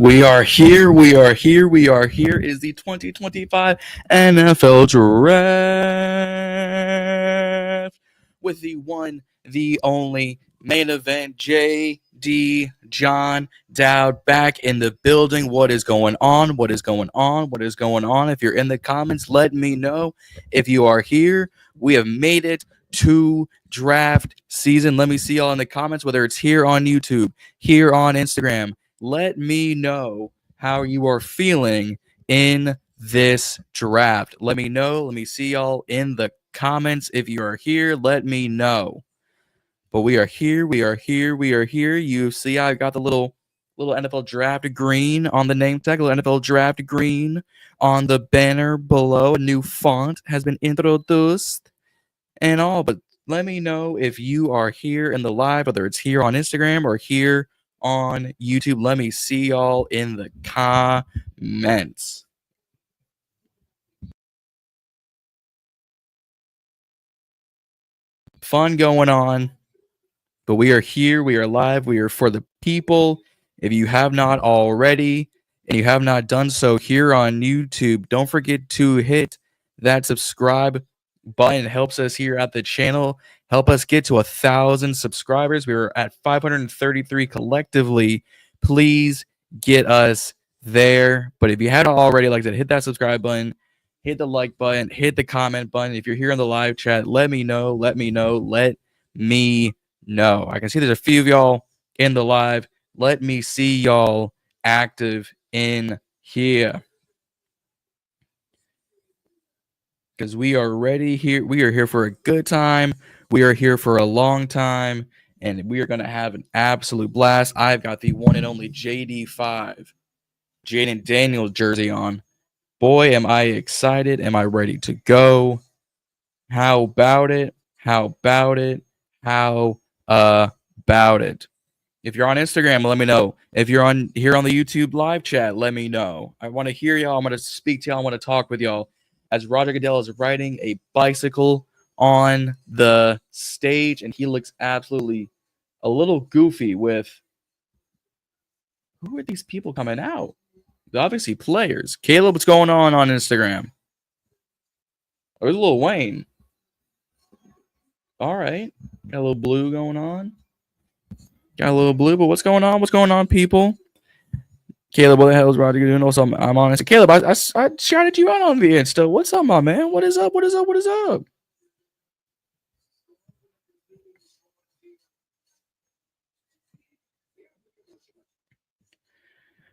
We are here. We are here. We are here. It is the 2025 NFL Draft with the one, the only main event. J.D. John Dowd back in the building. What is going on? What is going on? What is going on? If you're in the comments, let me know. If you are here, we have made it to draft season. Let me see y'all in the comments, whether it's here on YouTube, here on Instagram. Let me know how you are feeling in this draft. Let me know. Let me see y'all in the comments. If you are here, let me know. But we are here. We are here. We are here. You see, I got the little NFL draft green on the name tag, little NFL draft green on the banner below. A new font has been introduced and all. But let me know if you are here in the live, whether it's here on Instagram or here on YouTube. Let me see y'all in the comments. Fun going on, but we are here. We are live. We are for the people. If you have not already and you have not done so here on YouTube, don't forget to hit that subscribe button. It helps us here at the channel. Help us get to 1,000 subscribers. We were at 533 collectively. Please get us there. But if you hadn't already, like I said, hit that subscribe button, hit the like button, hit the comment button. If you're here in the live chat, let me know. Let me know. Let me know. I can see there's a few of y'all in the live. Let me see y'all active in here. Because we are ready here. We are here for a good time. We are here for a long time. And we are going to have an absolute blast. I've got the one and only JD5, Jaden Daniels jersey on. Boy, am I excited. Am I ready to go? How about it? How about it? How about it? If you're on Instagram, let me know. If you're on here on the YouTube live chat, let me know. I want to hear y'all. I'm going to speak to y'all. I want to talk with y'all. As Roger Goodell is riding a bicycle on the stage, and he looks absolutely a little goofy with, who are these people coming out? They're obviously players. Caleb, what's going on Instagram? There's a little Wayne. All right. Got a little blue going on. Got a little blue, but what's going on? What's going on, people? Caleb, what the hell is Roger doing? Also, I'm on it. Caleb, I shouted you out on the Insta. What's up, my man? What is up? What is up? What is up?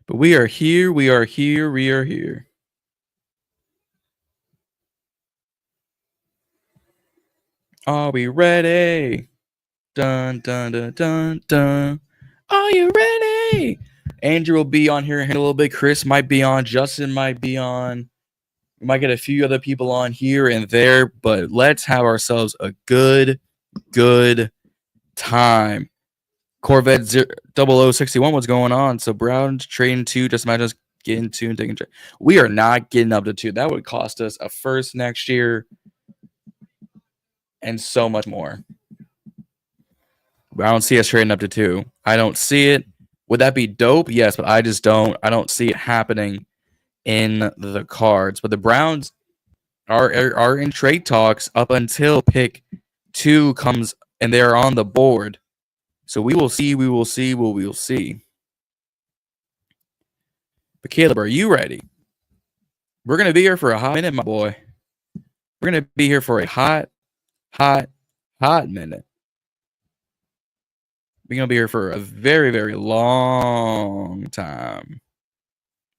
But we are here. We are here. We are here. Are we ready? Dun, dun, dun, dun, dun. Are you ready? Andrew will be on here in a little bit. Chris might be on. Justin might be on. We might get a few other people on here and there, but let's have ourselves a good time. Corvette 0061, what's going on? So Brown's trading 2. Just imagine us getting 2 and taking. We are not getting up to 2. That would cost us a first next year and so much more. I don't see us trading up to 2. I don't see it. Would that be dope? Yes, but I just don't. I don't see it happening in the cards. But the Browns are in trade talks up until pick 2 comes and they're on the board. So we will see. We will see. We will see. But Caleb, are you ready? We're gonna be here for a hot minute, my boy. We're gonna be here for a hot minute. We're going to be here for a very, very long time.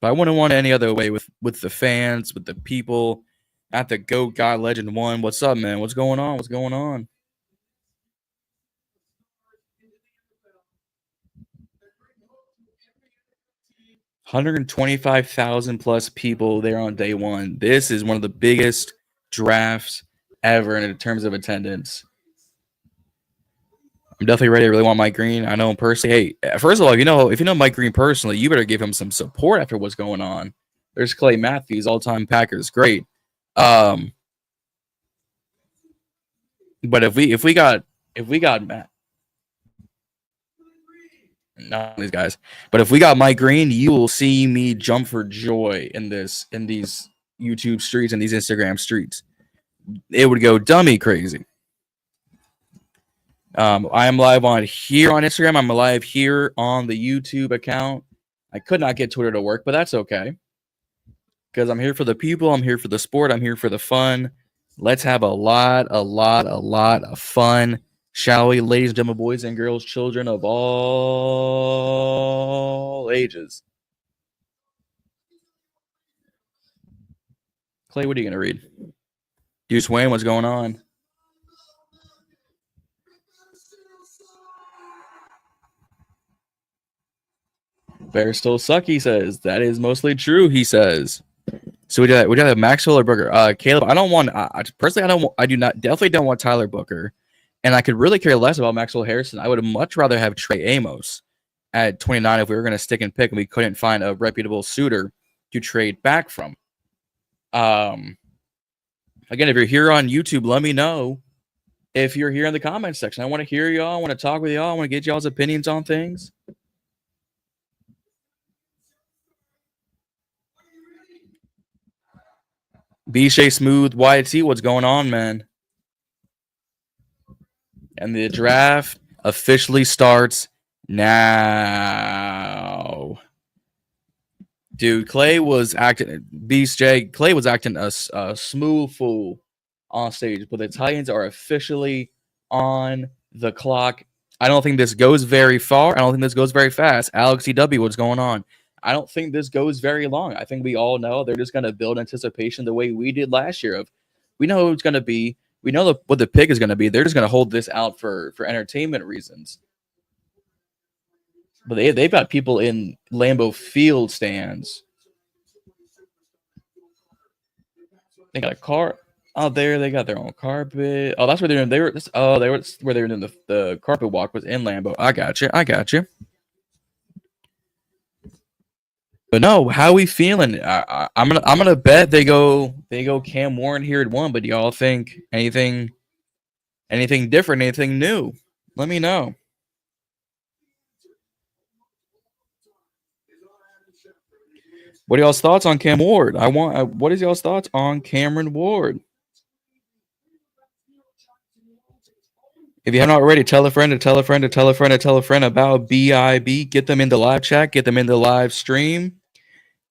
But I wouldn't want it any other way with the fans, with the people at the GOAT God Legend 1. What's up, man? What's going on? What's going on? $125,000+ people there on day one. This is one of the biggest drafts ever in terms of attendance. I'm definitely ready. I really want Mike Green. I know him personally. Hey, first of all, if you know Mike Green personally, you better give him some support after what's going on. There's Clay Matthews, all-time Packers, great. But if we got Matt, Not these guys. But if we got Mike Green, you will see me jump for joy in these YouTube streets and these Instagram streets. It would go dummy crazy. I am live on here on Instagram. I'm live here on the YouTube account. I could not get Twitter to work, but that's okay. Because I'm here for the people. I'm here for the sport. I'm here for the fun. Let's have a lot of fun, shall we, ladies and gentlemen, boys and girls, children of all ages. Clay, what are you going to read? Deuce Wayne, what's going on? Bears still suck, he says. That is mostly true, he says. So we got Maxwell or Booker. Caleb, I don't want. Personally, I definitely don't want Tyler Booker, and I could really care less about Maxwell Harrison. I would much rather have Trey Amos at 29 if we were going to stick and pick, and we couldn't find a reputable suitor to trade back from. Again, if you're here on YouTube, let me know if you're here in the comments section. I want to hear y'all. I want to talk with y'all. I want to get y'all's opinions on things. BJ Smooth YT, what's going on, man? And the draft officially starts now. Dude, Clay was acting a smooth fool on stage, but the Titans are officially on the clock. I don't think this goes very far. I don't think this goes very fast. Alex EW, what's going on? I don't think this goes very long. I think we all know they're just going to build anticipation the way we did last year. We know who it's going to be. We know what the pick is going to be. They're just going to hold this out for entertainment reasons. But they've got people in Lambeau Field stands. They got a car out there. They got their own carpet. Oh, that's where they're in. They were where they were doing the carpet walk was in Lambeau. I got you. But no, how are we feeling? I'm gonna bet they go Cam Warren here at 1. But do y'all think anything different, anything new? Let me know. What are y'all's thoughts on Cam Ward? What is y'all's thoughts on Cameron Ward? If you haven't already, tell a friend about BIB. Get them in the live chat. Get them in the live stream.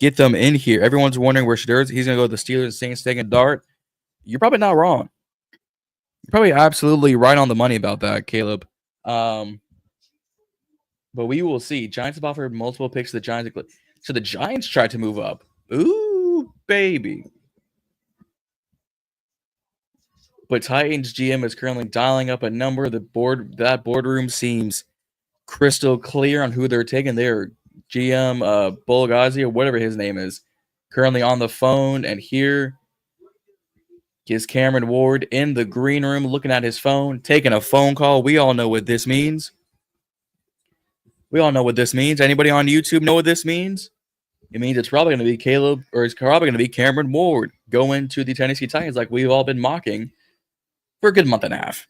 Get them in here. Everyone's wondering where SHEDEUR is. He's going to go to the Steelers, Saints, taking Dart. You're probably not wrong. You're probably absolutely right on the money about that, Caleb. But we will see. Giants have offered multiple picks to the Giants. So the Giants tried to move up. Ooh, baby. But Titans GM is currently dialing up a number. That boardroom seems crystal clear on who they're taking. They're GM Bulgazi or whatever his name is, currently on the phone. And here is Cameron Ward in the green room looking at his phone, taking a phone call. We all know what this means. Anybody on YouTube know what this means? It means it's probably going to be Caleb, or it's probably going to be Cameron Ward going to the Tennessee Titans like we've all been mocking for a good month and a half.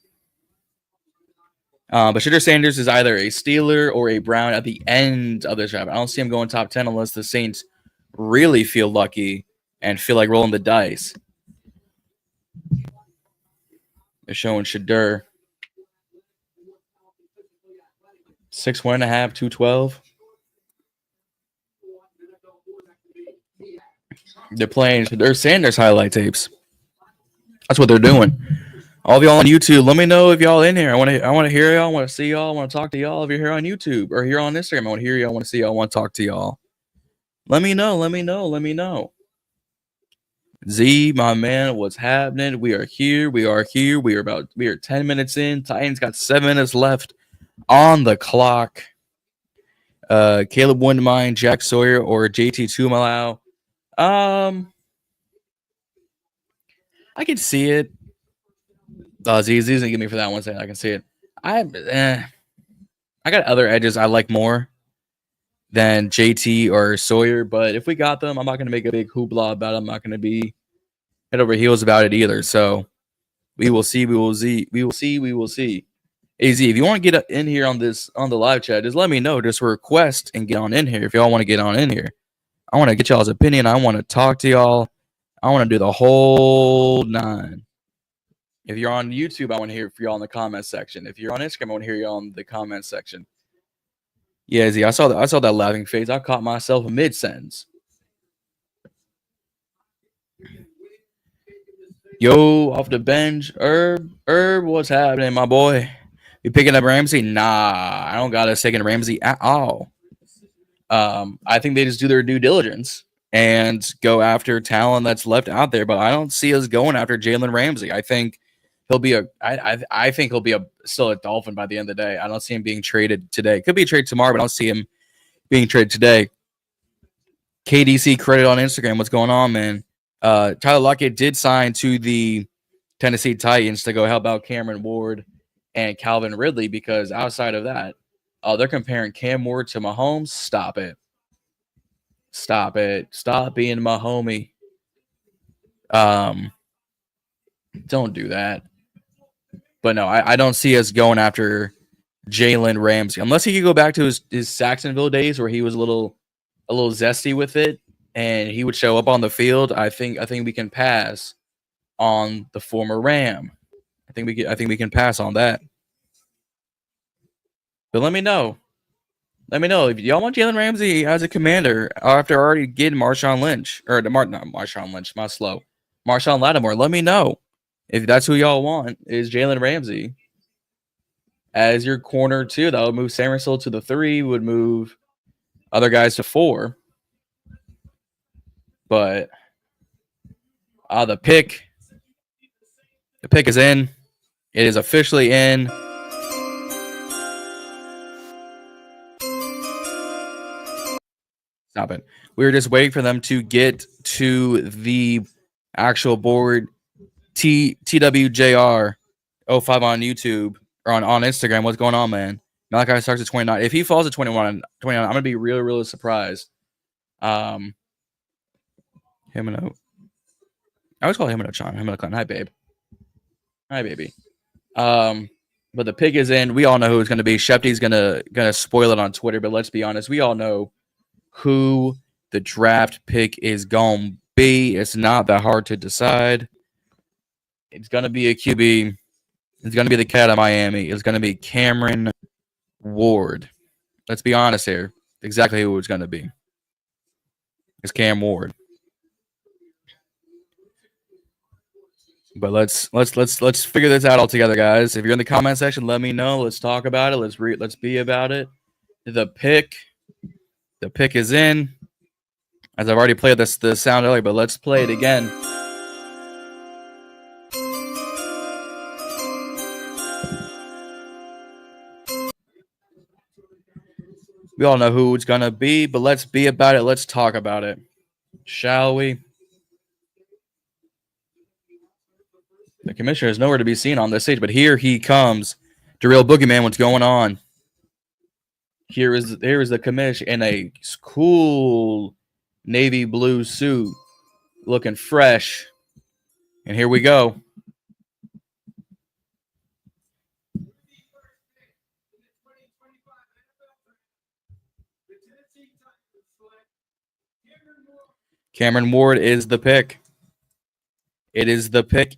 But SHEDEUR Sanders is either a Steeler or a Brown at the end of this draft. I don't see him going top 10 unless the Saints really feel lucky and feel like rolling the dice. They're showing SHEDEUR 6'1.5", 212. They're playing SHEDEUR Sanders highlight tapes. That's what they're doing. All of y'all on YouTube, let me know if y'all in here. I want to hear y'all. I want to see y'all. I want to talk to y'all. If you're here on YouTube or here on Instagram, I want to hear y'all. I want to see y'all. I want to talk to y'all. Let me know. Z, my man, what's happening? We are here. We are 10 minutes in. Titans got 7 minutes left on the clock. Caleb wouldn't mind Jack Sawyer or JT Tumalau. I can see it. Z's gonna give me for that one second. I can see it. I got other edges I like more than JT or Sawyer, but if we got them, I'm not gonna make a big hoopla about it. I'm not gonna be head over heels about it either. So we will see. AZ, if you want to get in here on the live chat, just let me know. Just request and get on in here if y'all want to get on in here. I want to get y'all's opinion. I want to talk to y'all. I want to do the whole nine. If you're on YouTube, I want to hear from y'all in the comment section. If you're on Instagram, I want to hear y'all in the comment section. Yeah, Z, I saw that laughing face. I caught myself mid sentence. Yo, off the bench, Herb, what's happening, my boy? You picking up Ramsey? Nah, I don't got a second Ramsey at all. I think they just do their due diligence and go after talent that's left out there. But I don't see us going after Jalen Ramsey. I think he'll be I think he'll be still a Dolphin by the end of the day. I don't see him being traded today. Could be a trade tomorrow, but I don't see him being traded today. KDC credit on Instagram. What's going on, man? Tyler Lockett did sign to the Tennessee Titans to go help out Cameron Ward and Calvin Ridley, because outside of that, they're comparing Cam Ward to Mahomes. Stop it. Stop it. Stop being my homie. Don't do that. But no, I don't see us going after Jalen Ramsey unless he could go back to his Saxonville days where he was a little zesty with it and he would show up on the field. I think we can pass on the former Ram. I think we can pass on that. But let me know. Let me know if y'all want Jalen Ramsey as a commander after already getting Marshawn Lynch or not Marshawn Lynch, my slow Marshawn Lattimore. Let me know if that's who y'all want is Jalen Ramsey as your corner too. That would move Samuel to the 3, would move other guys to 4. But the pick is in. It is officially in. Stop it. We were just waiting for them to get to the actual board. TWJR 05 on YouTube or on Instagram. What's going on, man? Malachi starts at 29. If he falls at 29, I'm gonna be really surprised. Him and I always call him and Chan. Him and Hi, babe. Hi, baby. But the pick is in. We all know who it's gonna be. Shepty's gonna spoil it on Twitter, but let's be honest. We all know who the draft pick is gonna be. It's not that hard to decide. It's gonna be a QB. It's gonna be the cat of Miami. It's gonna be Cameron Ward. Let's be honest here. Exactly who it's gonna be. It's Cam Ward. But let's figure this out all together, guys. If you're in the comment section, let me know. Let's talk about it. Let's be about it. The pick is in. As I've already played the sound earlier, but let's play it again. We all know who it's gonna be, but let's be about it. Let's talk about it, shall we? The commissioner is nowhere to be seen on this stage, but here he comes. The real boogeyman, what's going on? Here is the commish in a cool navy blue suit, looking fresh. And here we go. Cameron Ward is the pick. It is the pick.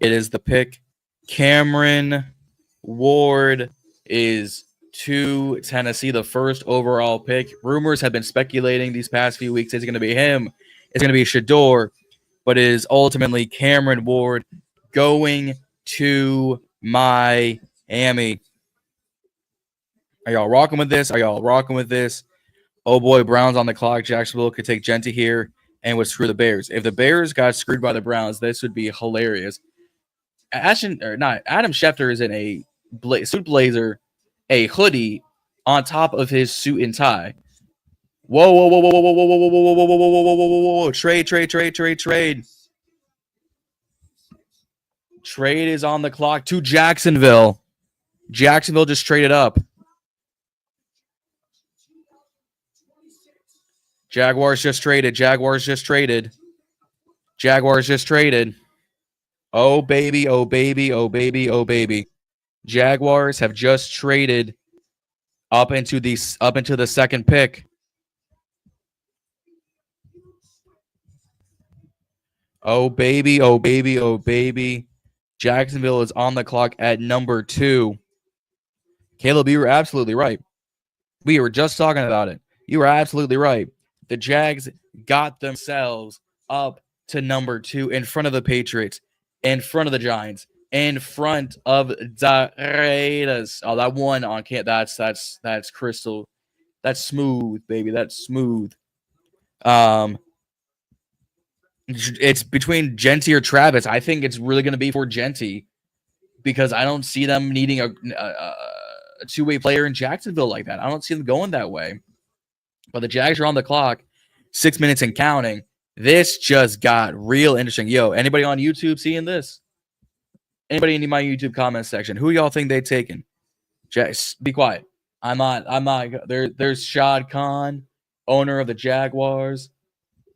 Cameron Ward is to Tennessee, the first overall pick. Rumors have been speculating these past few weeks. It's going to be him. It's going to be SHEDEUR. But it is ultimately Cameron Ward going to Miami. Are y'all rocking with this? Oh boy, Browns on the clock. Jacksonville could take Gentry here and would screw the Bears. If the Bears got screwed by the Browns, this would be hilarious. Adam Schefter is in a suit blazer, a hoodie on top of his suit and tie. Whoa. Trade. Trade is on the clock to Jacksonville. Jacksonville just traded up. Jaguars just traded. Oh, baby. Jaguars have just traded up into the second pick. Oh baby, oh baby, oh baby. Jacksonville is on the clock at number 2. Caleb, you were absolutely right. We were just talking about it. You were absolutely right. The Jags got themselves up to number 2 in front of the Patriots, in front of the Giants, in front of the Raiders. Oh, that one on can't. That's crystal. That's smooth, baby. That's smooth. It's between Genty or Travis. I think it's really going to be for Genty because I don't see them needing a two-way player in Jacksonville like that. I don't see them going that way. But the Jags are on the clock, 6 minutes and counting. This just got real interesting. Yo, anybody on YouTube seeing this? Anybody in my YouTube comment section? Who y'all think they taken? Jags, be quiet. I'm not. There's Shad Khan, owner of the Jaguars.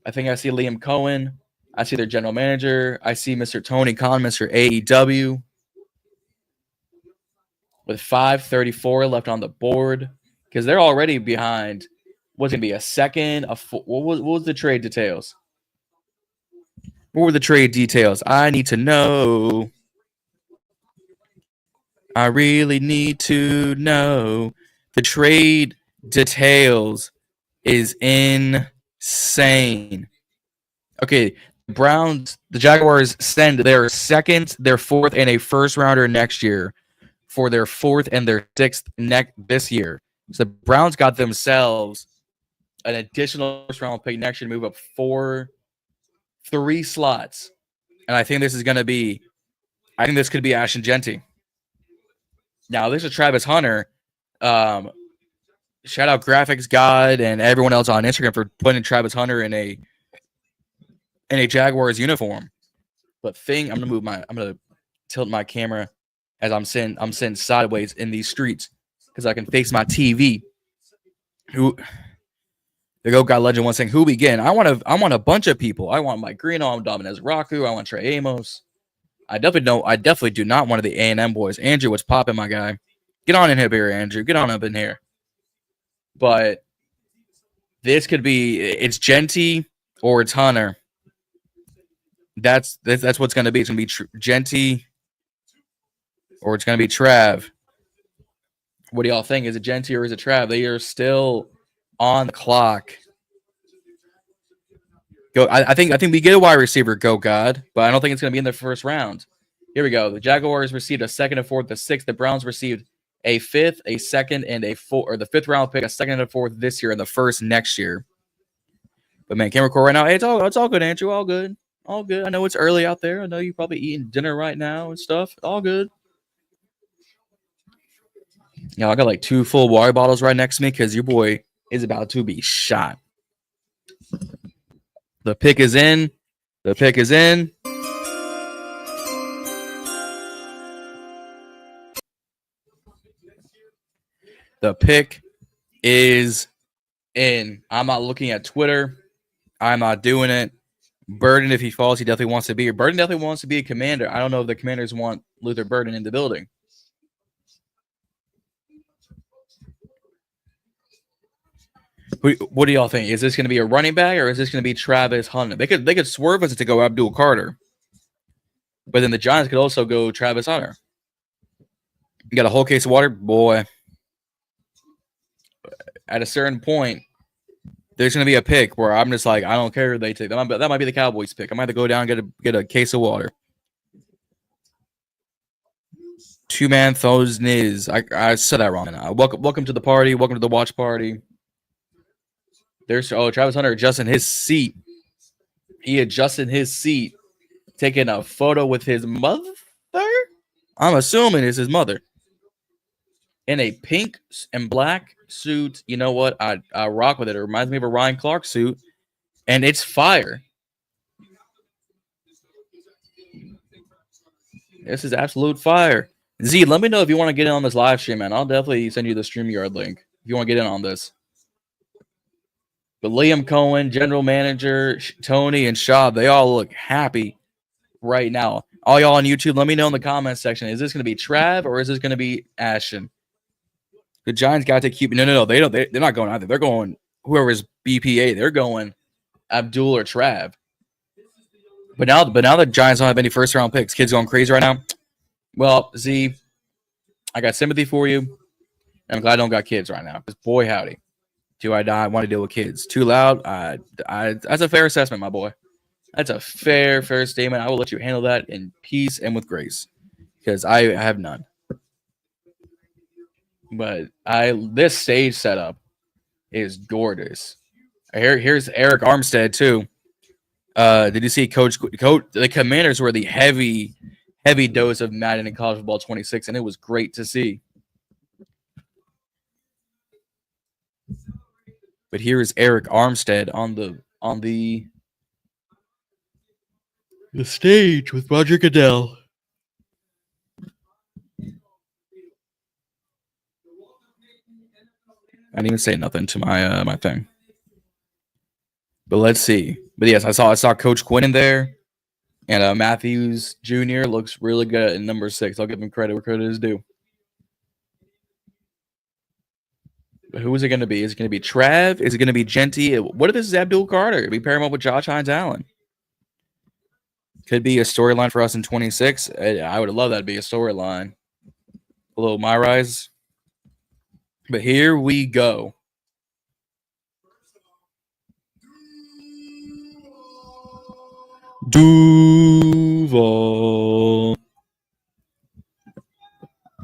I think I see Liam Cohen. I see their general manager. I see Mr. Tony Khan, Mr. AEW. With 5:34 left on the board. Because they're already behind. What's going to be a second? What was the trade details? What were the trade details? I need to know. I really need to know. The trade details is insane. Okay, the Jaguars send their second, their fourth, and a first rounder next year for their fourth and their sixth this year. So the Browns got themselves an additional first round pick next year to move up 3 slots. And I think this could be Ashton Genty. Now, this is Travis Hunter. Shout out Graphics God and everyone else on Instagram for putting Travis Hunter in a Jaguars uniform. But I'm gonna tilt my camera as I'm sitting sideways in these streets because I can face my TV. The Go God Legend one saying, who begin? I want a bunch of people. I want Mike Greeno. I want Dominez Raku. I want Trey Amos. I definitely do not want the A&M boys. Andrew, what's popping, my guy? Get on in here, Andrew. Get on up in here. But this could be it's Genty or it's Hunter. That's what's going to be. It's going to be Genty or it's going to be Trav. What do y'all think? Is it Genty or is it Trav? They are still on the clock. I think we get a wide receiver, Go God, but I don't think it's going to be in the first round. Here we go. The Jaguars received a second, a fourth, a sixth. The Browns received a fifth, a second, and a fourth, or the fifth round pick, a second and a fourth this year, and the first next year. But man, can't record right now. Hey, it's all good, Andrew. All good. All good. I know it's early out there. I know you're probably eating dinner right now and stuff. All good. Yeah, I got like 2 full water bottles right next to me because your boy is about to be shot. The pick is in. The pick is in. The pick is in. I'm not looking at Twitter. I'm not doing it. Burden, if he falls, he definitely wants to be here. Burden definitely wants to be a commander. I don't know if the Commanders want Luther Burden in the building. What do y'all think? Is this going to be a running back or is this going to be Travis Hunter? They could swerve us to go Abdul Carter, but then the Giants could also go Travis Hunter. You got a whole case of water, boy. At a certain point, there's going to be a pick where I'm just like, I don't care who they take. That might be the Cowboys pick. I might have to go down and get a case of water. 2-man throws Niz. I said that wrong. Welcome to the party. Welcome to the watch party. There's Travis Hunter adjusting his seat. He adjusted his seat, taking a photo with his mother. I'm assuming it's his mother. In a pink and black suit. You know what? I rock with it. It reminds me of a Ryan Clark suit. And it's fire. This is absolute fire. Z, let me know if you want to get in on this live stream, man. I'll definitely send you the StreamYard link if you want to get in on this. But Liam Cohen, general manager, Tony, and Shab, they all look happy right now. All y'all on YouTube, let me know in the comments section. Is this going to be Trav or is this going to be Ashton? The Giants got to keep. No. They don't. They're not going either. They're going whoever's BPA. They're going Abdul or Trav. But now the Giants don't have any first round picks. Kids going crazy right now. Well, Z, I got sympathy for you. And I'm glad I don't got kids right now. Because boy, howdy, do I not want to deal with kids? Too loud? That's a fair assessment, my boy. That's a fair statement. I will let you handle that in peace and with grace. Because I have none. But this stage setup is gorgeous. Here's Eric Armstead too. Did you see Coach? The Commanders were the heavy dose of Madden in college football 26, and it was great to see. But here is Eric Armstead on the stage with Roger Goodell. I didn't even say nothing to my thing. But let's see. But yes, I saw Coach Quinn in there, and Matthews Jr. looks really good in number 6. I'll give him credit where credit is due. But who is it going to be? Is it going to be Trav? Is it going to be Genty? What if this is Abdul Carter? We pair him up with Josh Hines Allen. Could be a storyline for us in 26. I would love that to be a storyline. A little My Rise. But here we go. Duval.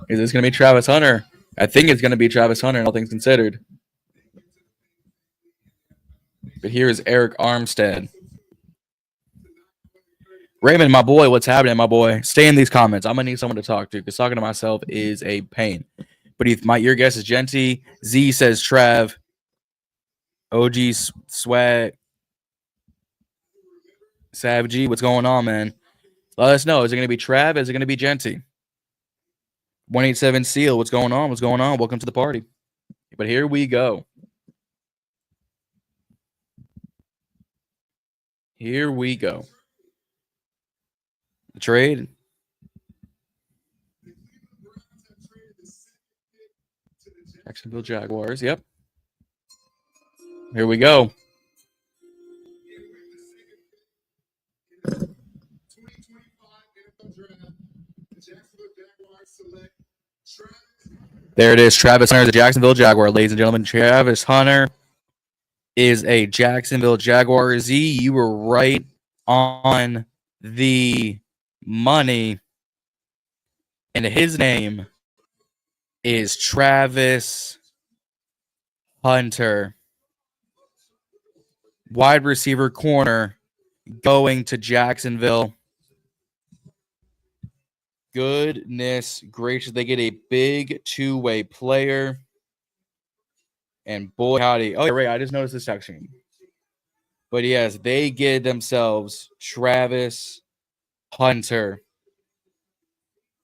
Is this going to be Travis Hunter? I think it's going to be Travis Hunter, all things considered. But here is Eric Armstead. Raymond, my boy, what's happening, my boy? Stay in these comments. I'm going to need someone to talk to because talking to myself is a pain. But your guess is Genty. Z says Trav. OG Swag. Sav G, what's going on, man? Let us know. Is it going to be Trav? Is it going to be Genty? 187 Seal, what's going on? What's going on? Welcome to the party. But here we go. Here we go. The trade. Jacksonville Jaguars, yep. Here we go. There it is. Travis Hunter is a Jacksonville Jaguar, ladies and gentlemen. Travis Hunter is a Jacksonville Jaguar. Z, you were right on the money. And his name is Travis Hunter. Wide receiver corner going to Jacksonville. Goodness gracious. They get a big two-way player. And boy, howdy. Oh, yeah, right. I just noticed this section. But yes, they get themselves Travis Hunter.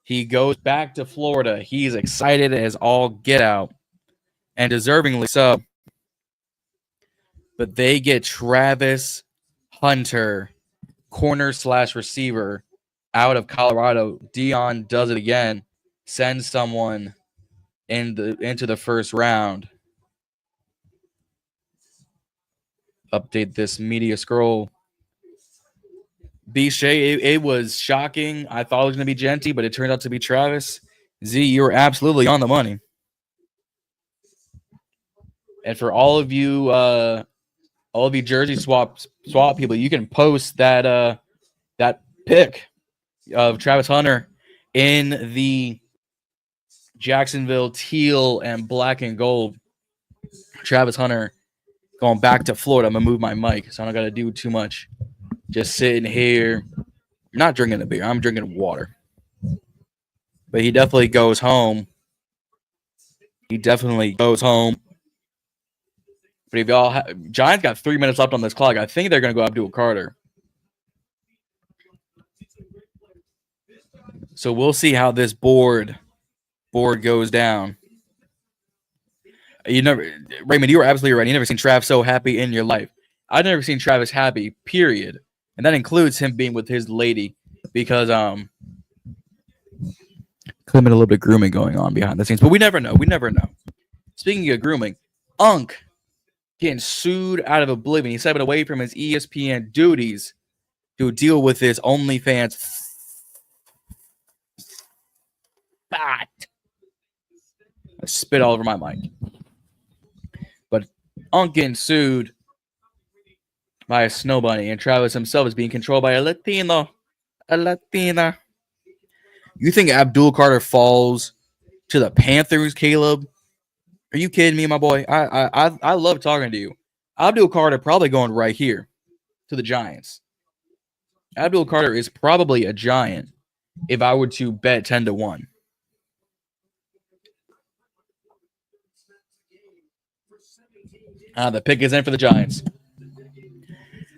He goes back to Florida. He's excited as all get out. And deservingly so. But they get Travis Hunter, corner/receiver, out of Colorado. Dion does it again. Sends someone into the first round. Update this media scroll. B-Shay, it was shocking. I thought it was going to be Genty, but it turned out to be Travis. Z, you were absolutely on the money. And for all of you jersey swap people, you can post that pic of Travis Hunter in the Jacksonville teal and black and gold. Travis Hunter going back to Florida. I'm going to move my mic so I don't got to do too much. Just sitting here, not drinking a beer. I'm drinking water. But he definitely goes home. But if y'all Giants got 3 minutes left on this clock, I think they're going to go Abdul Carter. So we'll see how this board goes down. Raymond, you were absolutely right. You never seen Trav so happy in your life. I've never seen Travis happy, period. And that includes him being with his lady. because could have been a little bit of grooming going on behind the scenes, but we never know. We never know. Speaking of grooming, Unk getting sued out of oblivion. He's stepping away from his ESPN duties to deal with his OnlyFans. I spit all over my mic. But Unk getting sued by a snow bunny, and Travis himself is being controlled by a Latino. A Latina. You think Abdul Carter falls to the Panthers, Caleb? Are you kidding me, my boy? I love talking to you. Abdul Carter probably going right here to the Giants. Abdul Carter is probably a Giant if I were to bet 10-1. The pick is in for the Giants.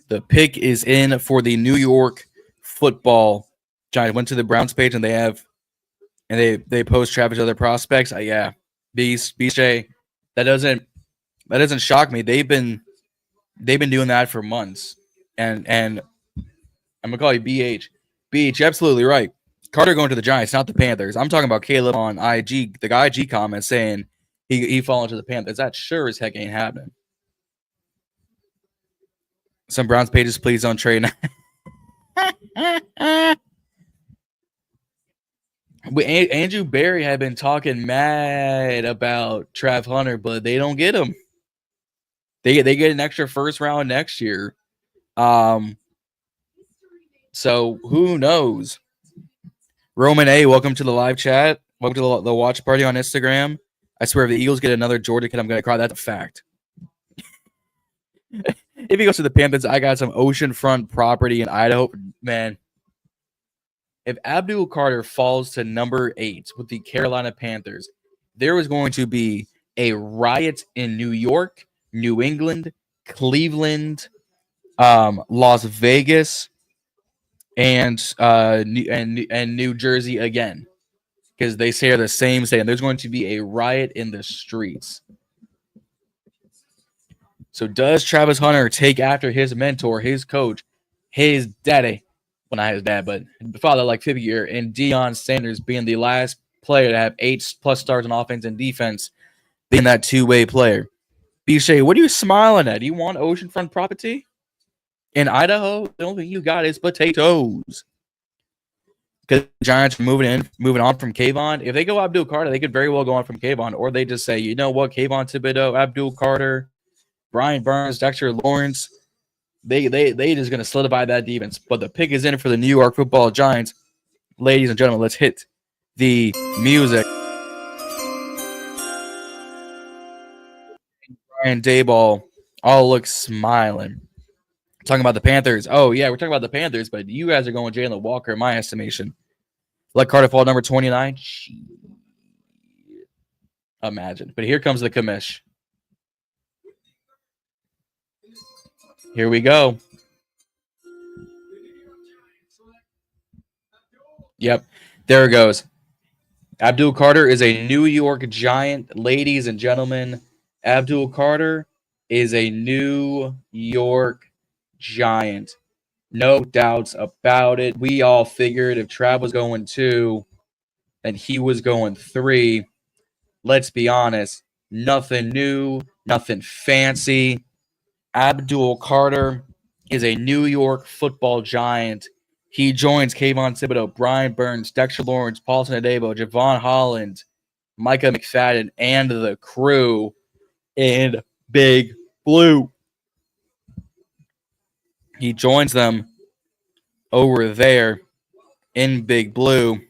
The pick is in for the New York Football Giants. Went to the Browns page and they post Travis other prospects. Yeah, BJ. That doesn't shock me. They've been doing that for months. And I'm gonna call you BH. BH, you're absolutely right. Carter going to the Giants, not the Panthers. I'm talking about Caleb on IG, the IG comment saying he falling to the Panthers. That sure as heck ain't happening. Some Browns pages, please don't trade. Andrew Berry had been talking mad about Trav Hunter, but they don't get him. They get an extra first round next year. So who knows? Roman A, welcome to the live chat. Welcome to the watch party on Instagram. I swear, if the Eagles get another Georgia kid, I'm gonna cry. That's a fact. If he goes to the Panthers, I got some oceanfront property in Idaho. Man, if Abdul Carter falls to number 8 with the Carolina Panthers, there is going to be a riot in New York, New England, Cleveland, Las Vegas, and New Jersey again, because they share the same state. And there's going to be a riot in the streets. So does Travis Hunter take after his mentor, his coach, his daddy? Well, not his dad, but father like figure, and Deion Sanders being the last player to have 8+ stars on offense and defense, being that two-way player. BJ, what are you smiling at? Do you want oceanfront property in Idaho? The only thing you got is potatoes. Because the Giants are moving on from Kayvon. If they go Abdul Carter, they could very well go on from Kayvon, or they just say, you know what, Kayvon Thibodeau, Abdul Carter, Brian Burns, Dexter Lawrence, they just going to solidify that defense. But the pick is in for the New York Football Giants. Ladies and gentlemen, let's hit the music. Brian Dayball all looks smiling. Talking about the Panthers. Oh, yeah, we're talking about the Panthers, but you guys are going Jalen Walker, in my estimation. Let Carter fall number 29. Imagine. But here comes the commish. Here we go. Yep, there it goes. Abdul Carter is a New York Giant. Ladies and gentlemen, Abdul Carter is a New York Giant. No doubts about it. We all figured if Trav was going 2 and he was going 3, let's be honest, nothing new, nothing fancy. Abdul Carter is a New York Football Giant. He joins Kayvon Thibodeau, Brian Burns, Dexter Lawrence, Paulson Adebo, Javon Holland, Micah McFadden, and the crew in Big Blue. He joins them over there in Big Blue.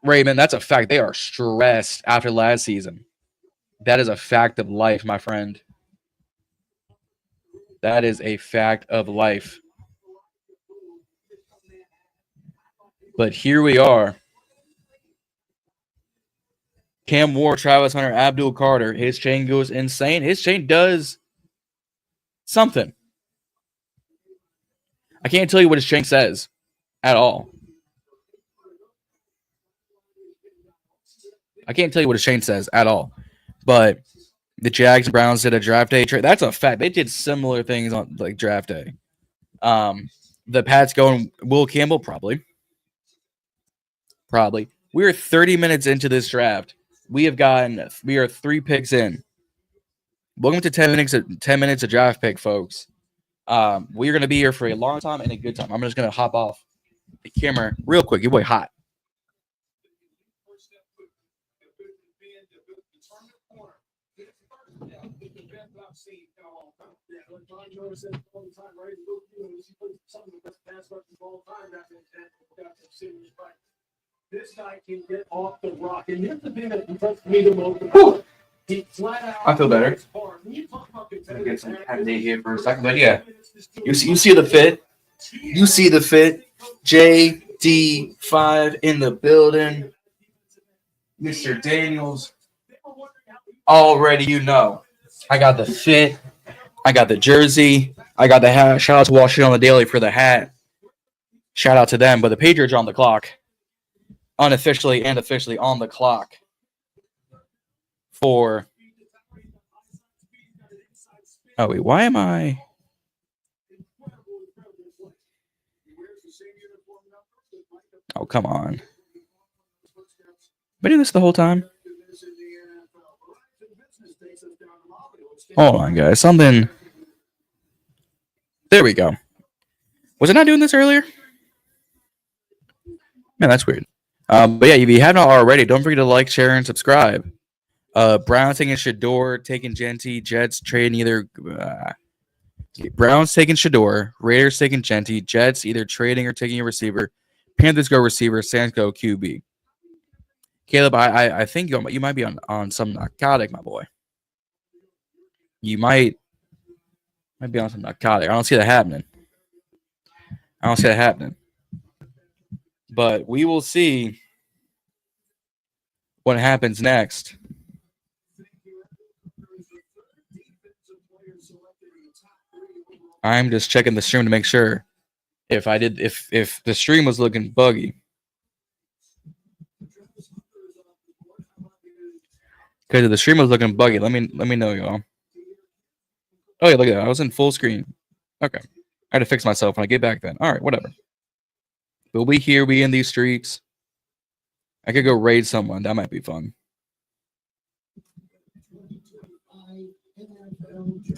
Raymond, that's a fact. They are stressed after last season. That is a fact of life, my friend. That is a fact of life. But here we are. Cam Ward, Travis Hunter, Abdul Carter. His chain goes insane. His chain does something. I can't tell you what his chain says at all. I can't tell you what his chain says at all. But the Jags and Browns did a draft day trade. That's a fact. They did similar things on like draft day. The Pats going Will Campbell, probably. Probably. We are 30 minutes into this draft. We are 3 picks in. Welcome to 10 minutes of draft pick, folks. We're gonna be here for a long time and a good time. I'm just gonna hop off the camera real quick. Your boy hot. This guy can get off the rock, and here's the thing that impressed me the most. He flat out. I feel better. I'll get some Pepsi here for a second, but yeah, you see the fit. You see the fit. JD5 in the building. Mr. Daniels. Already, you know, I got the fit. I got the jersey. I got the hat. Shout out to Washington on the Daily for the hat. Shout out to them. But the Patriots are on the clock. Unofficially and officially on the clock for. Oh, wait. Why am I? Oh, come on. Been doing this the whole time? Hold on, guys. Something. There we go. Was it not doing this earlier? Man, that's weird. But yeah, if you have not already, don't forget to like, share, and subscribe. Browns taking SHEDEUR, taking Genty, Jets trading either. Browns taking SHEDEUR, Raiders taking Genty, Jets either trading or taking a receiver. Panthers go receiver, Saints go QB. Caleb, I think you might be on some narcotic, my boy. You might be on some narcotic. I don't see that happening. But we will see what happens next. I'm just checking the stream to make sure if the stream was looking buggy. Because if the stream was looking buggy, let me know, y'all. Oh yeah, look at that. I was in full screen. Okay. I had to fix myself when I get back then. All right, whatever. But we here, we in these streets. I could go raid someone. That might be fun.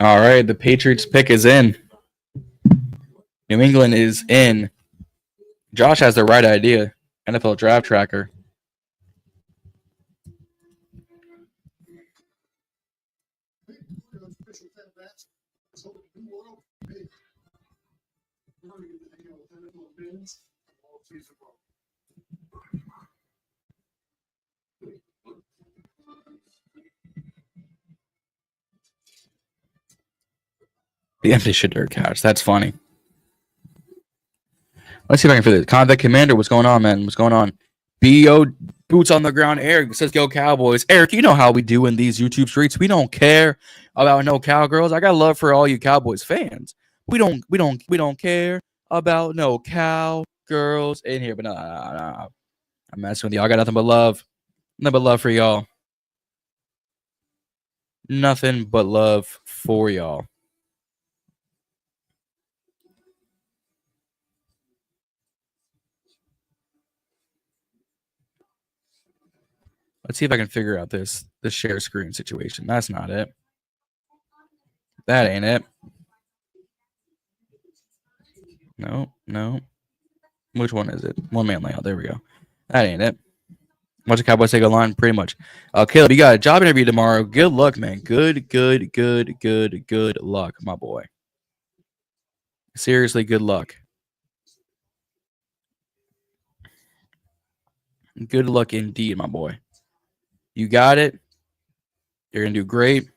All right, the Patriots pick is in. New England is in. Josh has the right idea. NFL Draft Tracker. The empty SHEDEUR couch. That's funny. Let's see if I can fit it. Convict Commander, what's going on, man? What's going on? B.O. Boots on the ground. Eric says, "Go Cowboys." Eric, you know how we do in these YouTube streets. We don't care about no cowgirls. I got love for all you Cowboys fans. We don't care about no cowgirls in here. But no. I'm messing with y'all. I got nothing but love. Nothing but love for y'all. Nothing but love for y'all. Let's see if I can figure out this share screen situation. That's not it. That ain't it. No. Which one is it? One man layout. There we go. That ain't it. Watch the Cowboys take a line, pretty much. Caleb, you got a job interview tomorrow. Good luck, man. Good luck, my boy. Seriously, good luck. Good luck indeed, my boy. You got it. You're gonna do great.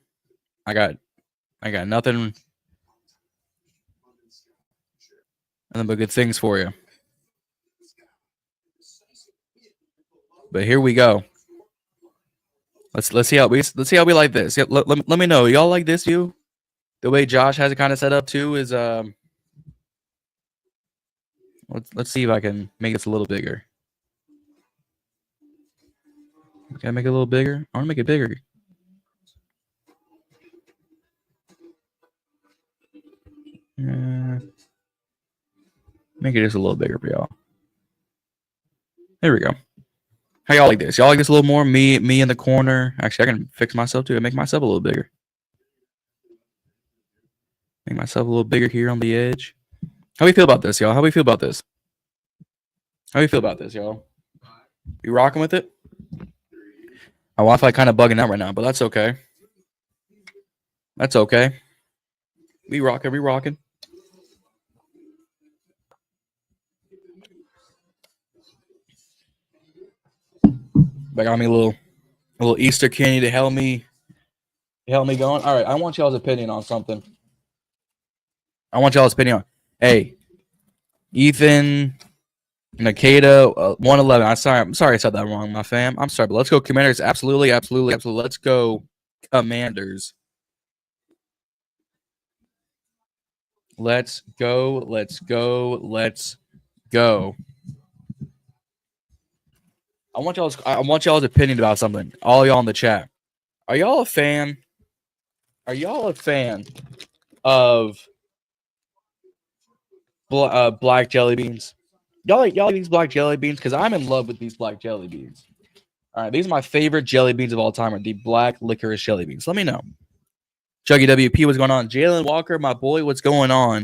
I got nothing but good things for you. But here we go. Let's see how we like this. Yeah, let me know. Y'all like this view? The way Josh has it kind of set up too is let's see if I can make this a little bigger. Can I make it a little bigger? I want to make it bigger. Make it just a little bigger for y'all. There we go. How y'all like this? Y'all like this a little more? Me in the corner. Actually, I can fix myself too and make myself a little bigger. Make myself a little bigger here on the edge. How we feel about this, y'all? How we feel about this? How we feel about this, y'all? You rocking with it? My Wi-Fi kind of bugging out right now, but that's okay. That's okay. We rocking. I got me a little Easter candy to help me going. All right, I want y'all's opinion on something. Hey, Ethan, Nakeda, 111. I'm sorry I said that wrong, my fam. I'm sorry, but let's go Commanders. Absolutely. Let's go Commanders. Let's go. I want y'all's opinion about something. All y'all in the chat. Are y'all a fan of black jelly beans? Y'all like these black jelly beans? Because I'm in love with these black jelly beans. All right, these are my favorite jelly beans of all time. Are the black licorice jelly beans? Let me know. Chuggy WP, what's going on? Jalen Walker, my boy, what's going on?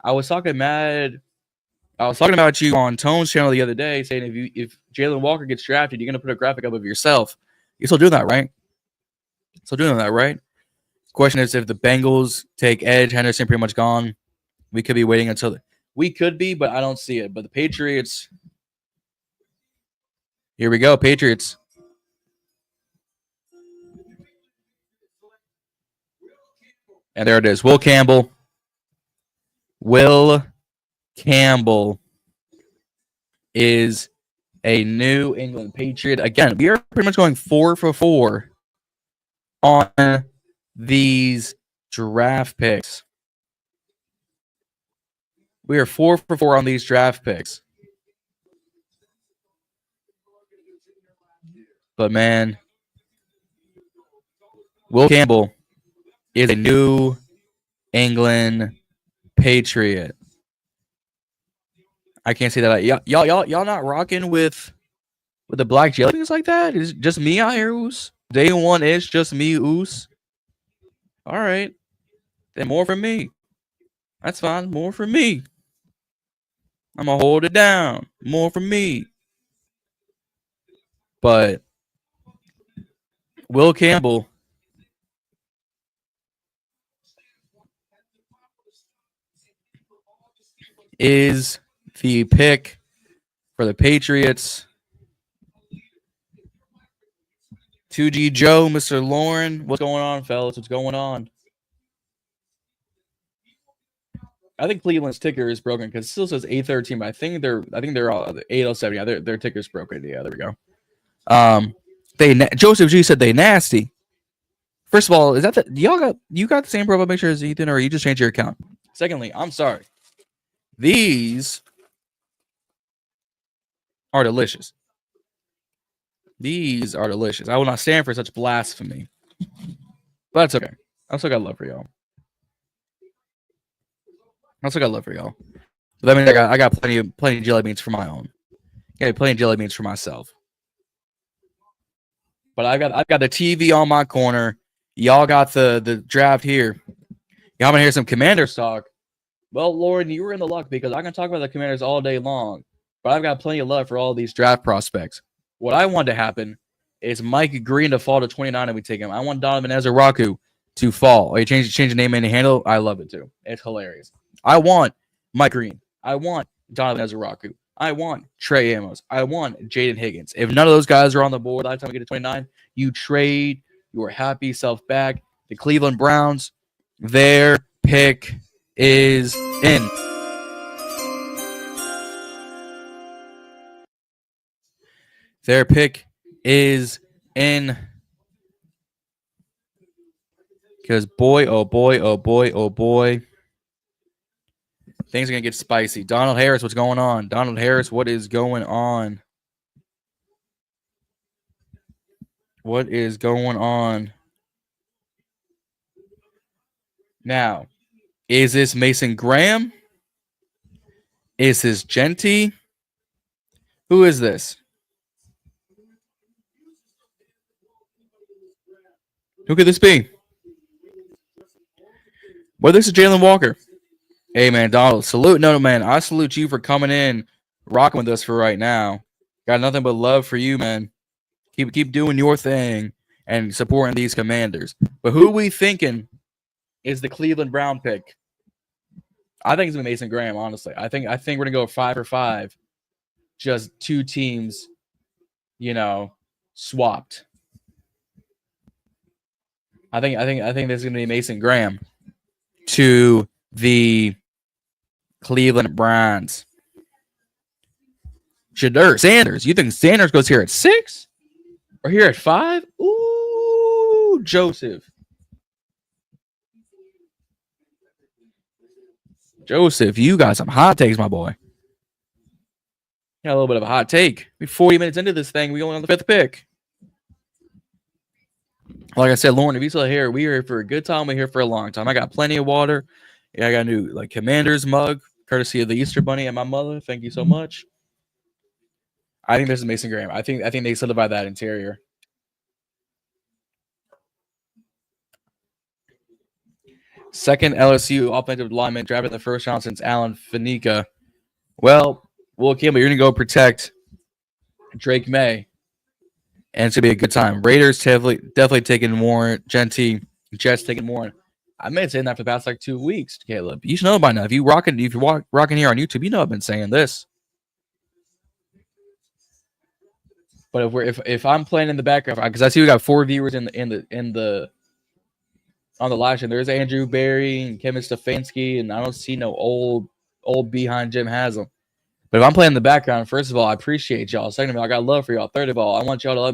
I was talking about you on Tone's channel the other day, saying if Jalen Walker gets drafted, you're gonna put a graphic up of yourself. You're still doing that, right? Question is, if the Bengals take edge, Henderson pretty much gone. We could be waiting until we could be, but I don't see it. But the Patriots, here we go, Patriots. And there it is, Will Campbell. Will Campbell is a New England Patriot. Again, we are pretty much going 4 for 4 on these draft picks. We are 4 for 4 on these draft picks. But man, Will Campbell is a New England Patriot. I can't say that. Y'all not rocking with the black jelly beans like that? Is it just me out here, Oos? Day one is just me, Oos. All right. Then more for me. That's fine. More for me. I'm going to hold it down. More for me. But Will Campbell is the pick for the Patriots. 2G Joe, Mr. Lauren. What's going on, fellas? What's going on? I think Cleveland's ticker is broken because it still says 813, but I think they're all 807. Yeah, their ticker's broken. Yeah, there we go. Joseph G said they nasty. First of all, is that you got the same profile picture as Ethan, or you just changed your account? Secondly, I'm sorry. These are delicious. I will not stand for such blasphemy. But that's okay. I still got love for y'all. But that means I got plenty of jelly beans for my own. Yeah, plenty of jelly beans for myself. But I've got the TV on my corner. Y'all got the draft here. Y'all want to hear some Commanders talk? Well, Lauren, you were in the luck because I can talk about the Commanders all day long. But I've got plenty of love for all these draft prospects. What I want to happen is Mike Green to fall to 29 and we take him. I want Donovan Ezeraku to fall. Or you change the name and the handle. I love it too. It's hilarious. I want Mike Green. I want Donovan Ezeraku. I want Trey Amos. I want Jaden Higgins. If none of those guys are on the board by the time we get to 29, you trade your happy self back. The Cleveland Browns, their pick is in. Their pick is in. Because boy, oh boy. Things are going to get spicy. Donald Harris, what's going on? Donald Harris, what is going on? What is going on? Now, is this Mason Graham? Is this Genty? Who is this? Who could this be? Well, this is Jalen Walker. Hey, man, Donald, salute. No, man, I salute you for coming in, rocking with us for right now. Got nothing but love for you, man. Keep doing your thing and supporting these Commanders. But who we thinking is the Cleveland Brown pick? I think it's Mason Graham, honestly. I think we're gonna go 5 for 5. Just two teams, swapped. I think there's gonna be Mason Graham to the Cleveland Browns. SHEDEUR, Sanders. You think Sanders goes here at 6 or here at 5? Ooh, Joseph, you got some hot takes, my boy. Got a little bit of a hot take. We're 40 minutes into this thing. We only on the 5th pick. Like I said, Lauren, if you're still here, we're here for a good time. We're here for a long time. I got plenty of water. Yeah, I got a new Commander's mug, courtesy of the Easter Bunny and my mother. Thank you so much. I think this is Mason Graham. I think they solidify that interior. Second LSU offensive lineman drafted in the first round since Alan Faneca. Well, Campbell, you're going to go protect Drake May, and it's going to be a good time. Raiders definitely taking Warren. Genty, Jets taking Warren. I've been saying that for the past 2 weeks, Caleb. You should know by now. If you're rocking here on YouTube, you know I've been saying this. But if I'm playing in the background, because I see we got 4 viewers on the live stream. There's Andrew Barry and Kevin Stefanski, and I don't see no old behind Jim Haslam. But if I'm playing in the background, first of all, I appreciate y'all. Second of all, I got love for y'all. Third of all, I want y'all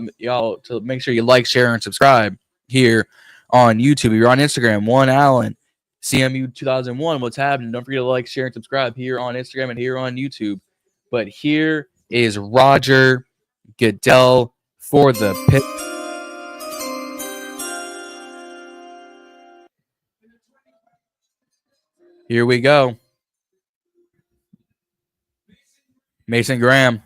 to make sure you like, share, and subscribe here on YouTube. If you're on Instagram, One Allen, CMU 2001. What's happening? Don't forget to like, share, and subscribe here on Instagram and here on YouTube. But here is Roger Goodell for the pick. Here we go. Mason Graham,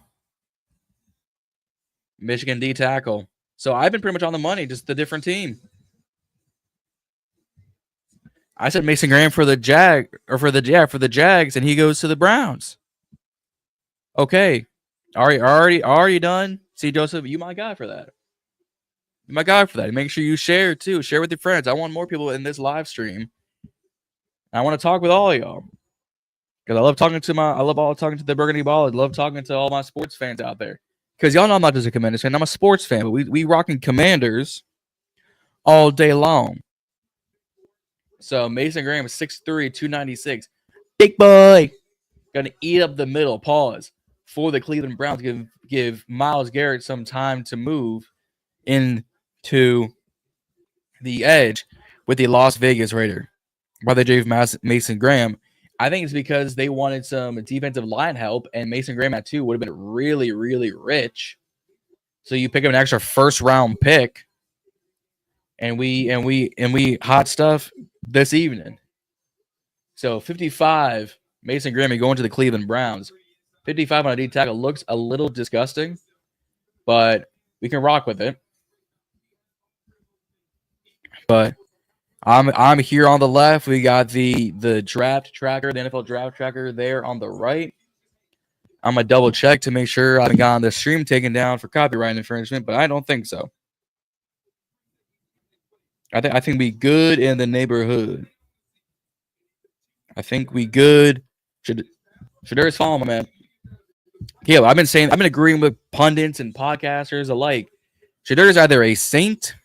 Michigan D tackle. So I've been pretty much on the money, just a different team. I said Mason Graham for the Jags, and he goes to the Browns. Okay, already done. See, Joseph, you my guy for that. You my guy for that. Make sure you share too. Share with your friends. I want more people in this live stream. I want to talk with all of y'all. Because I love talking to the Burgundy Ball. I love talking to all my sports fans out there. Because y'all know I'm not just a Commanders fan. I'm a sports fan. But we rocking Commanders all day long. So Mason Graham is 6'3", 296. Big boy. Gonna eat up the middle. Pause. For the Cleveland Browns. Give Myles Garrett some time to move into the edge with the Las Vegas Raider. Why they gave Mason Graham. I think it's because they wanted some defensive line help, and Mason Graham at 2 would have been really, really rich. So you pick up an extra first-round pick, and we hot stuff this evening. So 55, Mason Graham going to the Cleveland Browns. 55 on a D tackle looks a little disgusting, but we can rock with it. But I'm here on the left. We got the draft tracker, the NFL draft tracker there on the right. I'm going to double check to make sure I haven't gotten the stream taken down for copyright infringement, but I don't think so. I think we good in the neighborhood. I think we good. SHEDEUR is following, my man. Yeah, I've been agreeing with pundits and podcasters alike. SHEDEUR is either a Saint,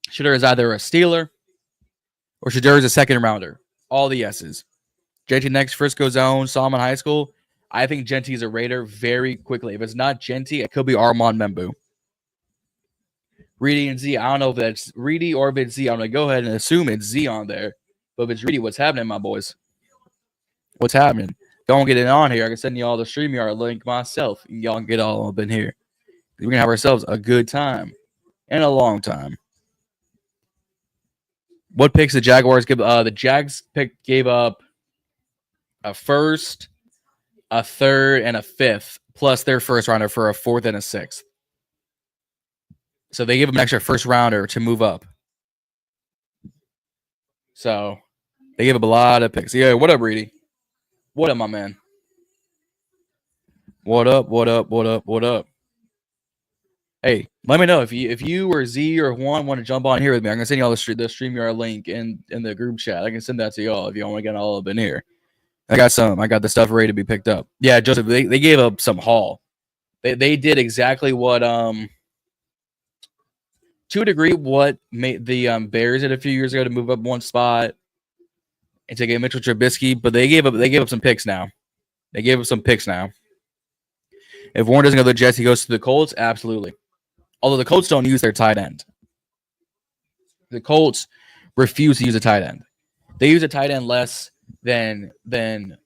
SHEDEUR is either a Steeler, or SHEDEUR is a second rounder. All the yeses. Genty next, Frisco Zone, saw him in high school. I think Genty's a Raider very quickly. If it's not Genty, it could be Armand Membu. Reedy and Z, I don't know if that's Reedy or if it's Z. I'm going to go ahead and assume it's Z on there. But if it's Reedy, what's happening, my boys? What's happening? Don't get it on here. I can send you all the StreamYard link myself. Y'all can get all up in here. We're going to have ourselves a good time and a long time. What picks the Jaguars give? The Jags gave up a first a third, and a fifth, plus their first rounder for a fourth and a sixth. So they give him an extra first rounder to move up. So they give up a lot of picks. Yeah, what up, Reedy? What up, my man? What up? What up? What up? What up? Hey, let me know if you or Z or Juan want to jump on here with me. I'm gonna send y'all the StreamYard link in the group chat. I can send that to y'all if y'all want to get all up in here. I got the stuff ready to be picked up. Yeah, Joseph, they gave up some haul. They did exactly what to a degree what made the Bears did a few years ago to move up one spot and to get Mitchell Trubisky, but they gave up some picks now. They gave up some picks now. If Warren doesn't go to the Jets, he goes to the Colts. Absolutely. Although the Colts don't use their tight end. The Colts refuse to use a tight end. They use a tight end less than Shannon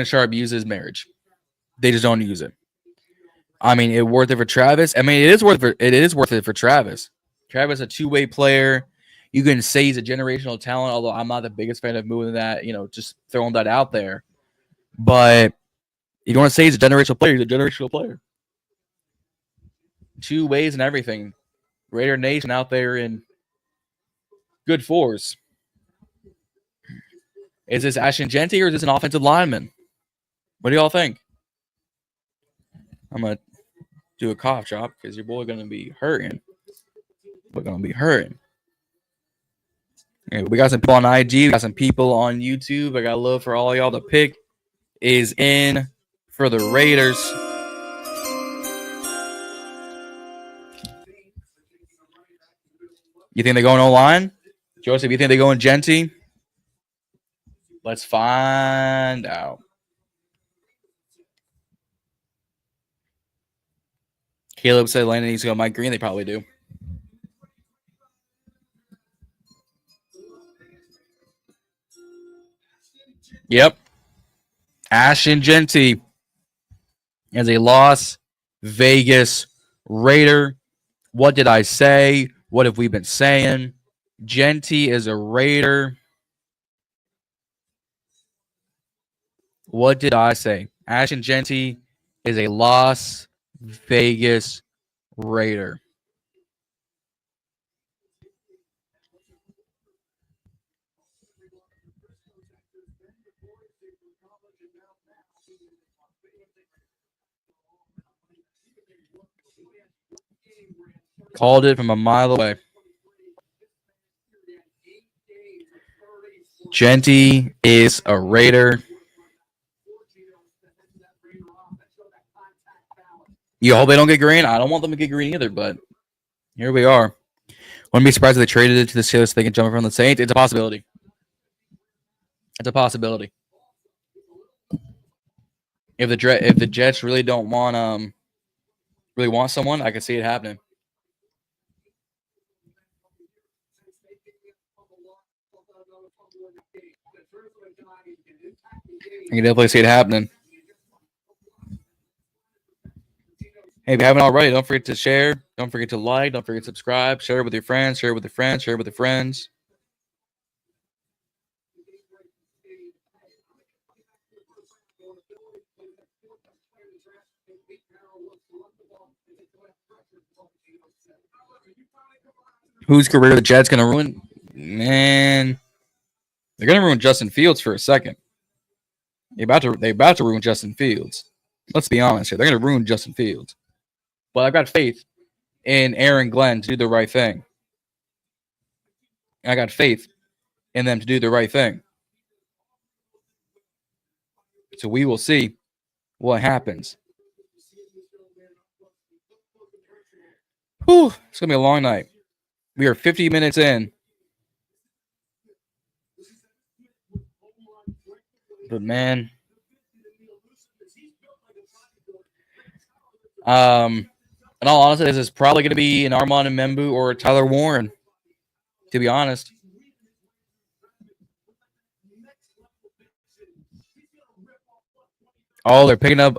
Sharp uses marriage. They just don't use it. I mean, it's worth it for Travis. I mean, it is worth it for Travis. Travis, a two-way player. You can say he's a generational talent, although I'm not the biggest fan of moving that, just throwing that out there. But you don't want to say he's a generational player. He's a generational player. Two ways and everything. Raider Nation out there in good force. Is this Ashton Genty or is this an offensive lineman? What do y'all think? I'm going to do a cough drop because your boy going to be hurting. We're going to be hurting. Okay, we got some people on IG. We got some people on YouTube. I got love for all y'all. The pick is in for the Raiders. You think they're going O-line? Joseph, you think they're going Genty? Let's find out. Caleb said Landon needs to go Mike Green. They probably do. Yep. Ashton Genty as a Las Vegas Raider. What did I say? What have we been saying? Genty is a Raider. What did I say? Ashton Genty is a Las Vegas Raider. Called it from a mile away. Genty is a Raider. You hope they don't get Green? I don't want them to get Green either, but here we are. Wouldn't be surprised if they traded it to the Steelers so they can jump from the Saints. It's a possibility. It's a possibility. If the Jets really don't want someone, I can see it happening. I can definitely see it happening. Hey, if you haven't already, don't forget to share. Don't forget to like. Don't forget to subscribe. Share it with your friends. Share it with your friends. Share it with your friends. Whose career the Jets going to ruin? Man, they're going to ruin Justin Fields for a second. They're about to ruin Justin Fields. Let's be honest here. They're going to ruin Justin Fields. But I've got faith in Aaron Glenn to do the right thing. I got faith in them to do the right thing. So we will see what happens. Whew, it's going to be a long night. We are 50 minutes in. But, man. In all honesty, this is probably going to be an Armand Mbembu or a Tyler Warren, to be honest. Oh, they're picking up.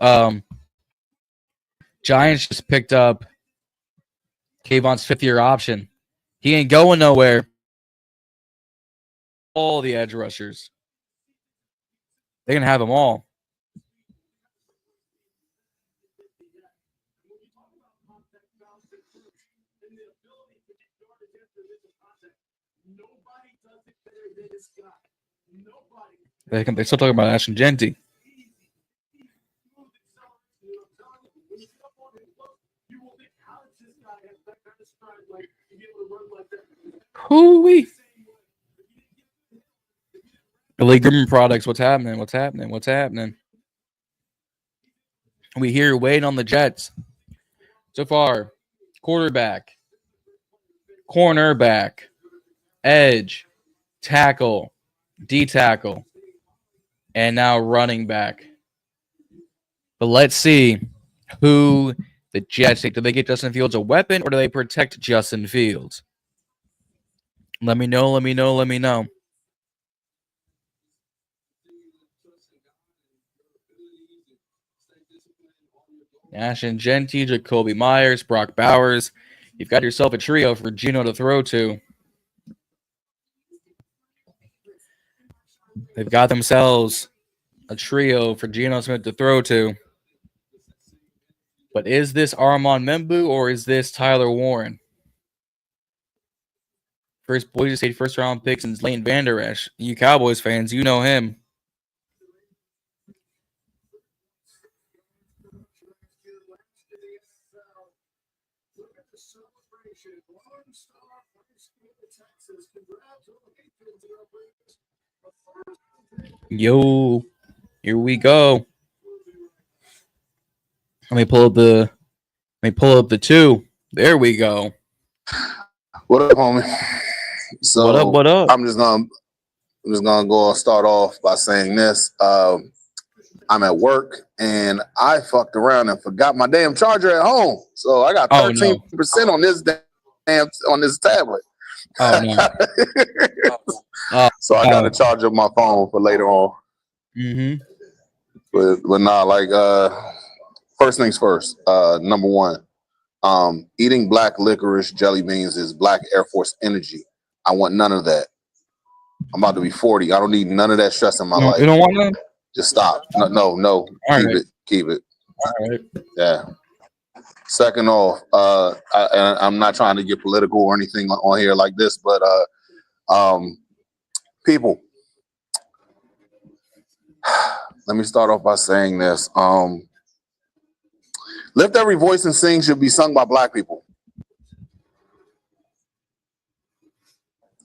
Giants just picked up Kayvon's fifth-year option. He ain't going nowhere. All the edge rushers. They're going to have them all. and the ability to get yardage after initial contact. Nobody does it better than this guy. Nobody. They're still talking about Ashton Genty. Hoo-wee. Elite Grooming Products, what's happening? What's happening? What's happening? We here waiting on the Jets. So far, quarterback, cornerback, edge, tackle, D-tackle, and now running back. But let's see who the Jets take. Do they get Justin Fields a weapon, or do they protect Justin Fields? Let me know, let me know, let me know. Ashton Genty, Jacoby Myers, Brock Bowers. You've got yourself a trio for Geno to throw to. They've got themselves a trio for Geno Smith to throw to. But is this Armand Membu or is this Tyler Warren? First Boise State first-round pick since Leighton Vander Esch. You Cowboys fans, you know him. Yo, here we go. Let me pull up the two. There we go. What up, homie? So What up? I'm just gonna go and start off by saying this. I'm at work and I fucked around and forgot my damn charger at home. So I got 13% on this tablet. Oh no. So I got to charge up my phone for later on. Mm-hmm. But nah, like first things first. Number one, eating black licorice jelly beans is black Air Force energy. I want none of that. I'm about to be 40. I don't need none of that stress in my life. You don't want none? Just stop. No. Keep it. All right. Yeah. Second off, I'm not trying to get political or anything on here like this, but people, let me start off by saying this. Lift Every Voice and Sing should be sung by black people.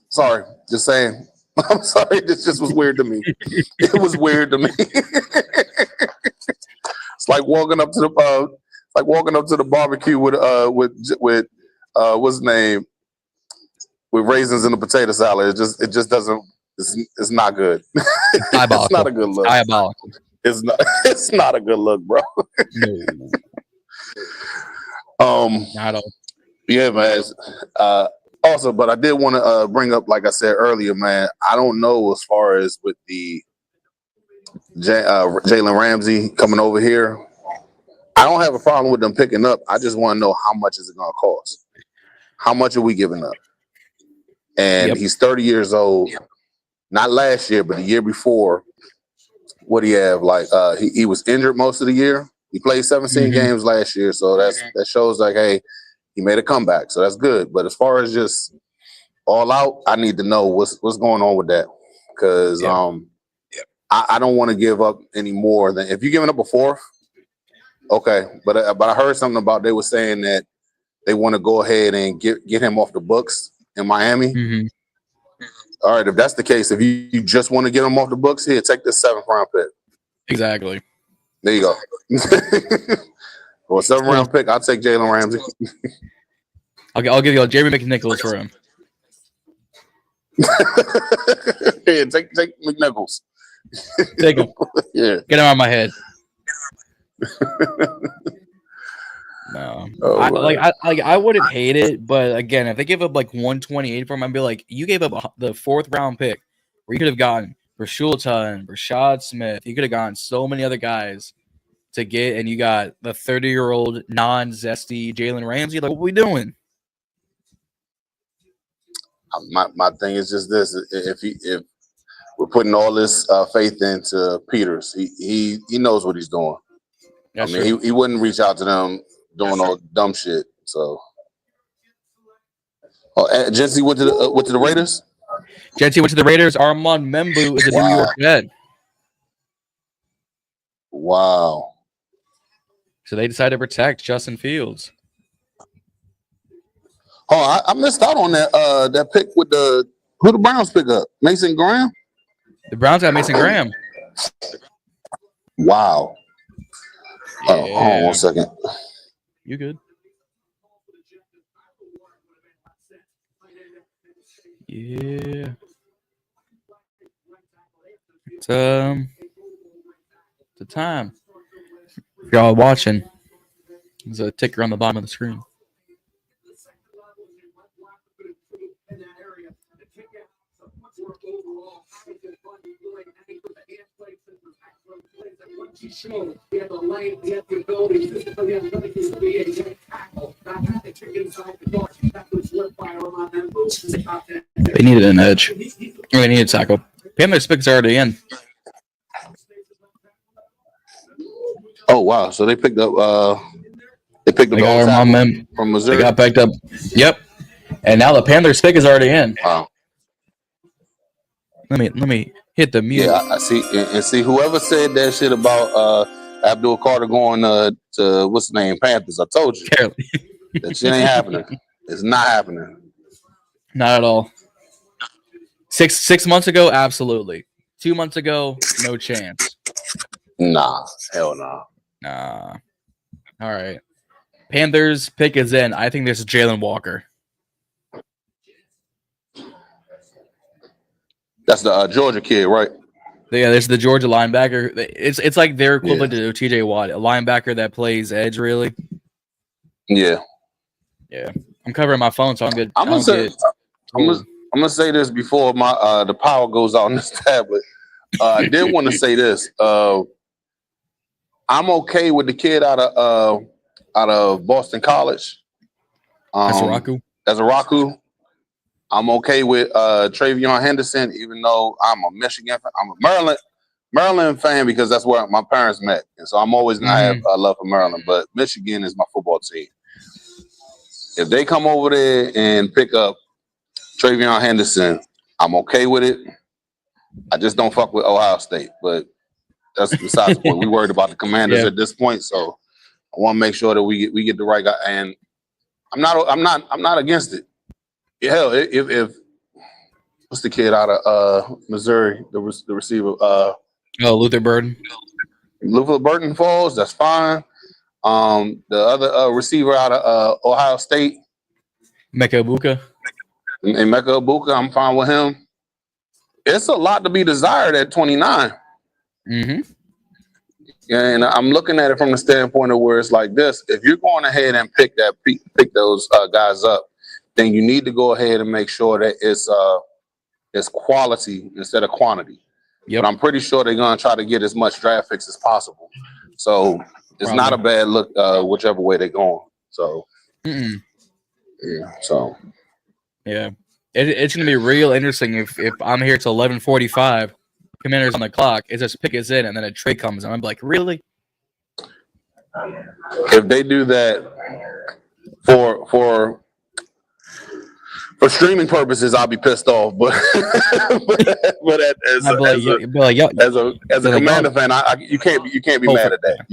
Sorry, just saying. I'm sorry, this just was weird to me. It was weird to me. It's like walking up to the barbecue with what's his name, with raisins in a potato salad. It just doesn't. It's not good. It's not a good look. Diabolical. It's not a good look, bro. No. Not all. Yeah, man. Also, but I did want to bring up, like I said earlier, man. I don't know as far as with the Jalen Ramsey coming over here. I don't have a problem with them picking up. I just want to know how much is it going to cost? How much are we giving up? And he's 30 years old. Not last year, but the year before. What do you have? Like he was injured most of the year. He played 17 games last year, so that shows like, hey, he made a comeback, so that's good. But as far as just all out, I need to know what's going on with that, because I don't want to give up any more than if you're giving up a fourth. Okay, but I heard something about they were saying that they want to go ahead and get him off the books in Miami. Mm-hmm. All right, if that's the case, if you just want to get him off the books, here, take this 7th round pick. Exactly. There you go. For a 7th round pick, I'll take Jalen Ramsey. I'll give you a Jeremy McNichols for him. Yeah, take McNichols. Take him. Yeah. Get him out of my head. No. I wouldn't hate it, but again, if they give up like 128 for him, I'd be like, you gave up the 4th round pick where you could have gotten Rashulton, Rashad Smith. You could have gotten so many other guys to get, and you got the 30-year-old non-zesty Jalen Ramsey. Like, what are we doing? My thing is just this: if we're putting all this faith into Peters, he knows what he's doing. That's he wouldn't reach out to them doing all dumb shit. So Jesse went to the Raiders. Jesse went to the Raiders. Armand Membu is a New York Jet. Wow. So they decided to protect Justin Fields. Oh, I missed out on that pick with who the Browns pick up? Mason Graham? The Browns got Mason Graham. Wow. Yeah. Hold on 1 second. You good? Yeah. It's the time. If y'all watching, there's a ticker on the bottom of the screen. They needed an edge. They needed a tackle. Panthers pick's already in. Oh wow! So they picked up. They picked up from Missouri. They got picked up. Yep. And now the Panthers pick is already in. Wow. Let me hit the mute. Yeah, I see. And see, whoever said that shit about Abdul Carter going to what's the name, Panthers? I told you that shit ain't happening. It's not happening. Not at all. Six months ago, absolutely. 2 months ago, no chance. Nah, hell nah. Nah. All right. Panthers pick is in. I think this is Jalen Walker. That's the Georgia kid, right? Yeah, this is the Georgia linebacker. It's like their equivalent to TJ Watt, a linebacker that plays edge, really. Yeah. Yeah. I'm covering my phone, so I'm good. I'm gonna say this before the power goes out on this tablet. I did want to say this. I'm okay with the kid out of Boston College. That's Raku. I'm okay with Travion Henderson, even though I'm a Michigan fan. I'm a Maryland fan because that's where my parents met, and so I'm always gonna have a love for Maryland. But Michigan is my football team. If they come over there and pick up Travion Henderson, I'm okay with it. I just don't fuck with Ohio State, but that's besides the point. We worried about the Commanders at this point, so I want to make sure that we get the right guy. And I'm not against it. Hell, if what's the kid out of Missouri, the receiver? Luther Burden. Luther Burden falls. That's fine. The other receiver out of Ohio State, Mecca Ibuka. And Mecca Ibuka, I'm fine with him. It's a lot to be desired at 29. Mm-hmm. And I'm looking at it from the standpoint of where it's like this: if you're going ahead and pick those guys up, then you need to go ahead and make sure that it's quality instead of quantity. Yep. But I'm pretty sure they're going to try to get as much draft picks as possible. So it's not a bad look, whichever way they're going. So, yeah. So, yeah, it's going to be real interesting if I'm here till 11:45, Commanders on the clock. It's just pick is in, and then a trade comes, and I'm like, really? If they do that for streaming purposes, I'll be pissed off. But as a Commander fan, you can't be mad at that.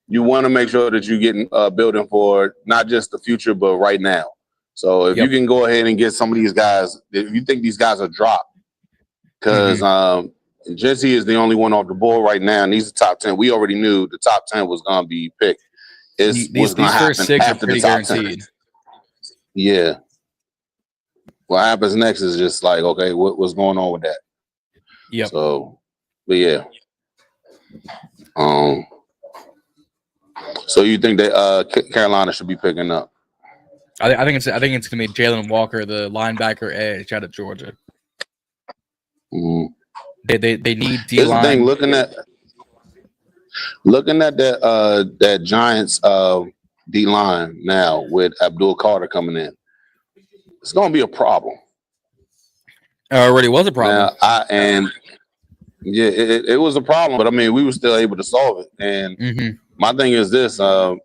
You want to make sure that you're getting building for not just the future, but right now. So if you can go ahead and get some of these guys, if you think these guys are dropped, because Jesse is the only one off the board right now, and he's the top 10. We already knew the top 10 was going to be picked. These first 6 are pretty guaranteed. 10. Yeah. What happens next is just like, okay, what's going on with that? Yeah. So, but yeah. So you think that Carolina should be picking up? I think it's gonna be Jalen Walker, the linebacker edge out of Georgia. Mm-hmm. They need D line. Thing, looking at that Giants D line now with Abdul Carter coming in, it's gonna be a problem. It already was a problem. It was a problem, but I mean, we were still able to solve it. And my thing is this: when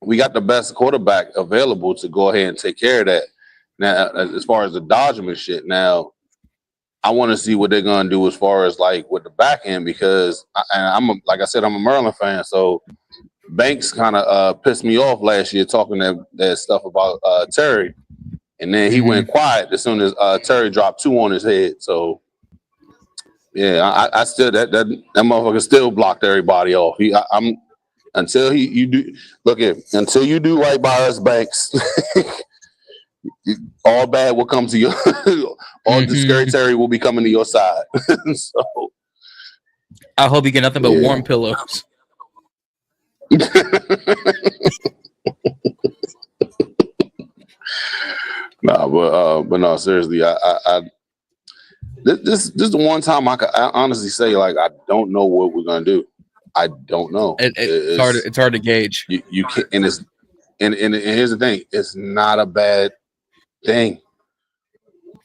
we got the best quarterback available to go ahead and take care of that. Now, as far as the dodging and shit, now I want to see what they're gonna do as far as like with the back end because like I said, I'm a Maryland fan, so Banks kind of pissed me off last year talking that stuff about Terry, and then he went quiet as soon as Terry dropped 2 on his head. So yeah, I still that motherfucker still blocked everybody off. Until you do right by us, Banks. All bad will come to you. All the scary Terry will be coming to your side. So I hope you get nothing but warm pillows. But no, seriously, this is the one time I honestly say like I don't know what we're gonna do. I don't know. It's hard to gauge. You can't, and here's the thing: it's not a bad thing.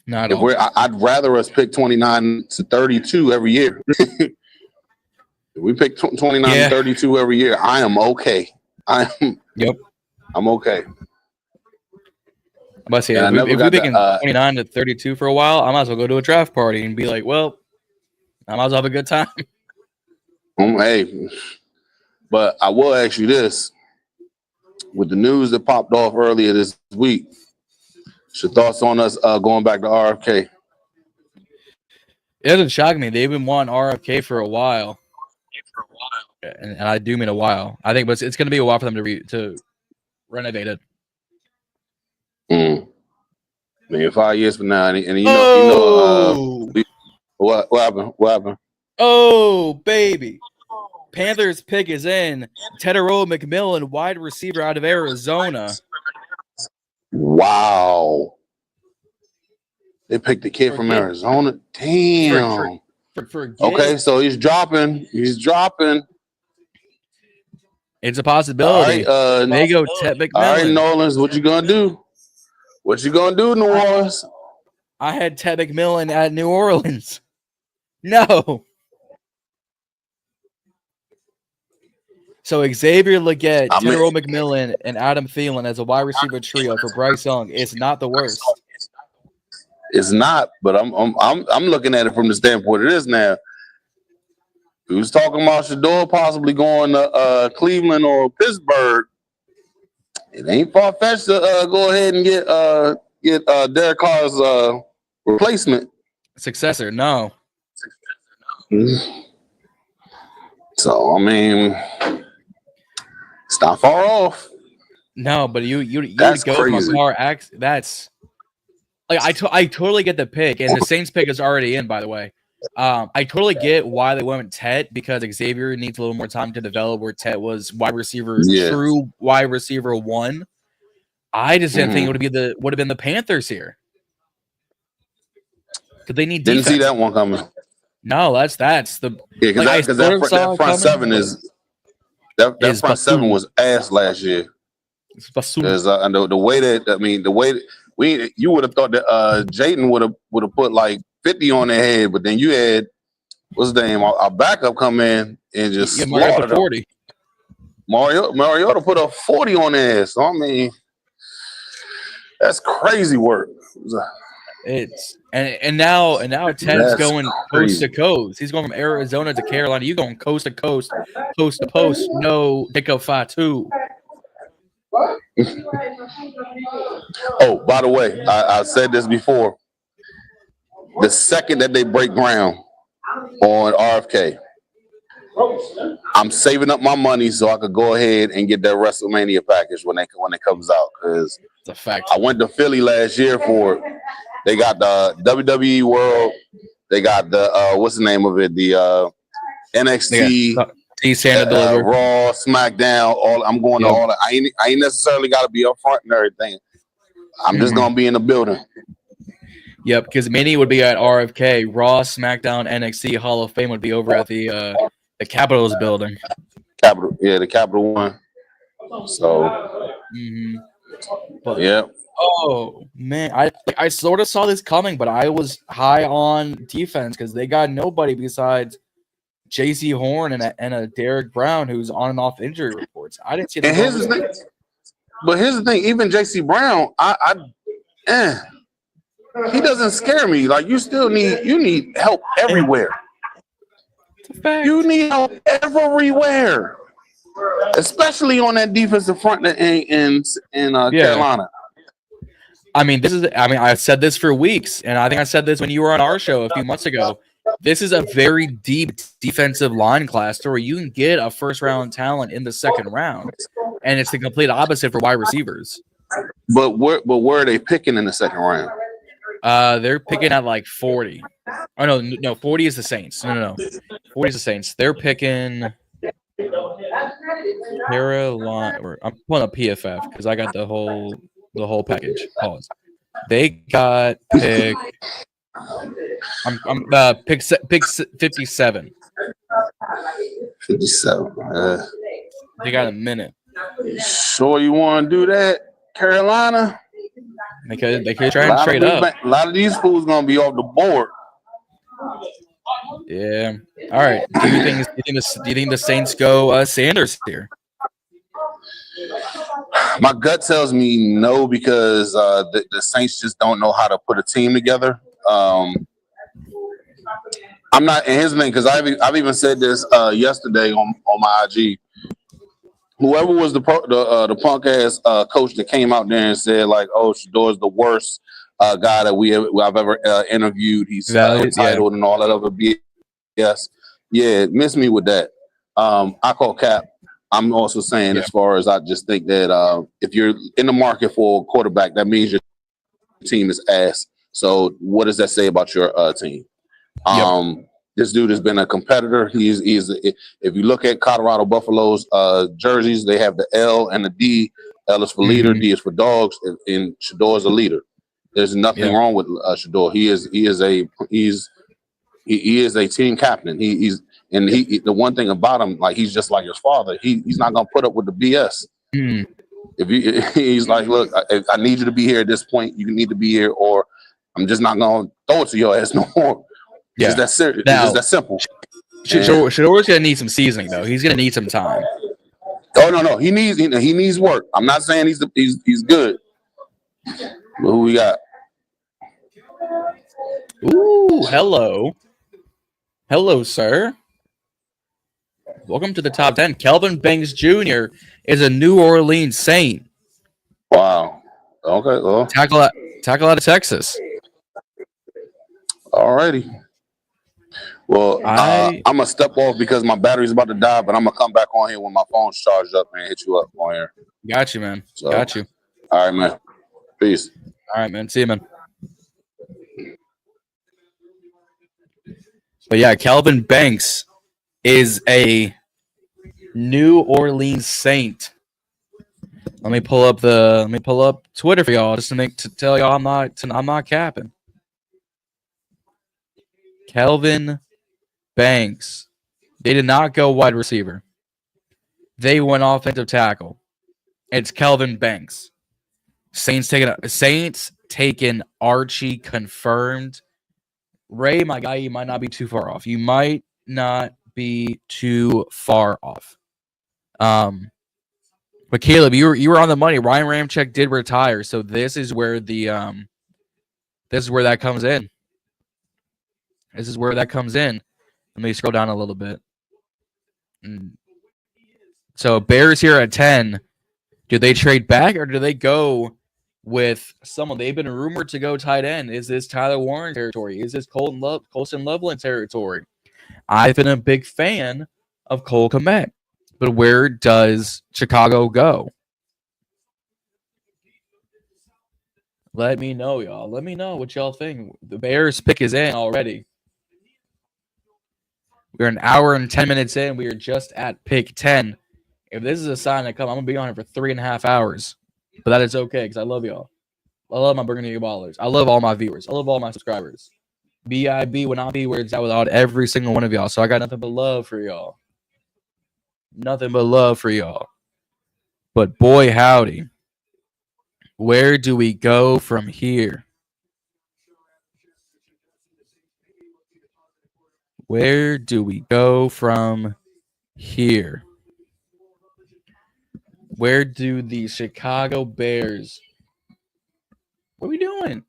Not at all. I'd rather us pick 29 to 32 every year. If we pick 29 to 32 every year, I am okay. I'm okay. I'm about to say, if we're picking 29 to 32 for a while, I might as well go to a draft party and be like, well, I might as well have a good time. Hey, but I will ask you this. With the news that popped off earlier this week, what's your thoughts on us going back to RFK? It doesn't shock me. They've been wanting RFK for a while. And I do mean a while. I think but it's going to be a while for them to renovate it. Maybe 5 years from now, and what happened? What happened? Oh, baby. Panthers pick is in. Tedero McMillan, wide receiver out of Arizona. Wow. They picked the kid from Arizona. Damn. Okay, so he's dropping. He's dropping. It's a possibility. All right, there you go, Ted McMillan. All right, New Orleans, what you gonna do? What you gonna do, New Orleans? I had Ted McMillan at New Orleans. No. So Xavier Legette, Tedero McMillan, and Adam Thielen as a wide receiver trio for Bryce Young is not the worst. It's not, but I'm looking at it from the standpoint it is now. We was talking about SHEDEUR possibly going to Cleveland or Pittsburgh. It ain't far fetched to go ahead and get Derek Carr's replacement. Successor, no. So I mean, it's not far off. No, but you that's go crazy. from a car accident. That's like I totally get the pick, and the Saints pick is already in, by the way. I totally get why they went with Ted because Xavier needs a little more time to develop. Where Ted was wide receiver, true wide receiver 1. I just didn't think it would have been the Panthers here because they need defense. Didn't see that one coming. No, that's the because that front seven is that front seven was ass last year. Because the way that you would have thought that Jayden would have put like 50 on their head, but then you had what's the name? Our backup come in and just slaughtered 40. Mariota put up 40 on their ass. So I mean, that's crazy work. It's and now Ted's going coast to coast. He's going from Arizona to Carolina. You going coast to coast, post to post. No Dicko Fatu. Oh, by the way, I said this before. The second that they break ground on RFK, I'm saving up my money so I could go ahead and get that WrestleMania package when it comes out. Because it's a fact. I went to Philly last year for it. They got the WWE World. They got the what's the name of it? The NXT, Raw, SmackDown. I'm going to all that. I ain't necessarily got to be up front and everything. I'm just gonna be in the building. Yep, because Minnie would be at RFK, Raw, SmackDown, NXT, Hall of Fame would be over at the Capitals building. The Capital One. So, but, yeah. Oh man, I sort of saw this coming, but I was high on defense because they got nobody besides J.C. Horn and a Derek Brown who's on and off injury reports. I didn't see that. But here's the thing: even J.C. Brown, he doesn't scare me. Like you need help everywhere. You need help everywhere, especially on that defensive front in Carolina. I mean, I've said this for weeks, and I think I said this when you were on our show a few months ago. This is a very deep defensive line class to where you can get a first-round talent in the second round, and it's the complete opposite for wide receivers. But where are they picking in the second round? They're picking at like 40. Oh no, 40 is the Saints. No, 40 is the Saints. They're picking Carolina. I'm pulling up PFF because I got the whole package. Pause. They got pick. I'm pick 57. 57. They got a minute. Sure, you want to do that, Carolina? They could try and trade up. A lot of these fools gonna be off the board. Yeah. All right. Do you think the Saints go Sanders here? My gut tells me no because the Saints just don't know how to put a team together. I'm not. And here's the thing, because I've even said this yesterday on my IG. Whoever was the punk ass coach that came out there and said like, "Oh, SHEDEUR is the worst guy that I've ever interviewed. He's entitled and all that other BS." Yeah, miss me with that. I call cap. I'm also saying as far as I just think that if you're in the market for a quarterback, that means your team is ass. So what does that say about your team? This dude has been a competitor. He's if you look at Colorado Buffalo's jerseys, they have the L and the D. L is for leader, D is for dogs, and SHEDEUR is a leader. There's nothing wrong with SHEDEUR. He is a team captain. He's the one thing about him, like he's just like his father. He's not gonna put up with the BS. He's like, look, I need you to be here at this point. You need to be here, or I'm just not gonna throw it to your ass no more. It's that serious. It's just that simple. SHEDEUR's gonna need some seasoning though. He's gonna need some time. Oh no, he needs work. I'm not saying he's good. But who we got? Ooh, hello, sir. Welcome to the top 10. Kelvin Banks Jr. is a New Orleans Saint. Wow. Okay. Well, tackle out of Texas. Alrighty. Well, I'm gonna step off because my battery's about to die, but I'm gonna come back on here when my phone's charged up and hit you up on here. Got you, man. So, got you. All right, man. Peace. All right, man. See you, man. But yeah, Kelvin Banks is a New Orleans Saint. Let me pull up Twitter for y'all just to tell y'all I'm not capping. Kelvin Banks. They did not go wide receiver. They went offensive tackle. It's Kelvin Banks. Saints taking Archie confirmed. Ray, my guy, you might not be too far off. You might not be too far off. But Caleb, you were on the money. Ryan Ramczyk did retire, so this is where that comes in. This is where that comes in. Let me scroll down a little bit. So Bears here at 10. Do they trade back or do they go with someone? They've been rumored to go tight end. Is this Tyler Warren territory? Is this Colston Loveland territory? I've been a big fan of Cole Kmet. But where does Chicago go? Let me know, y'all. Let me know what y'all think. The Bears pick is in already. We're an hour and 10 minutes in. We are just at pick 10. If this is a sign to come, I'm going to be on it for 3.5 hours. But that is okay because I love y'all. I love my Burgundy Ballers. I love all my viewers. I love all my subscribers. BIB would not be where it's at without every single one of y'all. So I got nothing but love for y'all. Nothing but love for y'all. But boy, howdy. Where do we go from here? Where do we go from here? Where do the Chicago Bears? What are we doing?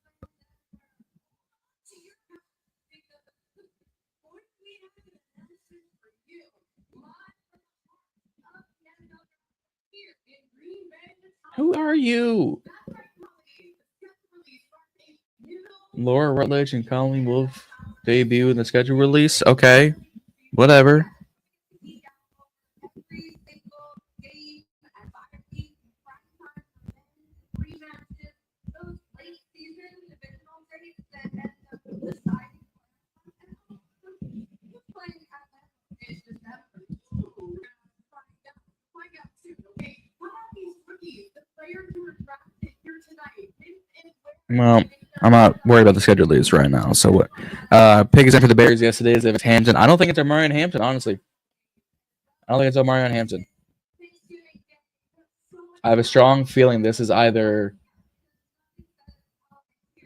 Who are you? Laura Rutledge and Colleen Wolfe debut in the schedule release. Okay, whatever. Well, I'm not worried about the schedule release right now. So what? Pick is in for the Bears yesterday. If it's Hampton, I don't think it's Omarion Hampton. Honestly, I don't think it's Omarion Hampton. I have a strong feeling this is either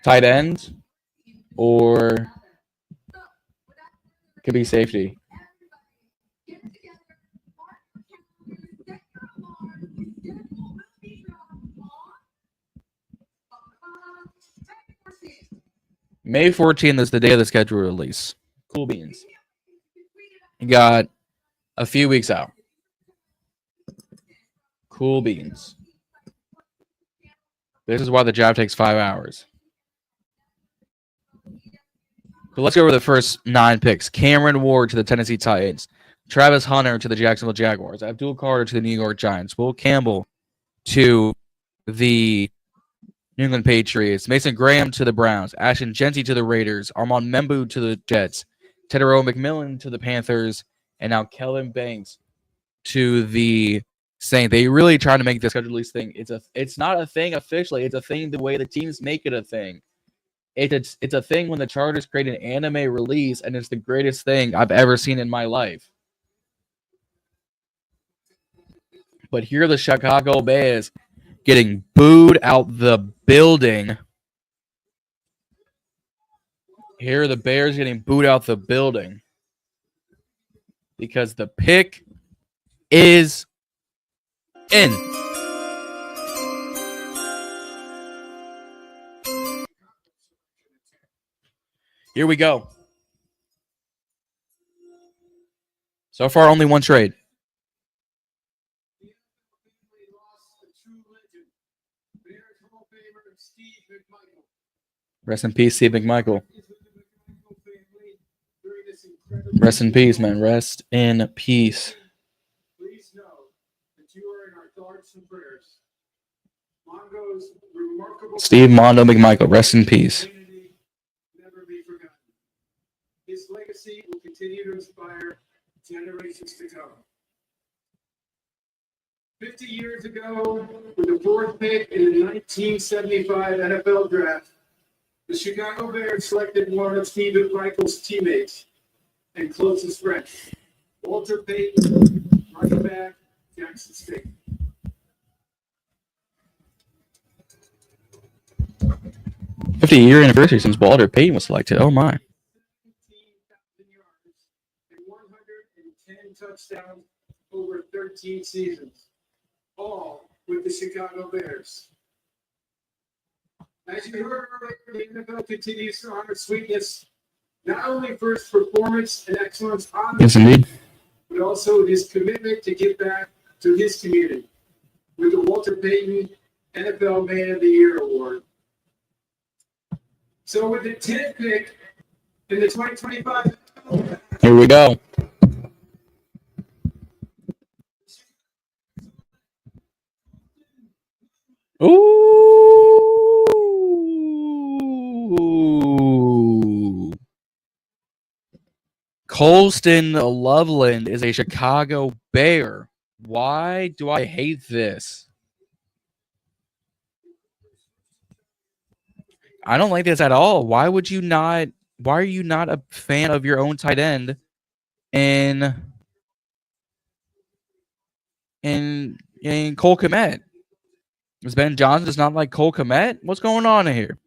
tight end or could be safety. May 14th is the day of the schedule release. Cool beans. You got a few weeks out. Cool beans. This is why the job takes 5 hours. But let's go over the first 9 picks. Cameron Ward to the Tennessee Titans. Travis Hunter to the Jacksonville Jaguars. Abdul Carter to the New York Giants. Will Campbell to the New England Patriots. Mason Graham to the Browns. Ashton Genty to the Raiders. Armand Membu to the Jets. Tedero McMillan to the Panthers. And now Kellen Banks to the Saints. They really trying to make the schedule release thing. It's not a thing officially. It's a thing the way the teams make it a thing. It's a thing when the Chargers create an anime release, and it's the greatest thing I've ever seen in my life. But here are the Chicago Bears getting booed out the building. Here are the Bears getting booed out the building. Because the pick is in. Here we go. So far, only one trade. Rest in peace, Steve McMichael. Rest in peace, man. Rest in peace. Please know that you are in our thoughts and prayers. Mongo's remarkable Steve Mondo McMichael. Rest in peace. Never be forgotten. His legacy will continue to inspire generations to come. 50 years ago, with the 4th pick in the 1975 NFL Draft, the Chicago Bears selected one of Steve McMichael's teammates and closest friend, Walter Payton, running back, Jackson State. '50-year anniversary since Walter Payton was selected. Oh my! 17,000 yards and 110 touchdowns over 13 seasons, all with the Chicago Bears. As you heard earlier, the NFL continues to honor sweetness, not only for his performance and excellence on the Yes, indeed. but also his commitment to give back to his community with the Walter Payton NFL Man of the Year Award. So with the 10th pick in the 2025 Here we go. Ooh. Colston Loveland is a Chicago Bear. Why do I hate this? I don't like this at all. Why are you not a fan of your own tight end in Cole Kmet? Is Ben Johnson just not like Cole Kmet? What's going on here?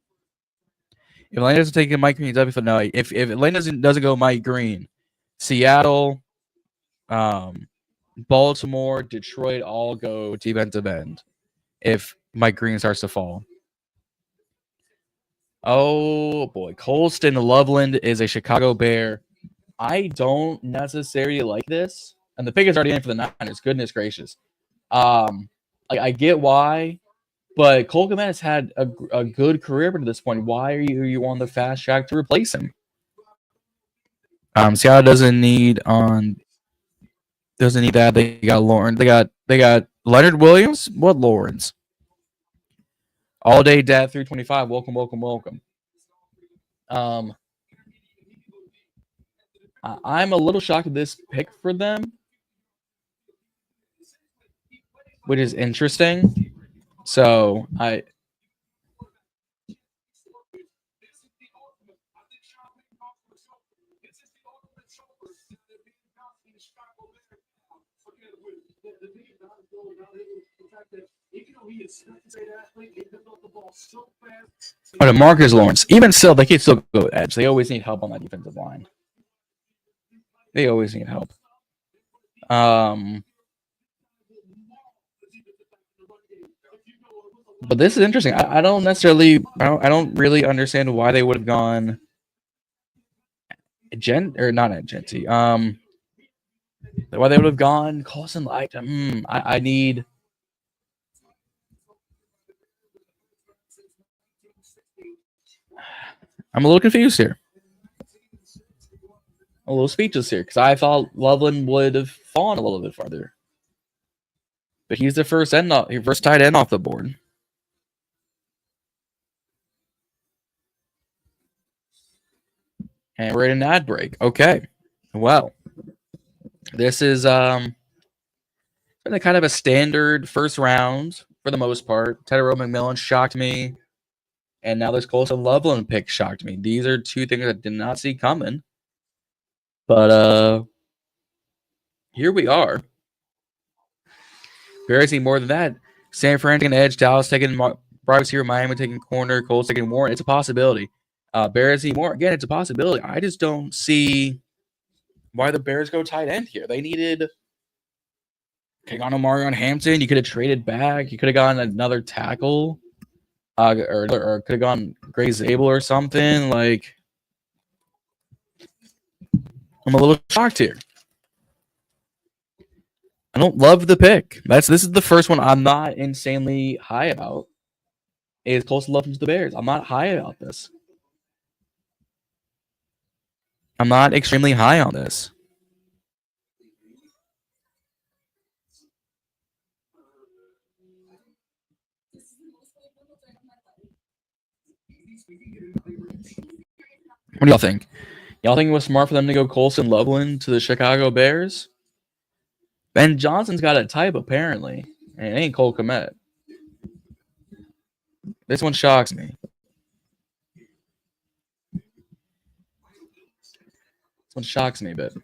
If Atlanta doesn't take Mike Green, no. If Atlanta doesn't go Mike Green, Seattle, Baltimore, Detroit all go defensive end if Mike Green starts to fall. Oh boy, Colston Loveland is a Chicago Bear. I don't necessarily like this, and the pick is already in for the Niners. Goodness gracious, I get why, but Cole Kmet has had a good career to this point. Why are you on the fast track to replace him? Seattle doesn't need that. They got Lawrence. They got Leonard Williams. What Lawrence? All day dad 325. Welcome. I'm a little shocked at this pick for them, which is interesting. So but Marcus Lawrence, even still, they can still go edge. They always need help on that defensive line. They always need help. But this is interesting. I don't really understand why they would have gone not at Genty. Why they would have gone Colson. I need. I'm a little confused here. A little speechless here because I thought Loveland would have fallen a little bit farther. But he's the first tight end off the board. And we're in an ad break. Okay. Well, this is kind of a standard first round for the most part. Tedero McMillan shocked me. And now this Colson Loveland pick shocked me. These are two things I did not see coming. But here we are. Bears need more than that. San Fran taking edge. Dallas taking Bryce here. Miami taking corner. Colts taking more. It's a possibility. Bears need more. Again, it's a possibility. I just don't see why the Bears go tight end here. They needed on Omarion Hampton. You could have traded back. You could have gotten another tackle. Or could have gone Gray Zabel or something. Like, I'm a little shocked here. I don't love the pick. This is the first one I'm not insanely high about. Is Colson Loveland to the Bears. I'm not high about this. I'm not extremely high on this. What do y'all think? Y'all think it was smart for them to go Colson Loveland to the Chicago Bears? Ben Johnson's got a type, apparently. And it ain't Cole Kmet. This one shocks me. This one shocks me a bit.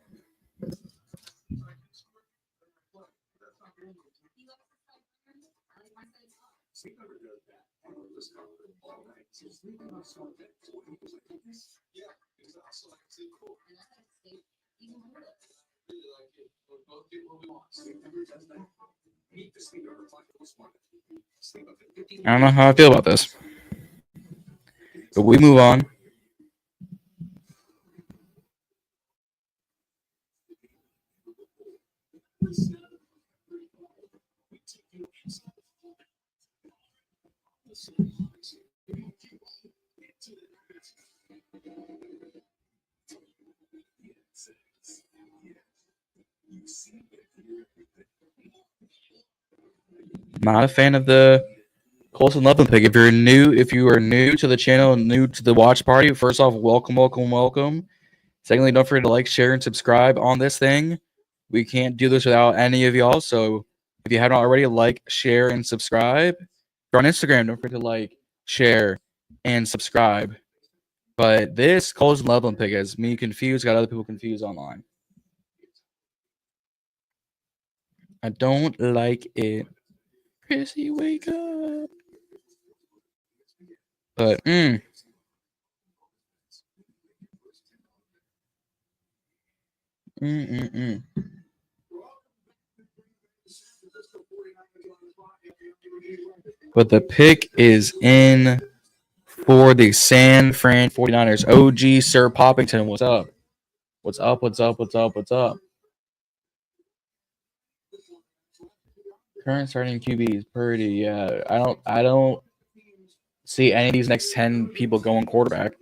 I don't know how I feel about this. But we move on. Not a fan of the Colson Loveland pick. If you are new to the channel, new to the watch party, first off, welcome. Secondly, don't forget to like, share, and subscribe on this thing. We can't do this without any of y'all. So if you haven't already, like, share, and subscribe. If you're on Instagram, don't forget to like, share, and subscribe. But this Colson Loveland pick has me confused, got other people confused online. I don't like it. Chrissy, wake up. But, But the pick is in for the San Fran 49ers. OG Sir Poppington, what's up? What's up? What's up? What's up? What's up? Current starting QBs, Purdy. Yeah, I don't see any of these next 10 people going quarterback.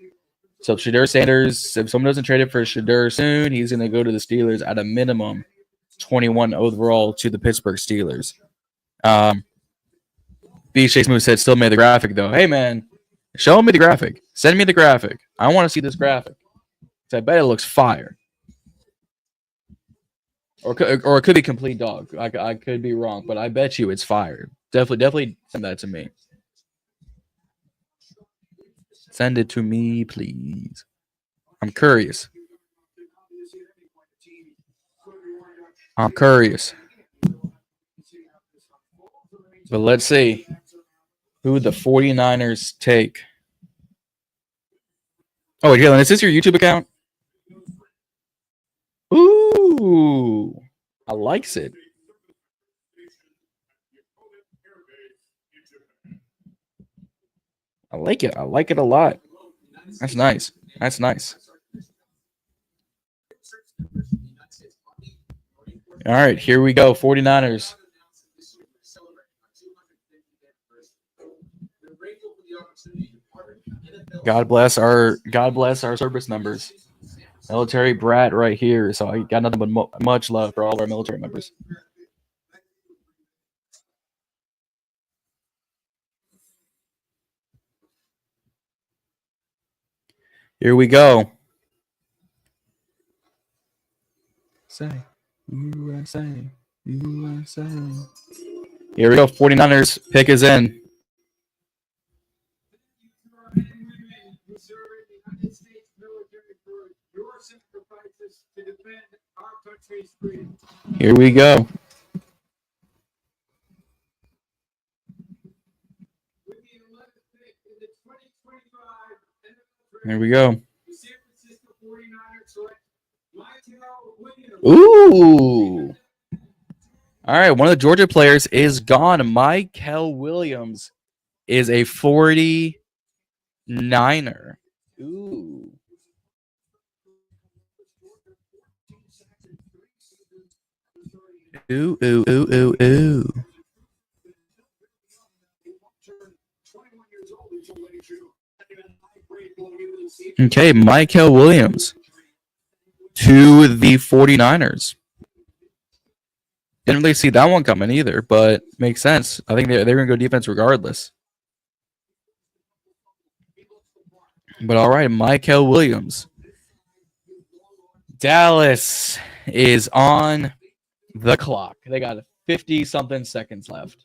So SHEDEUR Sanders, if someone doesn't trade it for SHEDEUR soon, he's going to go to the Steelers at a minimum 21 overall to the Pittsburgh Steelers. BJ Smooth said still made the graphic though. Hey man, show me the graphic. Send me the graphic. I want to see this graphic. I bet it looks fire. Or it could be complete dog. I could be wrong, but I bet you it's fire. Definitely send that to me. Send it to me, please. I'm curious. But let's see who the 49ers take. Oh, Jalen, is this your YouTube account? Ooh, I likes it. I like it. I like it a lot. That's nice. That's nice. All right, here we go. 49ers. God bless our service members. Military brat right here. So I got nothing but much love for all of our military members. Here we go. Say, USA, USA. Here we go. 49ers pick is in. Here we go. Here we go. Ooh. All right, one of the Georgia players is gone. Michael Williams is a 49er. Ooh. Ooh. Okay, Michael Williams to the 49ers. Didn't really see that one coming either, but makes sense. I think they're going to go defense regardless. But all right, Michael Williams. Dallas is on the clock. They got 50-something seconds left.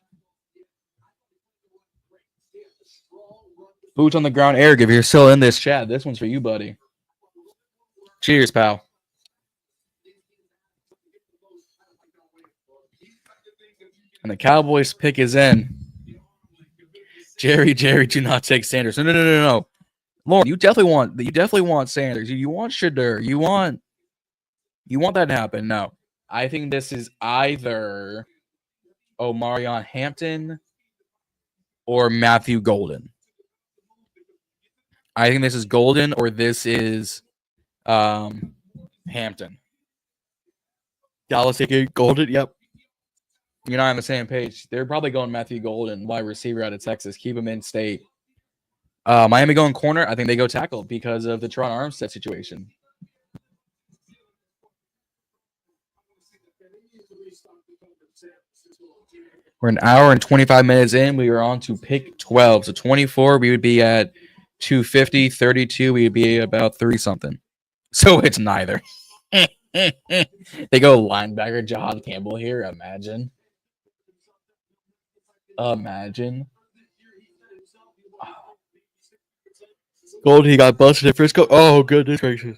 Boots on the ground, Eric, if you're still in this chat, this one's for you, buddy. Cheers, pal. And the Cowboys pick is in. Jerry, do not take Sanders. No. Lauren, you definitely want Sanders. You want SHEDEUR. You want that to happen. No. I think this is either Omarion Hampton or Matthew Golden. I think this is Golden or this is Hampton. Dallas taking Golden. Yep. You're not on the same page. They're probably going Matthew Golden, wide receiver out of Texas. Keep him in state. Miami going corner. I think they go tackle because of the Teron Armstead situation. We're an hour and 25 minutes in. We are on to pick 12. So 24, we would be at 250. 32, we would be about 3-something. So it's neither. They go linebacker Jahad Campbell here. Imagine. Gold, he got busted at Frisco. Oh, goodness gracious.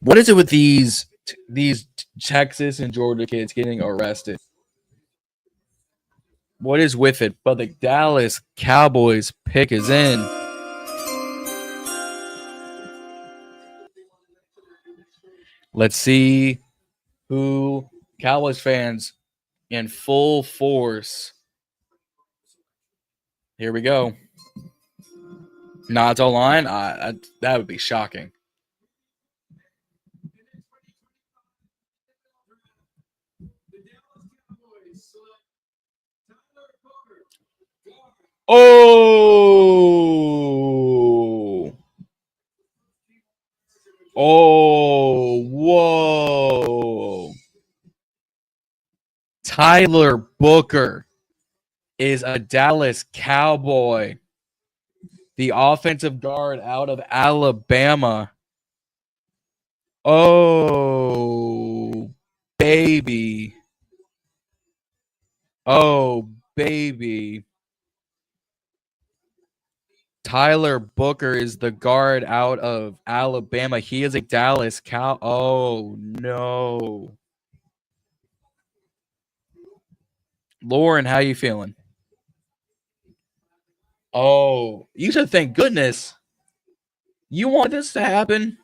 What is it with these Texas and Georgia kids getting arrested? What is with it? But the Dallas Cowboys pick is in. Let's see who Cowboys fans in full force. Here we go. Nods O-line. That would be shocking. Oh! Oh! Whoa! Tyler Booker is a Dallas Cowboy. The offensive guard out of Alabama. Oh, baby. Oh, baby. Tyler Booker is the guard out of Alabama. He is a Dallas Cow. Oh, no. Lauren, how you feeling? Oh, you should thank goodness. You want this to happen?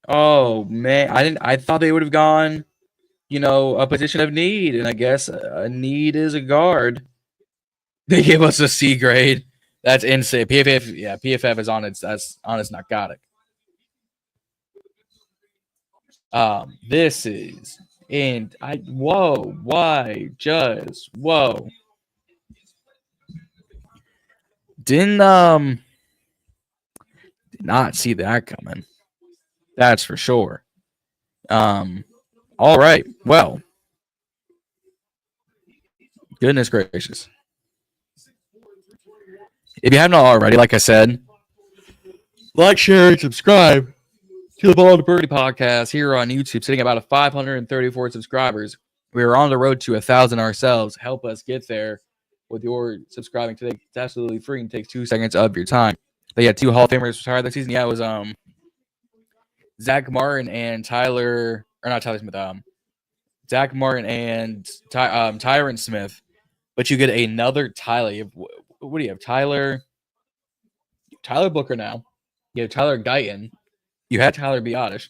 Oh, man. I thought they would have gone, a position of need, and I guess a need is a guard. They gave us a C grade. That's insane. PFF is on its narcotic. This is why just whoa. Did not see that coming. That's for sure. All right. Well, goodness gracious. If you haven't already, like I said, like, share, and subscribe to the Ballin In Burgundy Podcast here on YouTube, sitting about 534 subscribers. We are on the road to 1,000 ourselves. Help us get there with your subscribing today. It's absolutely free and takes 2 seconds of your time. They had 2 Hall of Famers retired this season. Yeah, it was Zach Martin and Tyler Smith. Zach Martin and Tyron Smith. But you get another Tyler. What do you have? Tyler Booker now. You have Tyler Guyton. You had Tyler Biotish.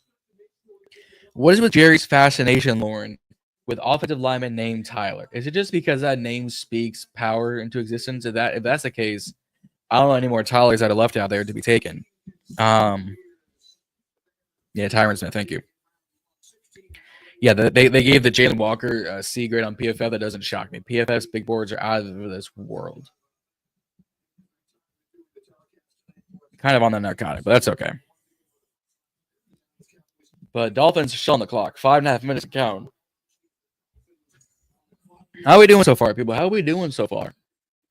What is with Jerry's fascination, Lauren, with offensive lineman named Tyler? Is it just because that name speaks power into existence? If that's the case, I don't know any more Tylers that are left out there to be taken. Yeah, Tyron Smith, thank you. Yeah, they gave the Jalen Walker a C grade on PFF. That doesn't shock me. PFF's big boards are out of this world. Kind of on the narcotic, but that's okay. But Dolphins are still on the clock. 5.5 minutes to count. How are we doing so far, people? How are we doing so far?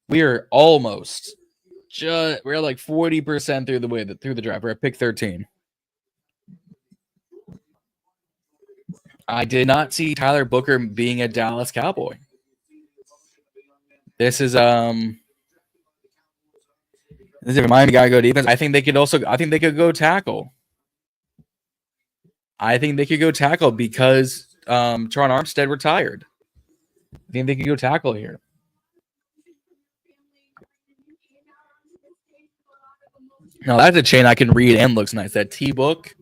We are almost. We're like 40% through the drive. We're at pick 13. I did not see Tyler Booker being a Dallas Cowboy. This is a Miami guy go defense. I think they could go tackle. I think they could go tackle because Tron Armstead retired. I think they could go tackle here. Now that's a chain I can read and looks nice. That T-book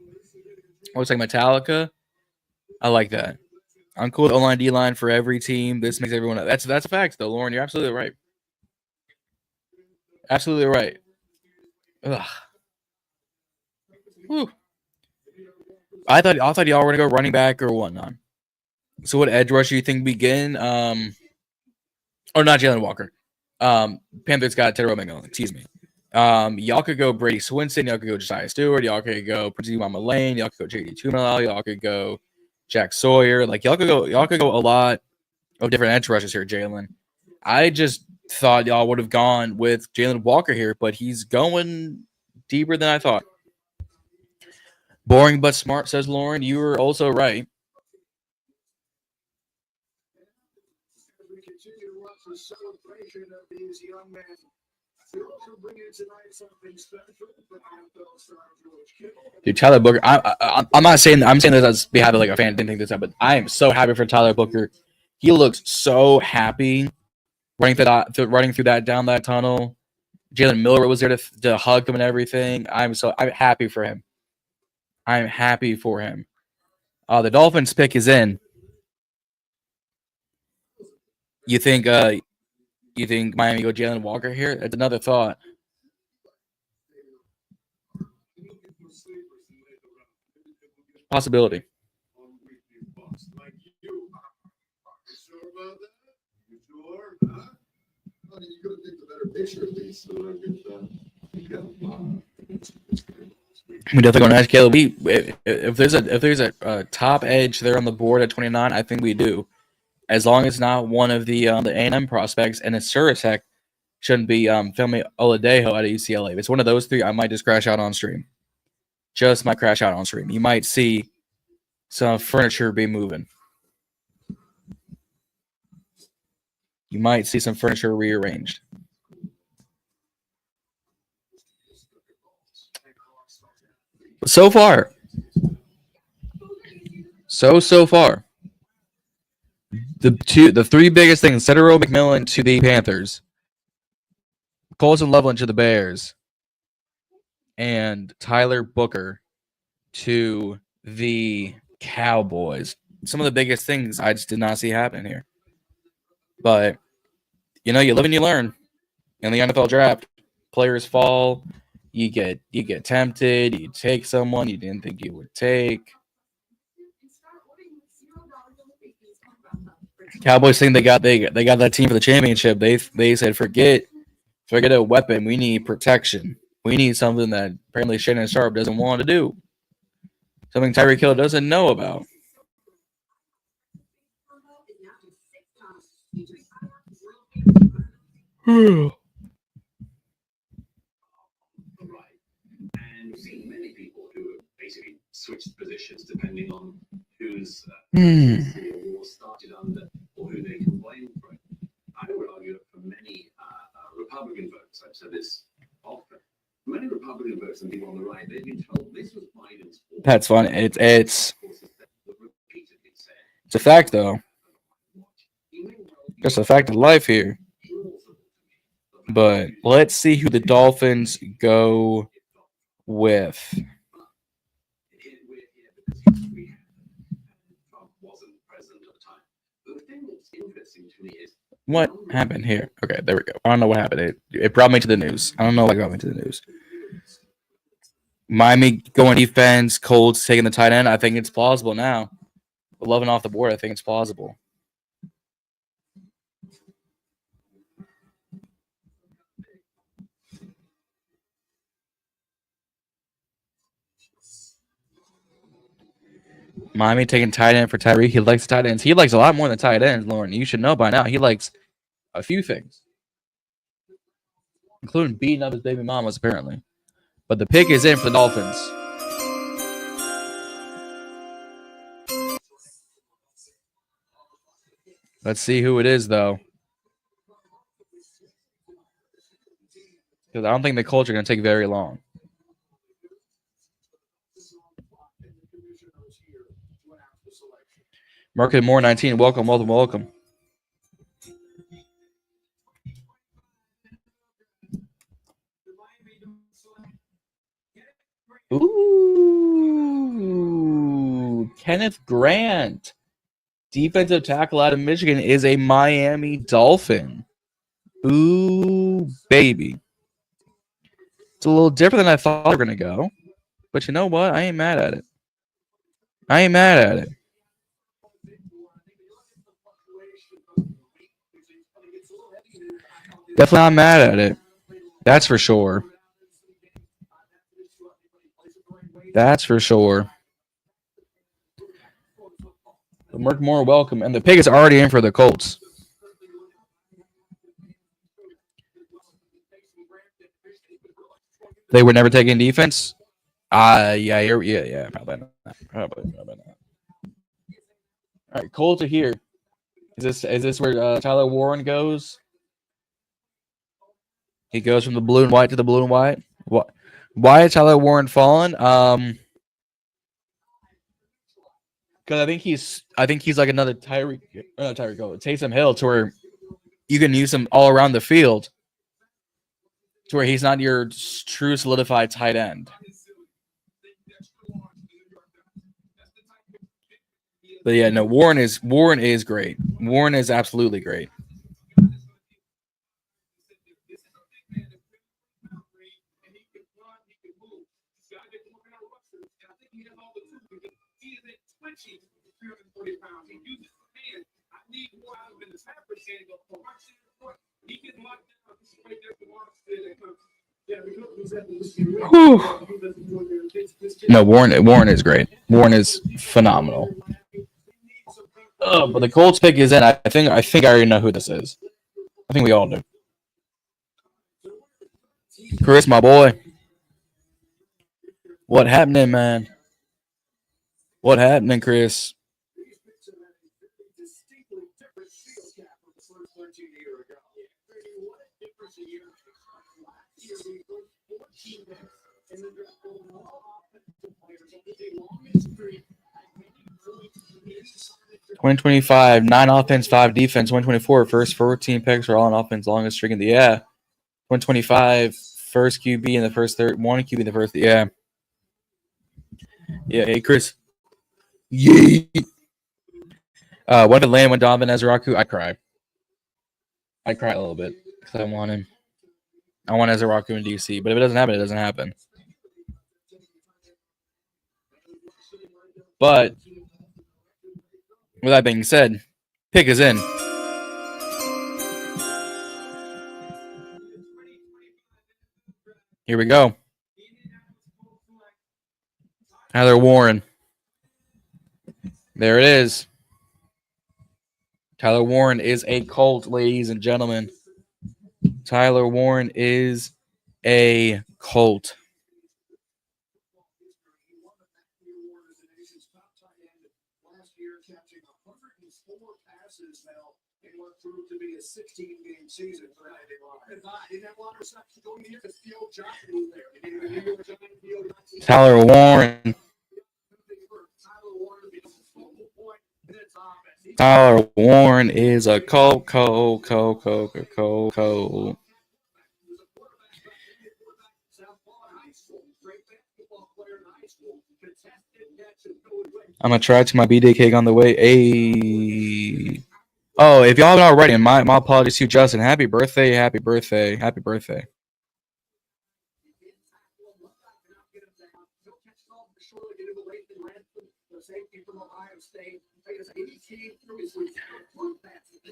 looks like Metallica. I like that. I'm cool with O-line, D-line for every team. This makes everyone. That's a fact, though, Lauren. You're absolutely right. Absolutely right. Ugh. Whew. I thought y'all were gonna go running back or whatnot. So what edge rush do you think begin? Or not Jalen Walker. Panthers got Ted Romango. Excuse me. Y'all could go Brady Swinson. Y'all could go Josiah Stewart. Y'all could go Prince Mama Lane. Y'all could go J.D. Tumala. Y'all could go Jack Sawyer. Like y'all could go a lot of different edge rushes here, Jalen. I just thought y'all would have gone with Jalen Walker here, but he's going deeper than I thought. Boring but smart, says Lauren. You were also right. Dude, Tyler Booker. I'm not saying. I'm saying this as behalf of like a fan. Didn't think this up, but I am so happy for Tyler Booker. He looks so happy running through that down that tunnel. Jalen Miller was there to hug him and everything. I'm happy for him. I'm happy for him. The Dolphins pick is in. You think Miami go Jalen Walker here? That's another thought. Possibility. We definitely going to ask Caleb. If there's a top edge there on the board at 29, I think we do. As long as not one of the A&M prospects, and it's sure as heck shouldn't be Femi Oladejo out of UCLA. If it's one of those three, I might just crash out on stream. Just might crash out on stream. You might see some furniture be moving. You might see some furniture rearranged. But so far, so far, the three biggest things: Cedero McMillan to the Panthers, Colson Loveland to the Bears, and Tyler Booker to the Cowboys. Some of the biggest things I just did not see happen here. But, you live and you learn. In the NFL draft, players fall. You get tempted. You take someone you didn't think you would take. Cowboys think they got that team for the championship. They said forget a weapon. We need protection. We need something that apparently Shannon Sharp doesn't want to do. Something Tyreek Hill doesn't know about. And we've seen many people who have basically switched positions depending on who's war started under or who they can blame for it. I would argue that for many Republican votes, I've said this often, many Republican votes and people on the right, they've been told this was Biden's fault. That's funny. It's a fact, though. Just a fact of life here. But let's see who the Dolphins go with. What happened here? Okay, there we go. I don't know what happened. It brought me to the news. I don't know what got me to the news. Miami going defense, Colts taking the tight end. I think it's plausible now. 11 off the board, I think it's plausible. Miami taking tight end for Tyreek. He likes tight ends. He likes a lot more than tight ends, Lauren. You should know by now. He likes a few things, including beating up his baby mamas, apparently. But the pick is in for the Dolphins. Let's see who it is, though. Because I don't think the Colts are going to take very long. Market Moore 19. Welcome. Ooh, Kenneth Grant, defensive tackle out of Michigan, is a Miami Dolphin. Ooh, baby. It's a little different than I thought they were going to go. But you know what? I ain't mad at it. Definitely not mad at it. That's for sure. But Mark Moore, welcome. And the pick is already in for the Colts. They were never taking defense? Yeah, probably not. Probably not. All right, Colts are here. Is this where Tyler Warren goes? He goes from the blue and white to the blue and white. Why is Tyler Warren fallen? Because I think he's like another Taysom Hill, to where you can use him all around the field, to where he's not your true solidified tight end. But yeah, no, Warren is great. Warren is absolutely great. Whew. No, Warren is great. Warren is phenomenal. But the Colts pick is in. I think I already know who this is. I think we all do. Chris, my boy. What happening, man? What happening, Chris? (2025) 9 offense, 5 defense. 2024 first 14 picks are all on offense, longest streak in the 2025 first QB in the first third, one QB in the first. Yeah. Hey Chris. Yeah. What if Atlanta went Donovan Ezraku? I cry a little bit because I want him. I want Ezraku in DC, but if it doesn't happen, it doesn't happen. But with that being said, pick is in. Here we go. Tyler Warren. There it is. Tyler Warren is a Colt, ladies and gentlemen. Tyler Warren is a Colt. Tyler Warren. Tyler Warren is a Colt. I'm gonna try to my B-Day cake on the way. Hey. Oh, if y'all haven't already, my apologies to you, Justin. Happy birthday.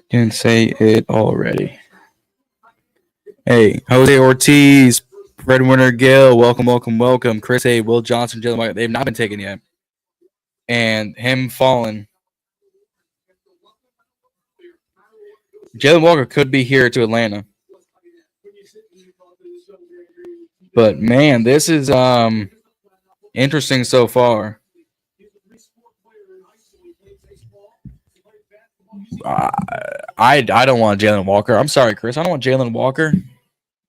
Didn't say it already. Hey, Jose Ortiz, Breadwinner Gill, welcome. Chris A, Will Johnson, Jalen Walker, they've not been taken yet. And him falling. Jalen Walker could be here to Atlanta. But man, this is interesting so far. I don't want Jalen Walker. I'm sorry, Chris. I don't want Jalen Walker.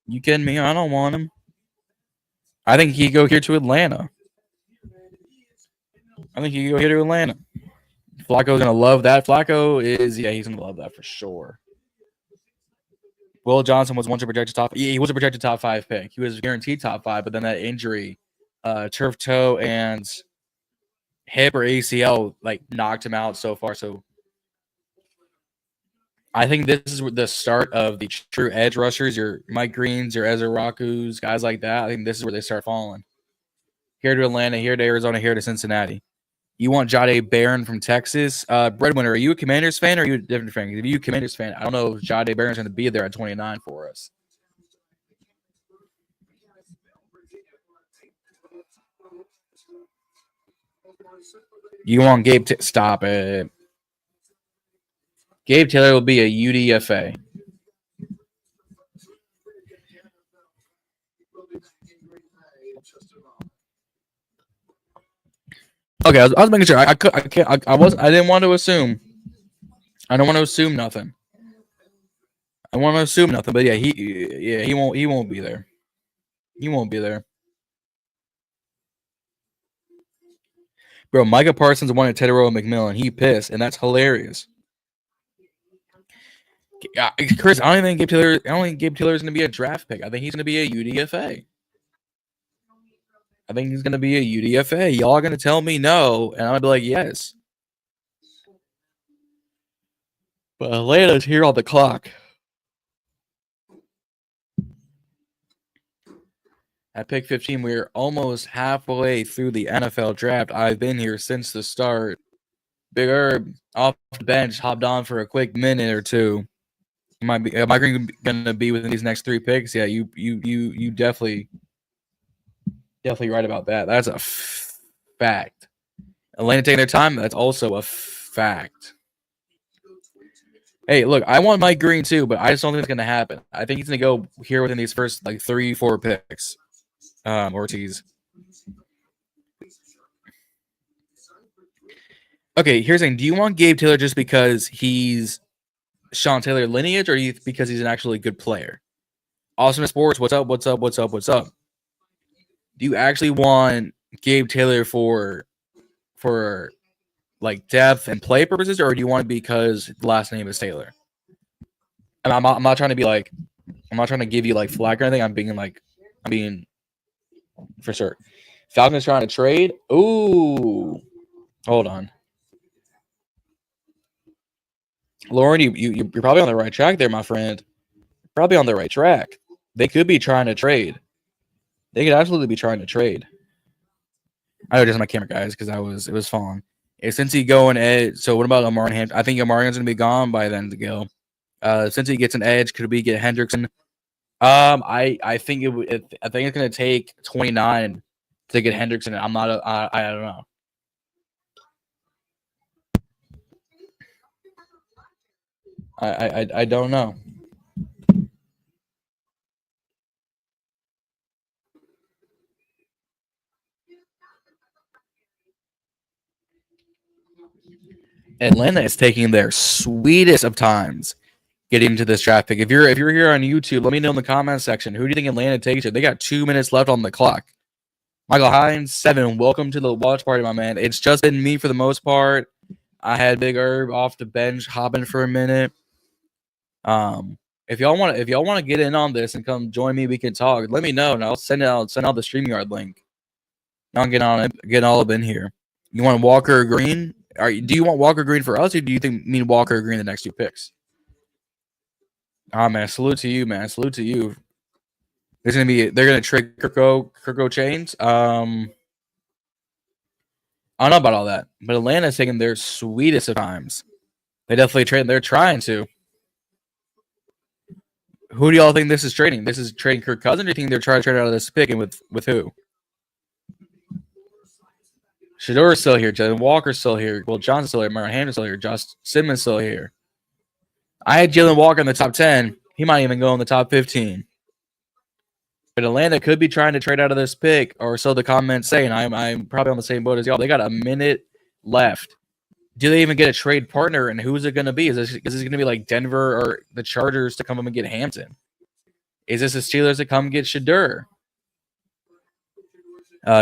You kidding me? I don't want him. I think he could go here to Atlanta. Flacco's gonna love that. He's gonna love that for sure. Will Johnson was once a projected top. Yeah, he was a projected top 5 pick. He was guaranteed top 5, but then that injury, turf toe and hip or ACL, knocked him out so far. So I think this is the start of the true edge rushers, your Mike Greens, your Ezra Rakus, guys like that. I think this is where they start falling. Here to Atlanta, here to Arizona, here to Cincinnati. You want Jahdae Barron from Texas? Breadwinner, are you a Commanders fan or are you a different fan? If you're a Commanders fan, I don't know if Jahdae Barron's going to be there at 29 for us. You want Gabe stop it. Gabe Taylor will be a UDFA. Okay, I was making sure. I didn't want to assume. I don't want to assume nothing. But yeah, he won't be there. Bro, Micah Parsons wanted Tedero McMillan. He pissed, and that's hilarious. Chris, I don't think Gabe Taylor is going to be a draft pick. I think he's going to be a UDFA. Y'all are going to tell me no, and I'm going to be like, yes. But Atlanta's here on the clock. At pick 15, we're almost halfway through the NFL draft. I've been here since the start. Big Herb off the bench, hopped on for a quick minute or two. Am I going to be within these next 3 picks? Yeah, you definitely right about that. That's a fact. Atlanta taking their time. That's also a fact. Hey, look, I want Mike Green too, but I just don't think it's going to happen. I think he's going to go here within these first 3-4 picks. Ortiz. Okay, here's the thing. Do you want Gabe Taylor just because he's Sean Taylor lineage, or because he's an actually good player? Awesome Sports, what's up? Do you actually want Gabe Taylor for depth and play purposes, or do you want it because the last name is Taylor? And I'm not trying to be I'm not trying to give you flag or anything. I'm being for sure. Falcons trying to trade. Ooh, hold on, Lauren. You're probably on the right track there, my friend. Probably on the right track. They could be trying to trade. They could absolutely be trying to trade. I know just my camera, guys, because it was falling. Since he go an edge, so what about Amari Hampton? I think Amari's gonna be gone by then to go. Since he gets an edge, could we get Hendrickson? I think I think it's gonna take 29 to get Hendrickson. I don't know. I don't know. Atlanta is taking their sweetest of times getting to this draft pick. If you're here on YouTube, let me know in the comment section. Who do you think Atlanta takes it? They got 2 minutes left on the clock. Michael Hines, 7. Welcome to the watch party, my man. It's just been me for the most part. I had Big Herb off the bench hopping for a minute. If y'all want to get in on this and come join me, we can talk. Let me know, and I'll send out the StreamYard link. I'll get all up in here. You want Walker Green? Do you want Walker Green for us, or do you mean Walker Green the next 2 picks? Man, salute to you, man. Salute to you. They're gonna trade Kirko Chains. I don't know about all that, but Atlanta's taking their sweetest of times. They definitely trade. They're trying to. Who do y'all think this is trading? This is trading Kirk Cousins, or do you think they're trying to trade out of this pick, and with who? SHEDEUR is still here. Jalen Walker's still here. Will Johnson's still here. Marlon Hampton's still here. Josh Simmons still here. I had Jalen Walker in the top 10. He might even go in the top 15. But Atlanta could be trying to trade out of this pick, or so the comments say, and I'm probably on the same boat as y'all. They got a minute left. Do they even get a trade partner, and who is it going to be? Is this going to be like Denver or the Chargers to come up and get Hampton? Is this the Steelers to come get SHEDEUR?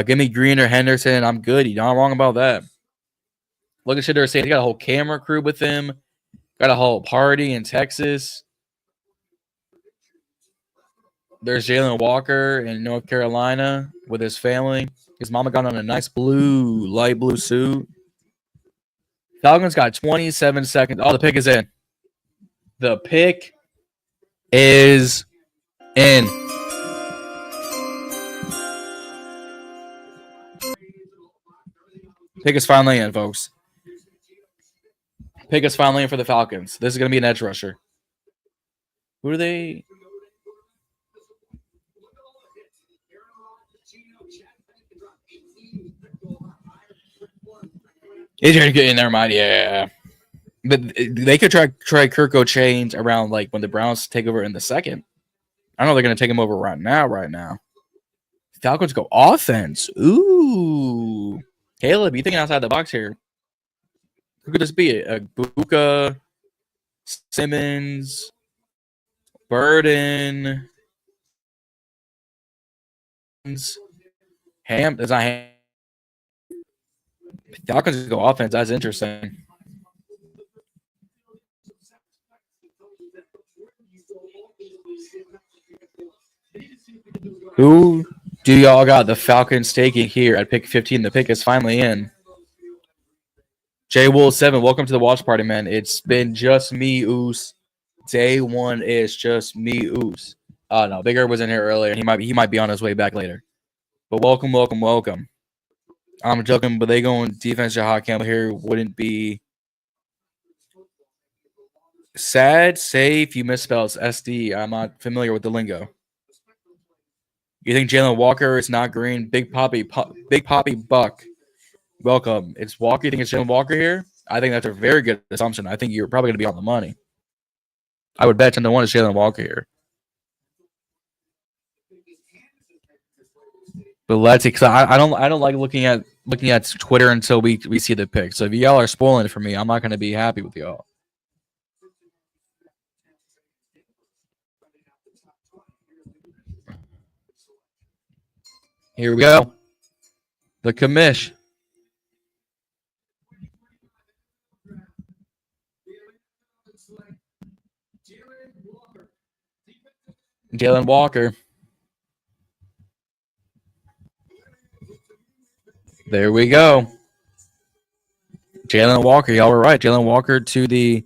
Give me Green or Henderson. I'm good. You're not wrong about that. Look at SHEDEUR saying he got a whole camera crew with him. Got a whole party in Texas. There's Jalen Walker in North Carolina with his family. His mama got on a nice light blue suit. Falcons got 27 seconds. Oh, the pick is in. The pick is in. Pick is finally in, folks. Pick is finally in for the Falcons. This is going to be an edge rusher. Who are they? Adrian getting in their mind, yeah. But they could try Kirko Chains around when the Browns take over in the second. I don't know they're going to take him over right now. Falcons go offense. Ooh. Caleb, you thinking outside the box here. Who could this be? Buka, Simmons, Burden, Ham. That's not Ham. Falcons go offense. That's interesting. Who do y'all got the Falcons taking here at pick 15? The pick is finally in. J-Wool7, welcome to the watch party, man. It's been just me, Oos. Day one is just me, Oos. No, Big Herb was in here earlier. He might be on his way back later. But welcome. I'm joking, but they going defense Hot Campbell here wouldn't be sad. Safe. You misspells SD. I'm not familiar with the lingo. You think Jalen Walker is not green? Big Poppy Buck. Welcome. It's Walker. You think it's Jalen Walker here? I think that's a very good assumption. I think you're probably going to be on the money. I would bet 10-1 is Jalen Walker here. But let's see, because I don't like looking at Twitter until we see the pick. So if y'all are spoiling it for me, I'm not going to be happy with y'all. Here we go. The commish. Jalen Walker. There we go. Jalen Walker. Y'all were right. Jalen Walker to the.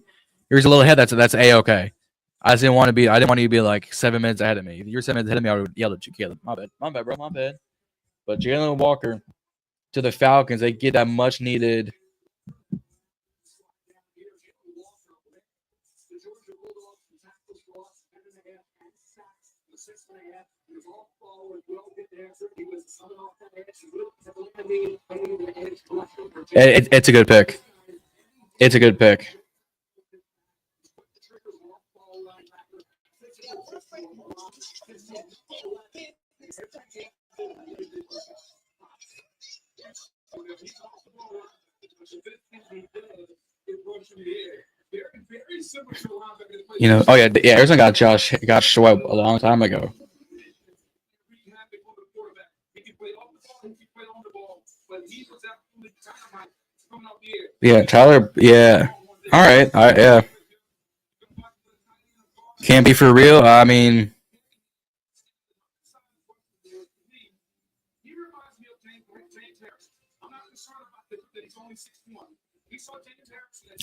Here's a little ahead. That's A-okay. I didn't want you to be like 7 minutes ahead of me. If you're 7 minutes ahead of me, I would have yelled at you, Caleb. My bad, bro. My bad. But Jalen Walker to the Falcons. They get that much needed. It's a good pick. It's a good pick. You know, Arizona got Schwab a long time ago. Yeah, Tyler. Yeah. All right. Yeah. Can't be for real. I mean,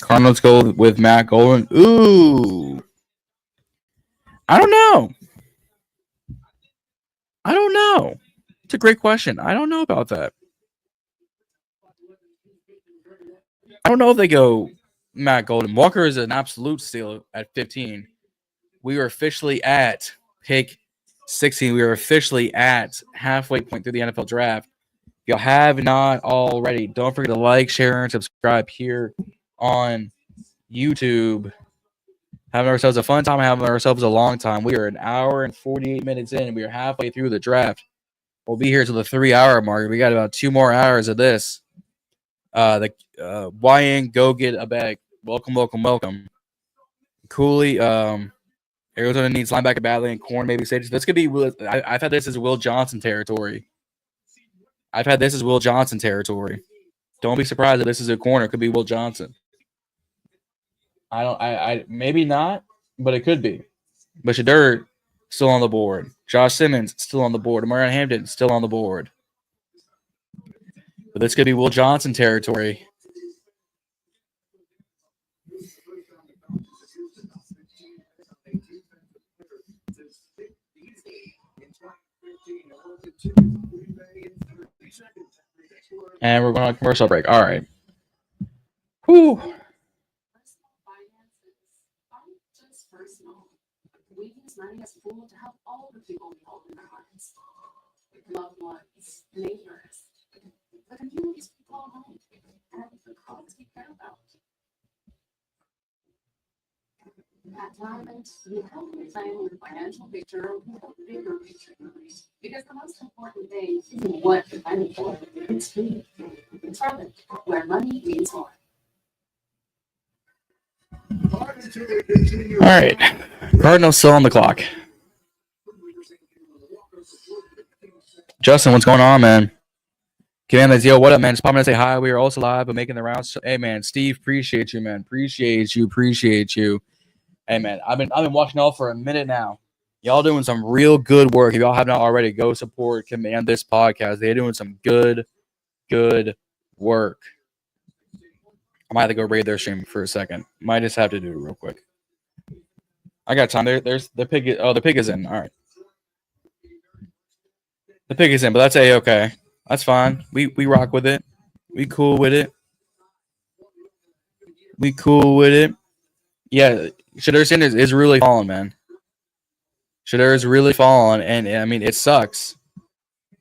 Cardinals go with Matt Golden. Ooh. I don't know. It's a great question. I don't know about that. I don't know if they go Matt Golden. Walker is an absolute steal at 15. We are officially at pick 16. We are officially at halfway point through the NFL draft. If y'all have not already, don't forget to like, share, and subscribe here on YouTube. Having ourselves a fun time, having ourselves a long time. We are an hour and 48 minutes in. We are halfway through the draft. We'll be here till the 3-hour mark. We got about 2 more hours of this. YN, go get a bag. Welcome. Cooley, Arizona needs linebacker badly and corn maybe stages. This could be. I've had this as Will Johnson territory. Don't be surprised if this is a corner. It could be Will Johnson. I maybe not, but it could be. But SHEDEUR still on the board. Josh Simmons still on the board. Marion Hampton still on the board. But this could be Will Johnson territory. And we're going on a commercial break. All right. Whew. We use money as a tool to help all the people we hold in our hearts. Loved ones, neighbors, the communities we call home, and the causes we care about. At Diamond, we help you plan your financial picture with a bigger picture. Because the most important thing isn't what you're planning for, it's who. It's Robin, where money means more. All right. Cardinals still on the clock. Justin, what's going on, man? Command yo, what up, man? Just popping to say hi. We are also live, but making the rounds. Hey, man, Steve, appreciate you, man. Appreciate you. Hey, man, I've been watching y'all for a minute now. Y'all doing some real good work. If y'all have not already, go support Command This Podcast. They're doing some good work. I might have to go raid their stream for a second. Might just have to do it real quick. I got time. There's the pig. The pig is in. All right. The pig is in, but that's A-okay. That's fine. We rock with it. We cool with it. We cool with it. Yeah, SHEDEUR is really falling, man. SHEDEUR is really falling, and I mean it sucks,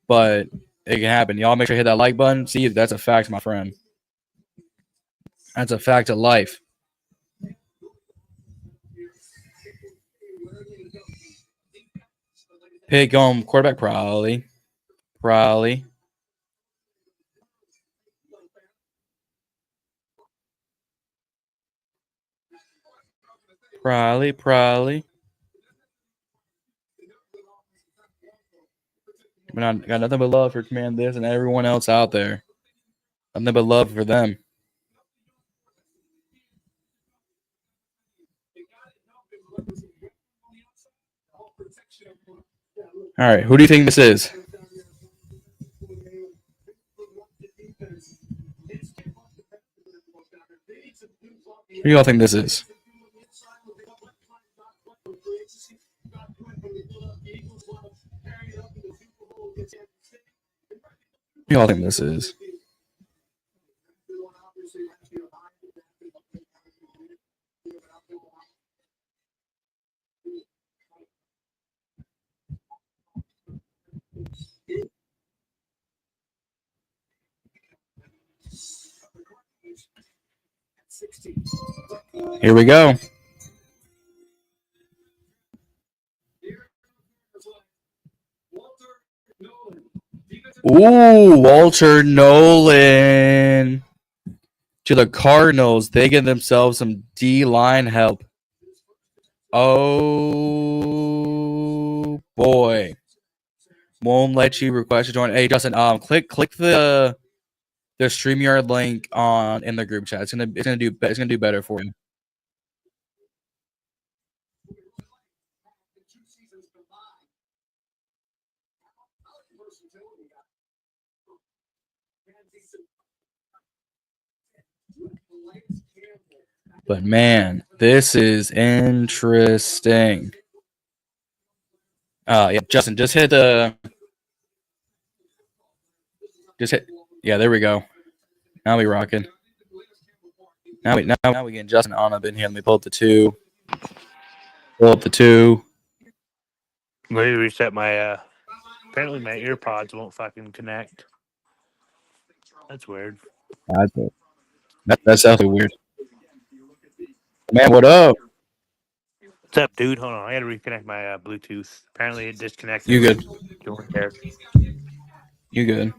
but it can happen. Y'all make sure to hit that like button. See, that's a fact, my friend. That's a fact of life. Pick quarterback, probably. Probably. I mean, I got nothing but love for Command This and everyone else out there. Nothing but love for them. All right, who do you think this is? Who do y'all think this is? Who y'all think this is? Here we go. Ooh, Walter Nolan to the Cardinals. They get themselves some D-line help. Oh boy, won't let you request to join. Hey Justin, click the StreamYard link in the group chat. It's gonna do better for you. But man, this is interesting. Yeah, Justin, just hit. Yeah, there we go. Now we rocking. Now we getting Justin on up in here. Let me pull up the two. Let me reset my. Apparently, my earpods won't fucking connect. That's weird. That's definitely weird. Man, what up? What's up, dude? Hold on, I gotta reconnect my Bluetooth. Apparently, it disconnected. You good? Don't care. You good?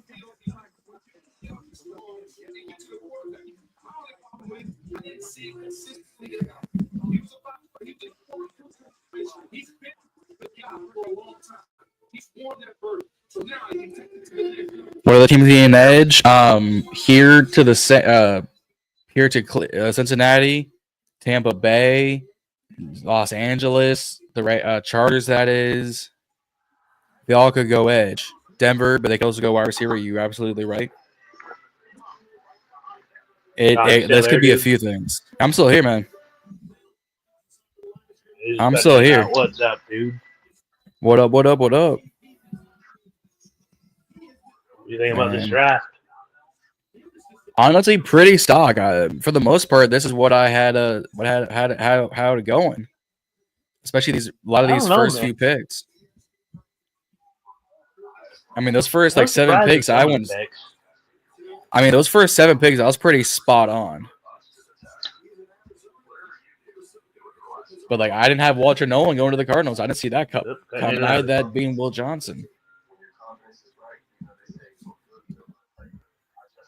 What are the teams in edge? Here to Cincinnati, Tampa Bay, Los Angeles, the Chargers. That is, they all could go edge. Denver, but they could also go wide receiver. You're absolutely right. This could be a few things. I'm still here, man. I'm still here. What's up, dude? What up? What do you think about this draft? Honestly, pretty stock. For the most part, this is what I had. How it going? Especially a lot of these first few picks. I mean, those first 7 picks, I went. I mean, those first 7 picks, I was pretty spot on. But I didn't have Walter Nolan going to the Cardinals. I didn't see that coming. I had that being Will Johnson.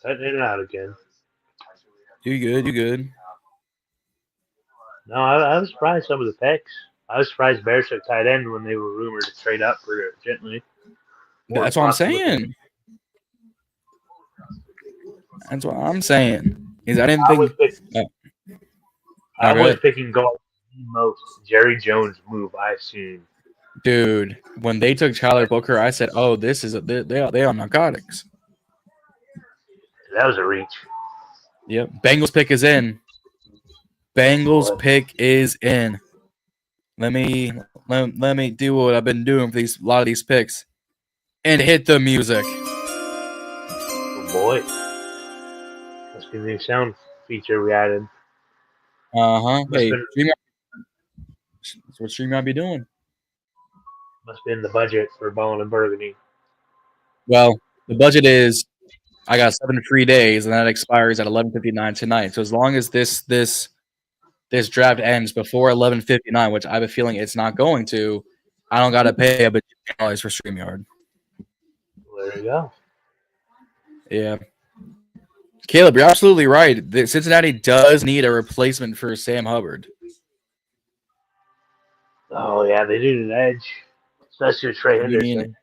Setting it out again. You good. No, I was surprised some of the picks. I was surprised Bears took tight end when they were rumored to trade up for it gently. That's what I'm saying. That's what I'm saying. I didn't think. I was picking goal the most Jerry Jones move I've seen. Dude, when they took Tyler Booker, I said, "Oh, this is they are narcotics." That was a reach. Yep. Bengals pick is in. Bengals pick is in. Let me do what I've been doing for a lot of these picks, and hit the music. Oh boy, must be the new sound feature we added. Hey, that's what StreamYard be doing. Must be in the budget for Ballin In Burgundy. Well, the budget is I got 7 free days, and that expires at 11:59 tonight. So as long as this draft ends before 11:59, which I have a feeling it's not going to, I don't got to pay a $1 for StreamYard. There you go. Yeah. Caleb, you're absolutely right. Cincinnati does need a replacement for Sam Hubbard. Oh yeah, they need an edge, especially with Trey Henderson.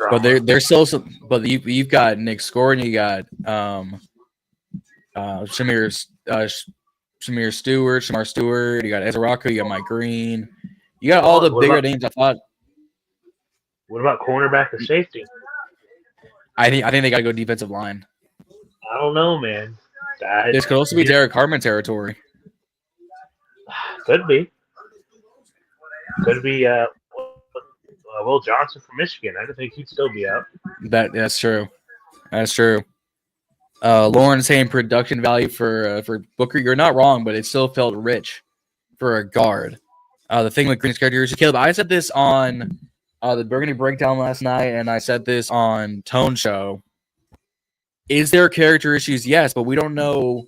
But they're still. But you've got Nick Scored, you got Shamar Stewart, you got Ezra Rocco, you got Mike Green, you got all the bigger names. I thought. What about cornerback or safety? I think they got to go defensive line. I don't know, man. This could also be Derek Hartman territory. Could be. Could be Will Johnson from Michigan. I don't think he'd still be out. That's true. That's true. Lauren saying production value for Booker. You're not wrong, but it still felt rich for a guard. The thing with Green's character is Caleb. I said this on the Burgundy Breakdown last night, and I said this on Tone Show. Is there character issues? Yes, but we don't know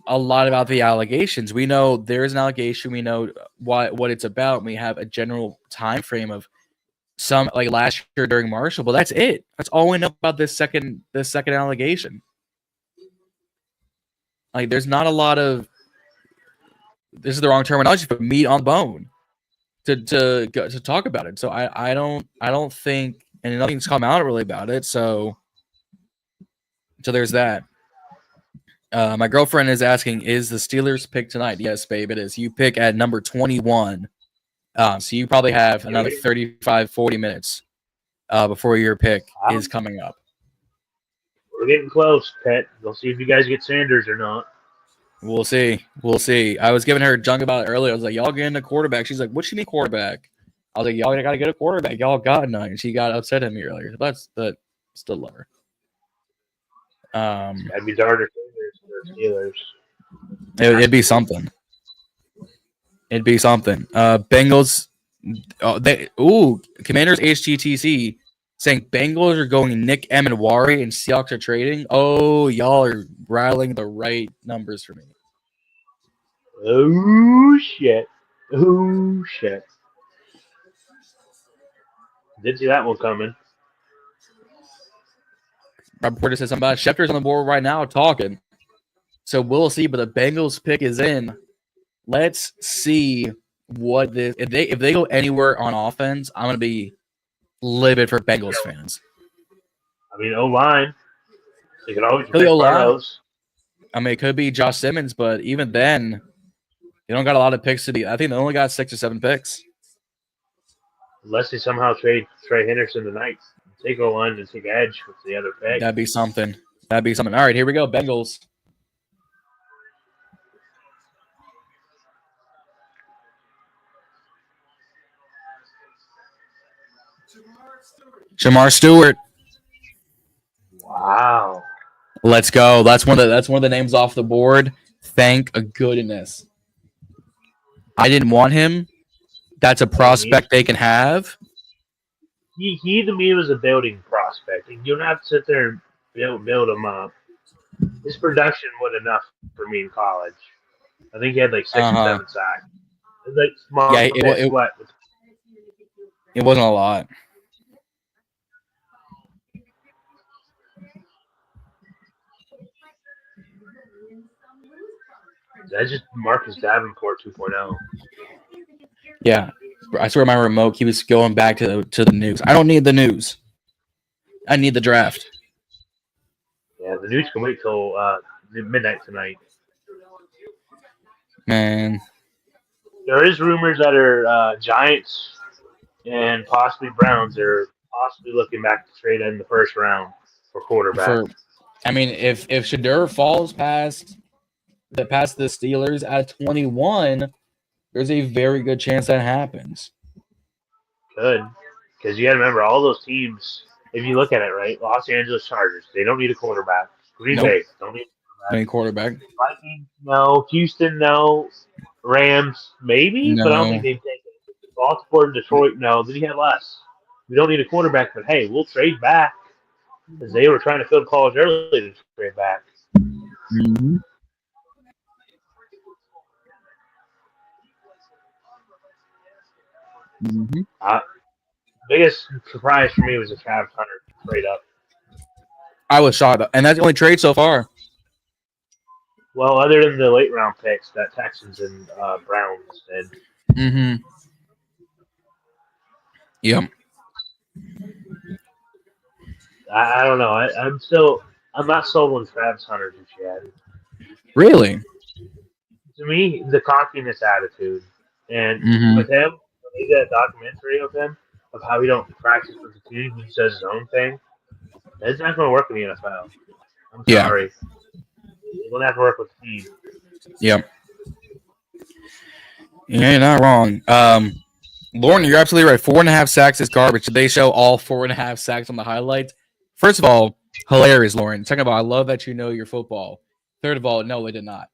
a lot about the allegations. We know there is an allegation. We know what it's about. And we have a general time frame of some like last year during Marshall, but that's it. That's all we know about this second allegation. Like, there's not a lot of, this is the wrong terminology, but meat on the bone to talk about it. So I don't think, and nothing's come out really about it. So there's that. My girlfriend is asking, is the Steelers pick tonight? Yes, babe, it is. You pick at number 21. So you probably have another 35, 40 minutes before your pick is coming up. We're getting close, Pet. We'll see if you guys get Sanders or not. We'll see. I was giving her junk about it earlier. I was like, y'all getting a quarterback. She's like, what you mean quarterback? I was like, y'all got to get a quarterback. Y'all got none. And she got upset at me earlier. But still love her. That'd be Darter Steelers. It'd be something. Bengals. Commanders HTTC saying Bengals are going Nick Emenwari and Seahawks are trading. Oh, y'all are rattling the right numbers for me. Oh shit! Did see that one coming. Rob Porter says something about Schefter's on the board right now talking. So we'll see, but the Bengals pick is in. Let's see what this if they go anywhere on offense, I'm gonna be livid for Bengals fans. I mean, O-line. They could always pick Burrows. I mean, it could be Josh Simmons, but even then, they don't got a lot of picks to be. I think they only got 6 or 7 picks. Unless they somehow trade Trey Henderson tonight. Take O-line and take edge with the other pick. That'd be something. All right, here we go. Bengals. Shamar Stewart. Wow. Let's go. That's one of the names off the board. Thank goodness. I didn't want him. That's a prospect they can have. He to me was a building prospect. You don't have to sit there and build him up. His production wasn't enough for me in college. I think he had like 6 or 7 sacks. It was like small. Yeah, it wasn't a lot. That's just Marcus Davenport 2.0. Yeah. I swear my remote keeps going back to the news. I don't need the news. I need the draft. Yeah, the news can wait till midnight tonight. Man. There is rumors that are Giants and possibly Browns are possibly looking back to trade in the first round for quarterback. I mean, if SHEDEUR falls past the Steelers at 21, there's a very good chance that happens. Good. Because you got to remember, all those teams, if you look at it, right? Los Angeles Chargers, they don't need a quarterback. Green Nope. Bay, don't need Any quarterback? Vikings, no. Houston, no. Rams, maybe, but I don't think No. they've taken it. Baltimore and Detroit, no. Then you had less. We don't need a quarterback, but hey, we'll trade back. Because they were trying to fill college early to trade back. Mm-hmm. Mm-hmm. Biggest surprise for me was the Travis Hunter trade up. I was shocked, and that's the only trade so far. Well, other than the late round picks that Texans and Browns did. Mm-hmm. Yep. I don't know. I'm not sold on Travis Hunter just yet. Really? To me, the cockiness attitude, and Mm-hmm. with him, when they did a documentary of him of how he don't practice with the team, he does his own thing. That's not going to work in the NFL. I'm Yeah. sorry. You're going to have to work with the team. Yep. Yeah, you're not wrong. Lauren, you're absolutely right. 4.5 sacks is garbage. Did they show all 4.5 sacks on the highlights? First of all, hilarious, Lauren. Second of all, I love that you know your football. Third of all, no, they did not.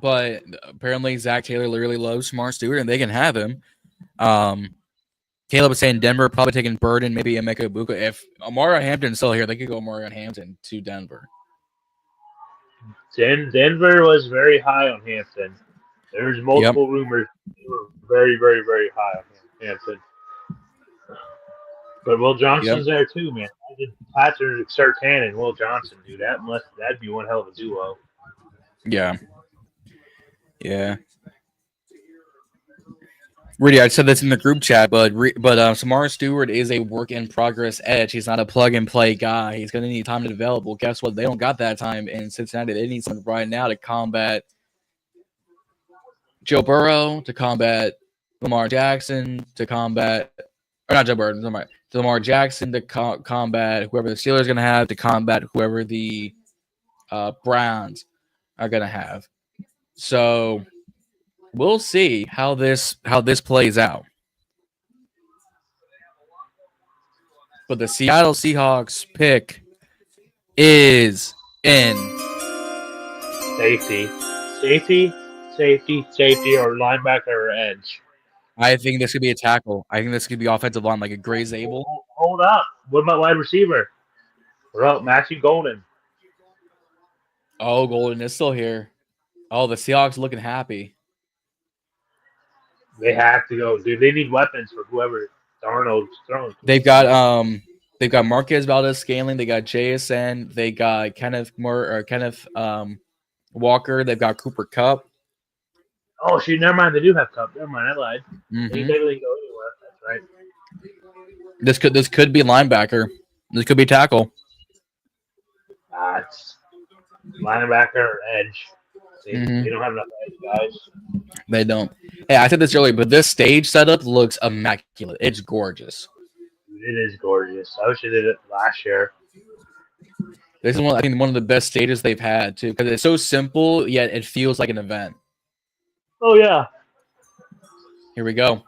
But apparently Zach Taylor literally loves Smart Stewart, and they can have him. Caleb was saying Denver probably taking Burden, maybe Emeka Ibuka. If Amari Hampton's still here, they could go Amari Hampton to Denver. Denver was very high on Hampton. There's multiple rumors they were very, very, very high on Hampton. But Will Johnson's there too, man. Pats are Sertan and Will Johnson, dude. That'd be one hell of a duo. Yeah. Yeah. Rudy, I said this in the group chat, but Samara Stewart is a work in progress edge. He's not a plug and play guy. He's going to need time to develop. Well, guess what? They don't got that time in Cincinnati. They need someone right now to combat Joe Burrow, to combat Lamar Jackson, to combat, or not Joe Burrow, Lamar Jackson, to combat whoever the Steelers are going to have, to combat whoever the Browns are going to have. So we'll see how this plays out. But the Seattle Seahawks pick is in. Safety, or linebacker or edge. I think this could be a tackle. I think this could be offensive line, like a Gray Zabel. Hold up. What about wide receiver? What about Matthew Golden? Oh, Golden is still here. Oh, the Seahawks looking happy. They have to go, dude. They need weapons for whoever Darnold's throwing. They've got Marquez Valdez-Scantling. They got JSN. They got Kenneth Walker. They've got Cooper Kupp. Oh, shoot, never mind. They do have Kupp. Never mind, I lied. Mm-hmm. They can go anywhere. That's right. This could be linebacker. This could be tackle. It's linebacker or edge. They don't have enough edge guys. They don't. Hey, I said this earlier, but this stage setup looks immaculate. It's gorgeous. It is gorgeous. I wish they did it last year. This is one of the best stages they've had too, because it's so simple yet it feels like an event. Oh yeah. Here we go.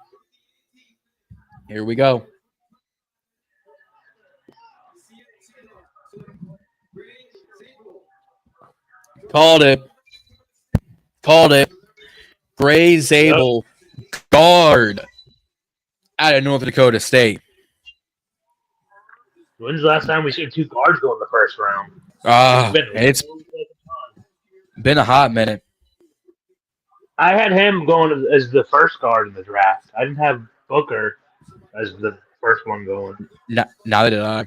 Called it. Gray Zabel, guard out of North Dakota State. When's the last time we seen two guards go in the first round? It's been a hot minute. I had him going as the first guard in the draft. I didn't have Booker as the first one going. Neither did I.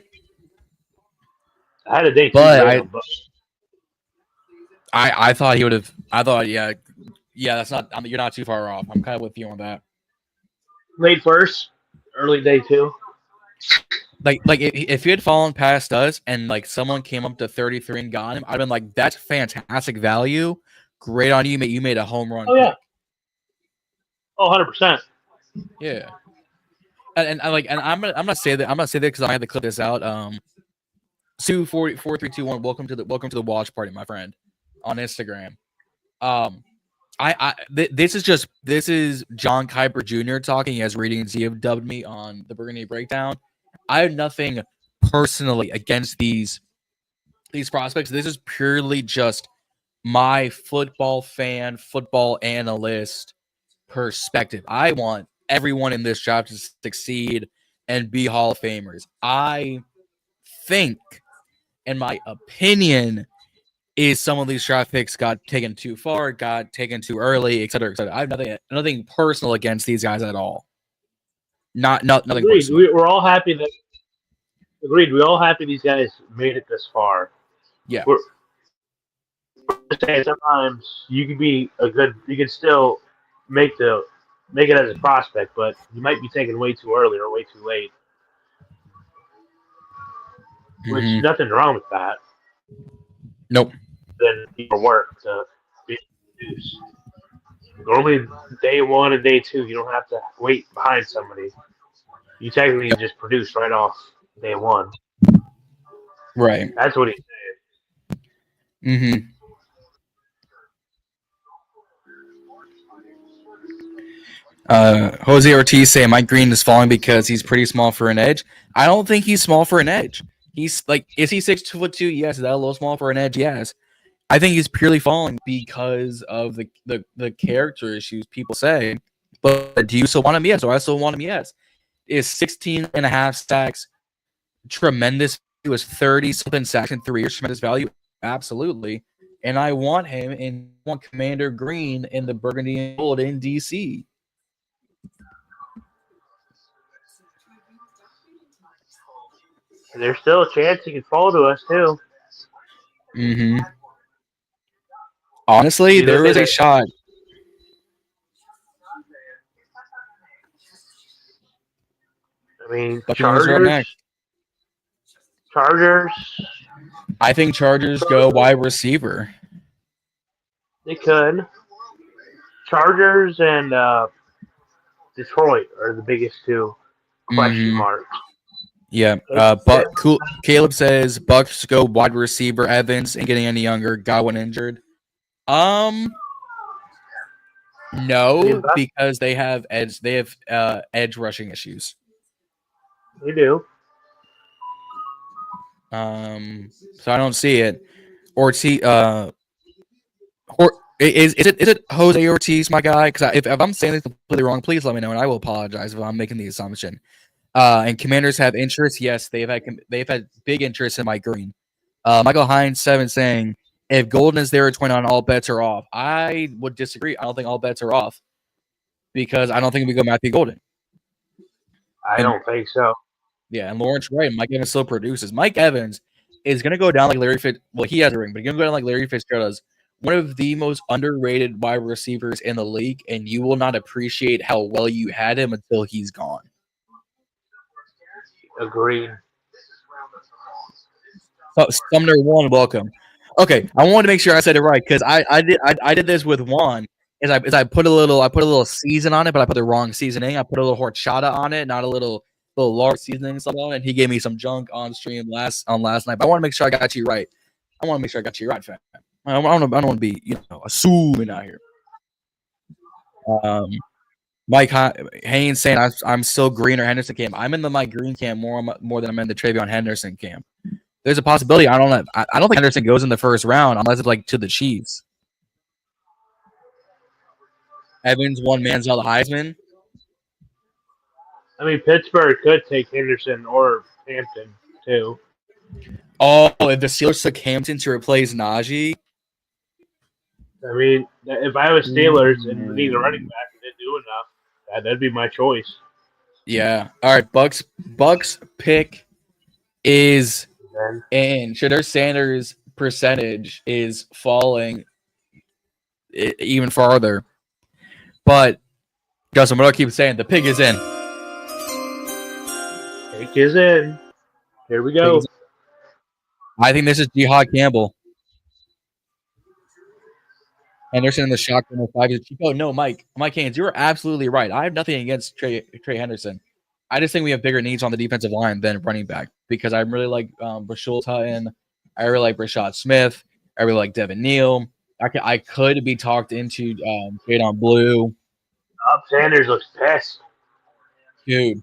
I had a day two. But I thought he would have. I thought, yeah, that's not. You're not too far off. I'm kind of with you on that. Late first, early day two. Like if he had fallen past us and like someone came up to 33 and got him, I'd been like, that's fantastic value. Great on you, mate. You made a home run. Oh, yeah. Oh, 100%. Yeah. And I'm gonna say that because I have to clip this out. Sue4321, welcome to the watch party, my friend, on Instagram. This is John Kuiper Jr. talking as Ratings have dubbed me on the Burgundy Breakdown. I have nothing personally against these prospects. This is purely just my football fan, football analyst perspective. I want everyone in this draft to succeed and be Hall of Famers. I think, in my opinion, is some of these draft picks got taken too far, got taken too early, et cetera, et cetera. I have nothing personal against these guys at all. Nothing Agreed. personal. We're all happy that. Agreed. We're all happy these guys made it this far. Yeah. We're saying sometimes you could still make it as a prospect, but you might be taken way too early or way too late. Which nothing wrong with that. Nope. Then your work to be produced. Normally, day 1 and day 2, you don't have to wait behind somebody. You technically just produce right off day 1. Right. That's what he's saying. Jose Ortiz saying Mike Green is falling because he's pretty small for an edge. I don't think he's small for an edge. He's like, is he 6'2"? Yes. Is that a little small for an edge? Yes. I think he's purely falling because of the character issues people say. But do you still want him? Yes. Or I still want him? Yes. Is 16.5 sacks tremendous? He was 30-something sacks in 3 years. Tremendous value? Absolutely. And I want him and want Commander Green in the Burgundy and Gold in DC. And there's still a chance he could fall to us too. Honestly, there is a shot. I mean, Chargers. I think Chargers go wide receiver. They could. Chargers and Detroit are the biggest 2 question marks. Yeah, Caleb says Bucks go wide receiver. Evans ain't getting any younger. Godwin injured. No, because they have edge. They have edge rushing issues. They do. So I don't see it. Ortiz. Is it Jose Ortiz, my guy? Because if I'm saying this completely wrong, please let me know, and I will apologize if I'm making the assumption. And Commanders have interest. Yes, they've had big interest in Mike Green. Michael Hines 7 saying if Golden is there at 29, all bets are off. I would disagree. I don't think all bets are off because I don't think we go Matthew Golden. I don't think so. Yeah, and Lawrence Wright, Mike Evans still produces. Mike Evans is going to go down like Larry Fitz. Well, he has a ring, but he's going to go down like Larry Fitzgerald does. One of the most underrated wide receivers in the league, and you will not appreciate how well you had him until he's gone. Agreed. Oh, Sumner 1, welcome. Okay, I wanted to make sure I said it right because I did this with Juan. Is I put a little season on it, but I put the wrong seasoning. I put a little horchata on it, not a little large seasoning stuff on it. And he gave me some junk on stream last night. But I want to make sure I got you right. Fam. I don't want to be assuming out here. Mike Haynes saying I'm still Green or Henderson camp. I'm in the Mike Green camp more than I'm in the Travion Henderson camp. There's a possibility. I don't think Henderson goes in the first round unless it's like to the Chiefs. Evans won Manziel the Heisman. I mean, Pittsburgh could take Henderson or Hampton too. Oh, if the Steelers took Hampton to replace Najee. I mean, if I was Steelers and need a running back and didn't do enough, that'd be my choice. Yeah. All right. Bucks pick is and SHEDEUR Sanders' percentage is falling even farther. But Justin, what I keep saying, the pig is in. Pig is in. Here we go. I think this is Jihad Campbell. Henderson in the shotgun with 5 is cheap. Oh no, Mike Haynes, you are absolutely right. I have nothing against Trey Henderson. I just think we have bigger needs on the defensive line than running back because I really like Rashul Tutton. I really like Rashad Smith. I really like Devin Neal. I could be talked into Jadon Blue. Sanders looks pissed. Dude,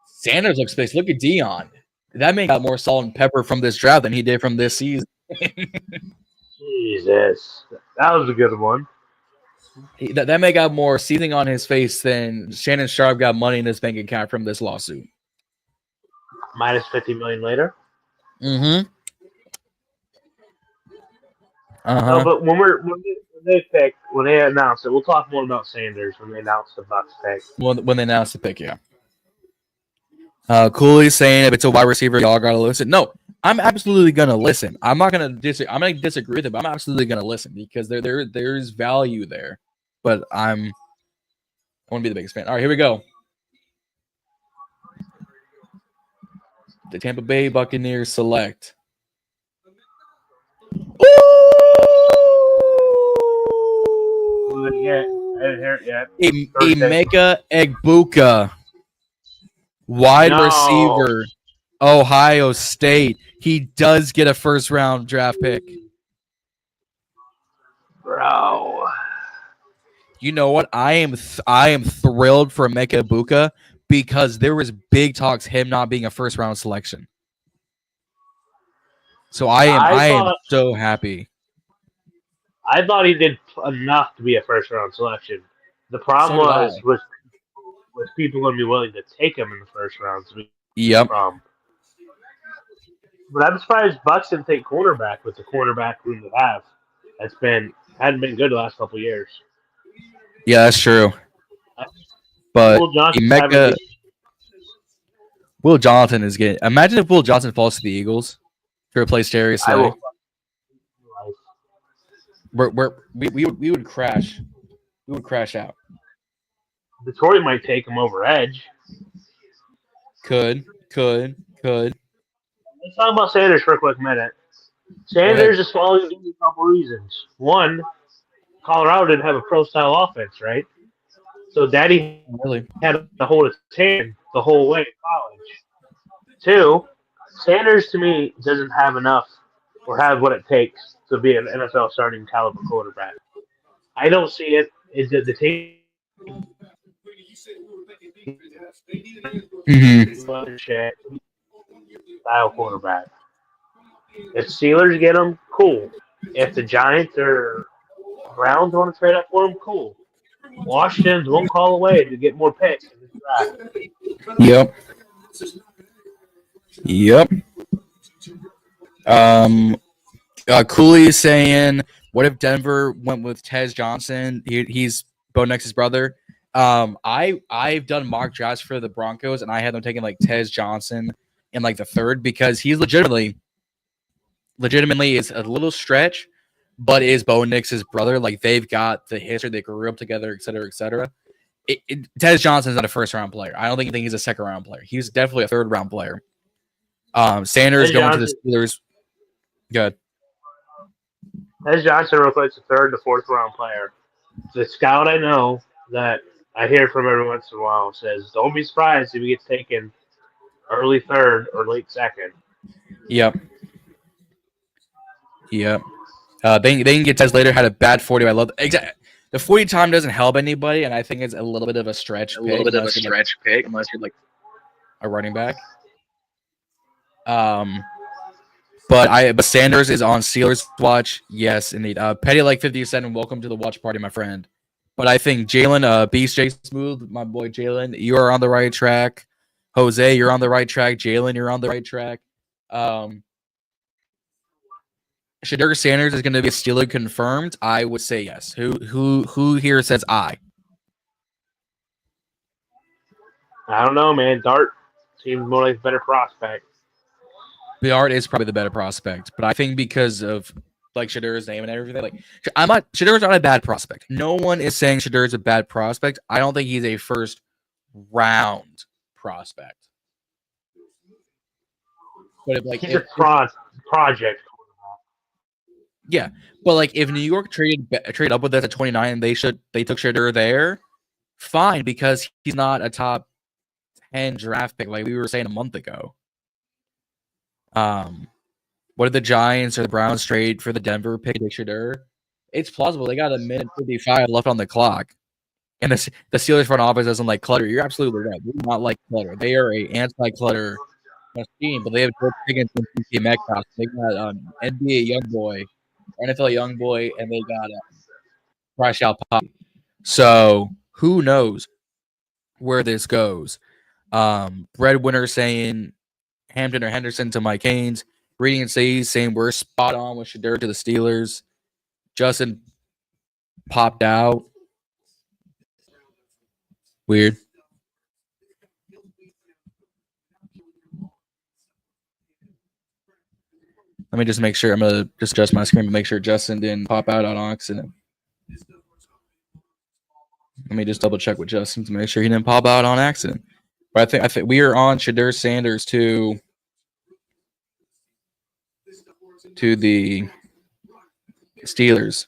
Sanders looks pissed. Look at Dion. That man got more salt and pepper from this draft than he did from this season. Jesus. That was a good one. That man got more seething on his face than Shannon Sharp got money in his bank account from this lawsuit. Minus $50 million later. Mm-hmm. No, but when they announce it, we'll talk more about Sanders when they announce the Bucs pick. When they announce the pick, yeah. Cooley's saying if it's a wide receiver, y'all gotta listen. No, I'm absolutely gonna listen. I'm not gonna disagree. I'm gonna disagree with it, but I'm absolutely gonna listen because there's value there. But I want to be the biggest fan. All right, here we go. The Tampa Bay Buccaneers select. Who did they get? I didn't hear it yet. Emeka Egbuka, wide receiver, Ohio State. He does get a first-round draft pick. Bro. You know what? I am thrilled for Emeka Egbuka because there was big talks him not being a first-round selection. So I am so happy. I thought he did enough to be a first-round selection. The problem was people going to be willing to take him in the first round. Yep. But I'm surprised Bucs didn't take cornerback with the cornerback room they have. Hadn't been good the last couple of years. Yeah, that's true. But Will Johnson is getting. Imagine if Will Johnson falls to the Eagles to replace Darius Slay. We would crash. We would crash out. Detroit might take him over edge. Could. Let's talk about Sanders for a quick minute. Sanders is falling due to a couple reasons. One, Colorado didn't have a pro-style offense, right? So Daddy had to hold his hand the whole way in college. Two, Sanders, to me, doesn't have enough or have what it takes to be an NFL starting caliber quarterback. I don't see it. Is that the team? Style quarterback. If Steelers get him, cool. If the Giants or Browns want to trade up for him, cool. Washington's one call away to get more picks in this draft. Yep. Cooley is saying, what if Denver went with Tez Johnson? He's Bo Nix's brother. I've done mock drafts for the Broncos, and I had them taking like Tez Johnson in like the third because he's legitimately is a little stretch, but is Bo Nix's brother. Like they've got the history, they grew up together, et cetera, et cetera. Tez Johnson's not a first-round player. I don't think he's a second-round player. He's definitely a third-round player. Sanders going to the Steelers. Good. Tez Johnson real quick is a third to fourth round player. The scout I know that I hear from every once in a while says, don't be surprised if he gets taken early third or late second. Yep. They can get Tez later. Had a bad 40. I love exactly. The 40 time doesn't help anybody, and I think it's a little bit of a stretch. Unless you're like a running back. But Sanders is on Steelers watch. Yes, indeed. Petty like 57. Welcome to the watch party, my friend. But I think Jalen, Beast J Smooth, my boy Jalen, you are on the right track. Jose, you're on the right track. Jalen, you're on the right track. SHEDEUR Sanders is going to be a Steeler confirmed. I would say yes. Who here says I? I don't know, man. Dart seems more like a better prospect. Dart is probably the better prospect, but I think because of like SHEDEUR's name and everything, like SHEDEUR's not a bad prospect. No one is saying SHEDEUR's a bad prospect. I don't think he's a first round prospect. But he's a project. Yeah, but like if New York traded up with us at 29, they took SHEDEUR there. Fine, because he's not a top 10 draft pick, like we were saying a month ago. What did the Giants or the Browns trade for the Denver pick, SHEDEUR? It's plausible. They got a minute 55 left on the clock. And the Steelers front office doesn't like clutter. You're absolutely right. They do not like clutter. They are a anti-clutter machine, but they have George Pickens and CC Metcalf. They got NBA young boy, NFL young boy, and they got Bryce Pop. So who knows where this goes? Breadwinner saying Hampton or Henderson to Mike Haynes. Reading and saying we're spot on with SHEDEUR to the Steelers. Justin popped out. Weird. Let me just make sure. I'm going to just adjust my screen to make sure Justin didn't pop out on accident. Let me just double check with Justin to make sure he didn't pop out on accident. But I think we are on SHEDEUR Sanders to the Steelers.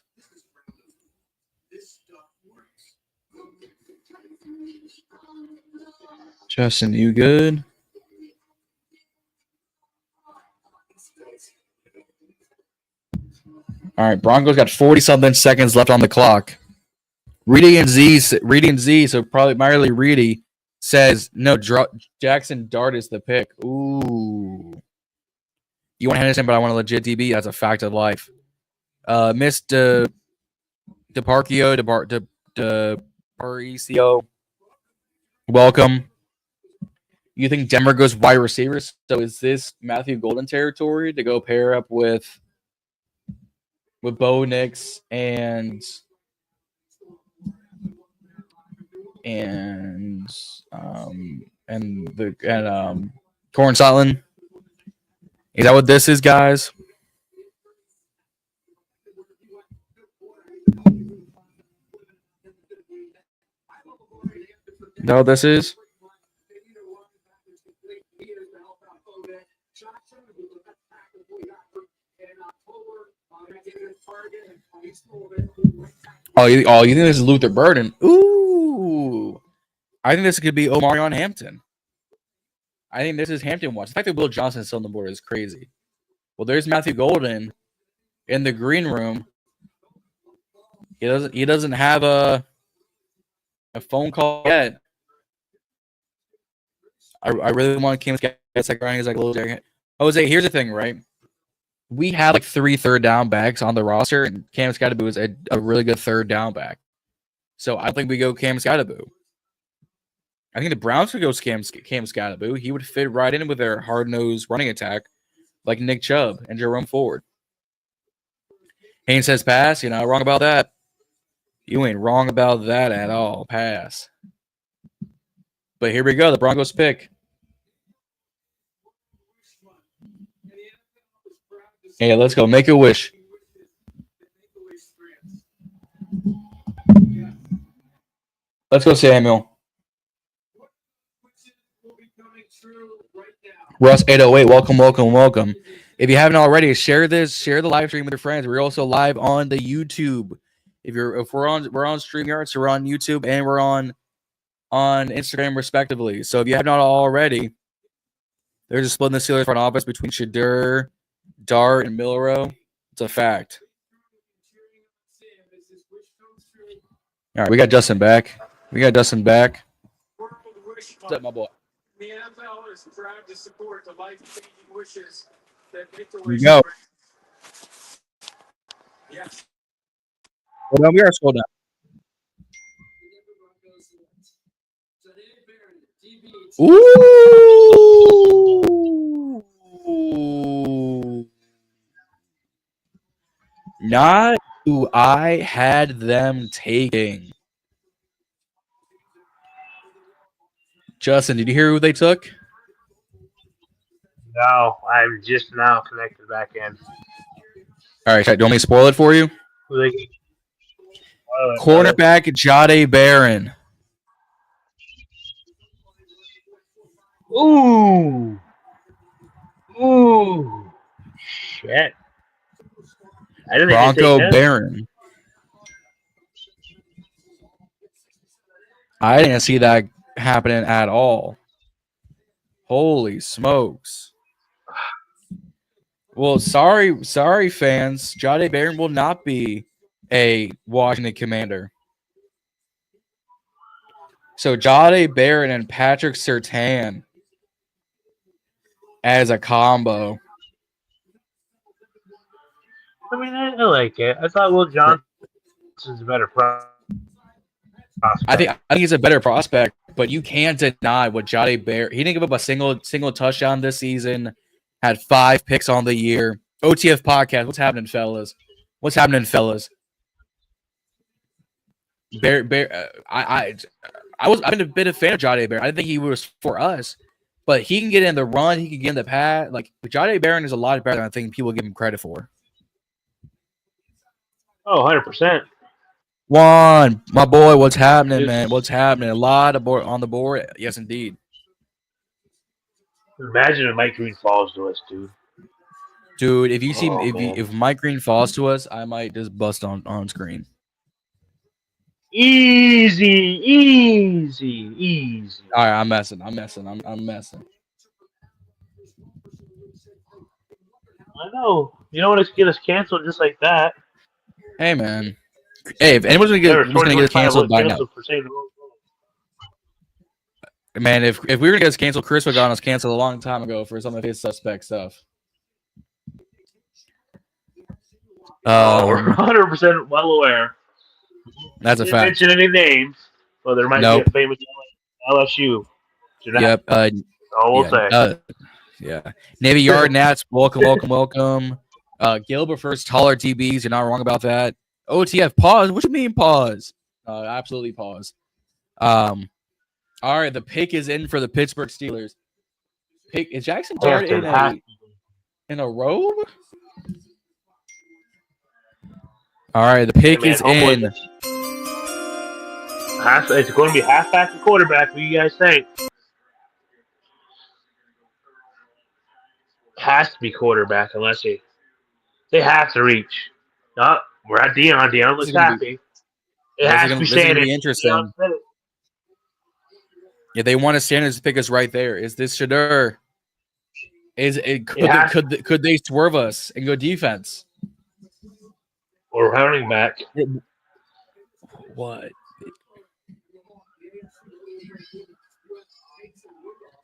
Justin, you good? All right, Broncos got 40-something seconds left on the clock. Reedy and Z, so probably Miley Reedy says, no, Jackson Dart is the pick. Ooh. You want Henderson, but I want a legit DB? That's a fact of life. Miss DeParcio, welcome. You think Denver goes wide receivers? So is this Matthew Golden territory to go pair up with Bo Nix and Corn Sutton? Is that what this is, guys? Is that what this is? Oh, you think this is Luther Burden? Ooh. I think this could be Omarion Hampton. I think this is Hampton watch. The fact that Will Johnson is still on the board is crazy. Well, there's Matthew Golden in the green room. He doesn't have a phone call yet. I really want Cam Scott. It's like a little jacket. Jose, here's the thing, right? We have like 3 third down backs on the roster, and Cam Scottaboo is a really good third down back. So I think we go Cam Scottaboo. I think the Browns would go Cam Scottaboo. He would fit right in with their hard-nosed running attack like Nick Chubb and Jerome Ford. Haynes says pass. You're not wrong about that. You ain't wrong about that at all. Pass. But here we go. The Broncos pick. Hey, let's go. Make a wish. Let's go, Samuel. Russ 808, welcome. If you haven't already, share the live stream with your friends. We're also live on the YouTube. We're on StreamYard, so we're on YouTube and we're on Instagram respectively. So if you have not already, there's a split in the Steelers front office between SHEDEUR, Dart, and Milrow. It's a fact. All right, we got Justin back. What's up, my boy? The NFL is proud to support the life-changing wishes that make the Here we go. Yes. Hold on, we are scrolled down. Ooh. Not who I had them taking. Justin, did you hear who they took? No, I'm just now connected back in. All right, do you want me to spoil it for you? Cornerback Jahdae Barron. Ooh. Shit. I didn't Bronco even Barron. I didn't see that happening at all. Holy smokes. Well, sorry, fans. Jahdae Barron will not be a Washington Commander. So Jahdae Barron and Patrick Surtain as a combo. I mean, I like it. I thought Will Johnson's a better prospect. I think he's a better prospect, but you can't deny what Jahdae Barron. He didn't give up a single touchdown this season. Had 5 picks on the year. OTF podcast. What's happening, fellas? I've been a bit of fan of Jahdae Barron. I didn't think he was for us, but he can get in the run. He can get in the pad. Like Jahdae Barron is a lot better than I think people give him credit for. Oh, 100%. Juan, my boy, what's happening, man? What's happening? A lot of board on the board. Yes, indeed. Imagine if Mike Green falls to us, dude. Dude, if you see if Mike Green falls to us, I might just bust on screen. Easy. All right, I'm messing. I know. You don't want to get us canceled just like that. Hey, man. Hey, if anyone's gonna get us canceled by now, man. If we were gonna get us canceled, Chris would have gotten us canceled a long time ago for some of his suspect stuff. We're 100% well aware. That's a fact. Didn't mention any names, but there might be a famous LSU. Yep. We'll say. Yeah. Navy Yard Nats, welcome. Gilbert first, taller DBs. You're not wrong about that. OTF, pause. What you mean pause? Absolutely pause. All right, the pick is in for the Pittsburgh Steelers. Is Jackson Dart in a robe? All right, the pick is in. It's going to be halfback and quarterback. What do you guys think? Has to be quarterback unless they have to reach. No, we're at Deion. Deion looks happy. It has to be Sanders. This is interesting. Yeah, they want a Sanders to pick us right there. Is this SHEDEUR? Could they swerve us and go defense? Or running back. What?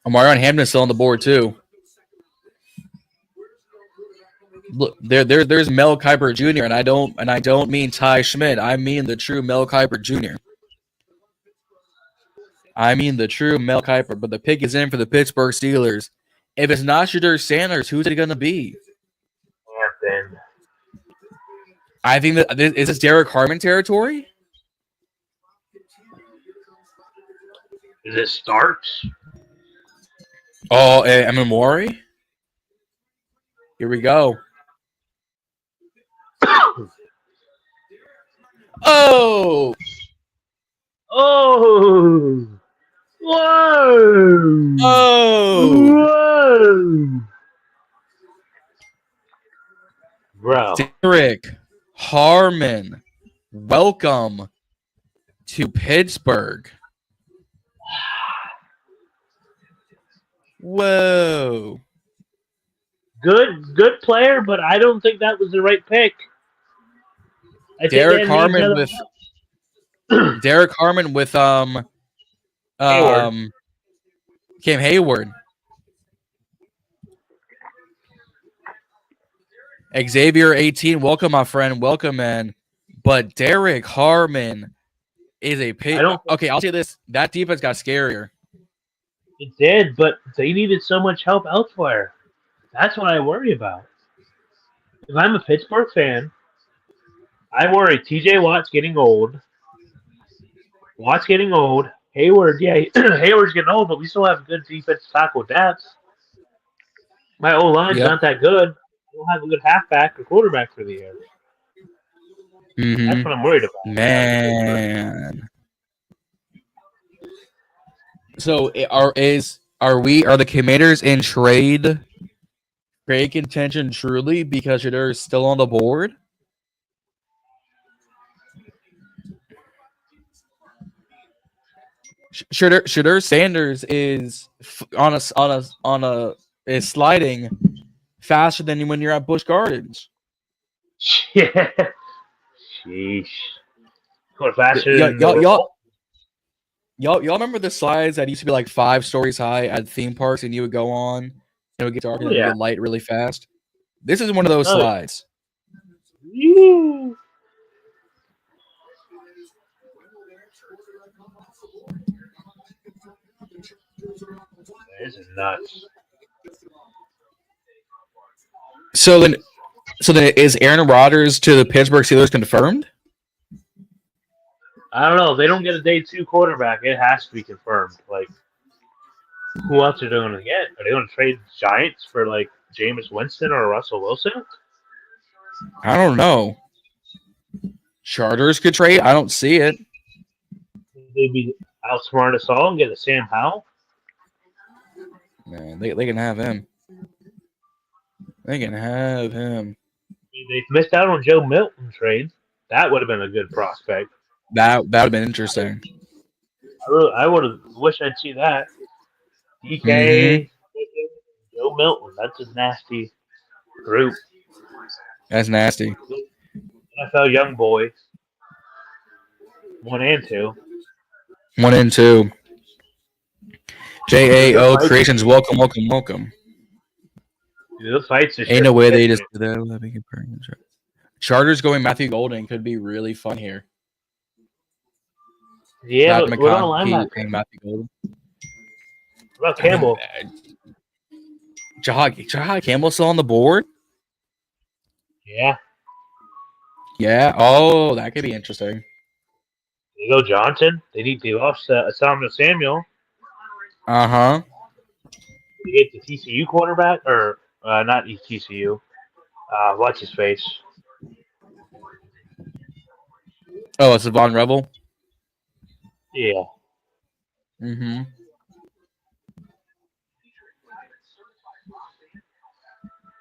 Omarion Hampton's still on the board too. Look, there's Mel Kiper Jr. and I don't mean Ty Schmidt. I mean the true Mel Kiper Jr. But the pick is in for the Pittsburgh Steelers. If it's not SHEDEUR Sanders, who's it gonna be? Hampton. I think that is this Derek Harmon territory? Is it Starks? Oh, Amamori? Here we go. Oh! Whoa! Bro. Derek Harmon, welcome to Pittsburgh. Whoa. Good player, but I don't think that was the right pick. Derek Harmon with Cam Hayward. Xavier 18, welcome, my friend. Welcome, man. But Derek Harmon is a pick. Okay, I'll say this. That defense got scarier. It did, but they needed so much help elsewhere. That's what I worry about. If I'm a Pittsburgh fan, I worry TJ Watt's getting old. Hayward, Hayward's getting old, but we still have good defensive tackle depth. My O-line's not that good. We don't have a good halfback or quarterback for the year. Mm-hmm. That's what I'm worried about. Man. So are the Commanders in trade contention truly because they're still on the board? SHEDEUR Sanders is is sliding faster than when you're at Busch Gardens. Yeah. Sheesh. Going faster than Y'all remember the slides that used to be like 5 stories high at theme parks, and you would go on, and it would get dark, and it would light really fast? This is one of those slides. Yeah. This is nuts. So then is Aaron Rodgers to the Pittsburgh Steelers confirmed? I don't know. If they don't get a day 2 quarterback, it has to be confirmed. Like, who else are they going to get? Are they going to trade Giants for like Jameis Winston or Russell Wilson? I don't know. Chargers could trade. I don't see it. They'd be outsmart us all and get a Sam Howell. Man, they can have him. They can have him. They missed out on Joe Milton trade. That would have been a good prospect. That would have been interesting. I would have wished I'd see that. DK, Joe Milton. That's a nasty group. That's nasty. NFL young boys. 1 and 2. 1 and 2. JAO Creations, welcome. Dude, those fights ain't no way they just do that. Chargers going Matthew Golden could be really fun here. Yeah, what about linebacker? Matthew Golden. What about Campbell? Jahad Campbell still on the board? Yeah. Yeah. Oh, that could be interesting. They go Johnson. They lost Samuel. Uh-huh. They get the TCU quarterback, or not TCU. What's his face? Oh, it's Von Rebel? Yeah. Mm-hmm.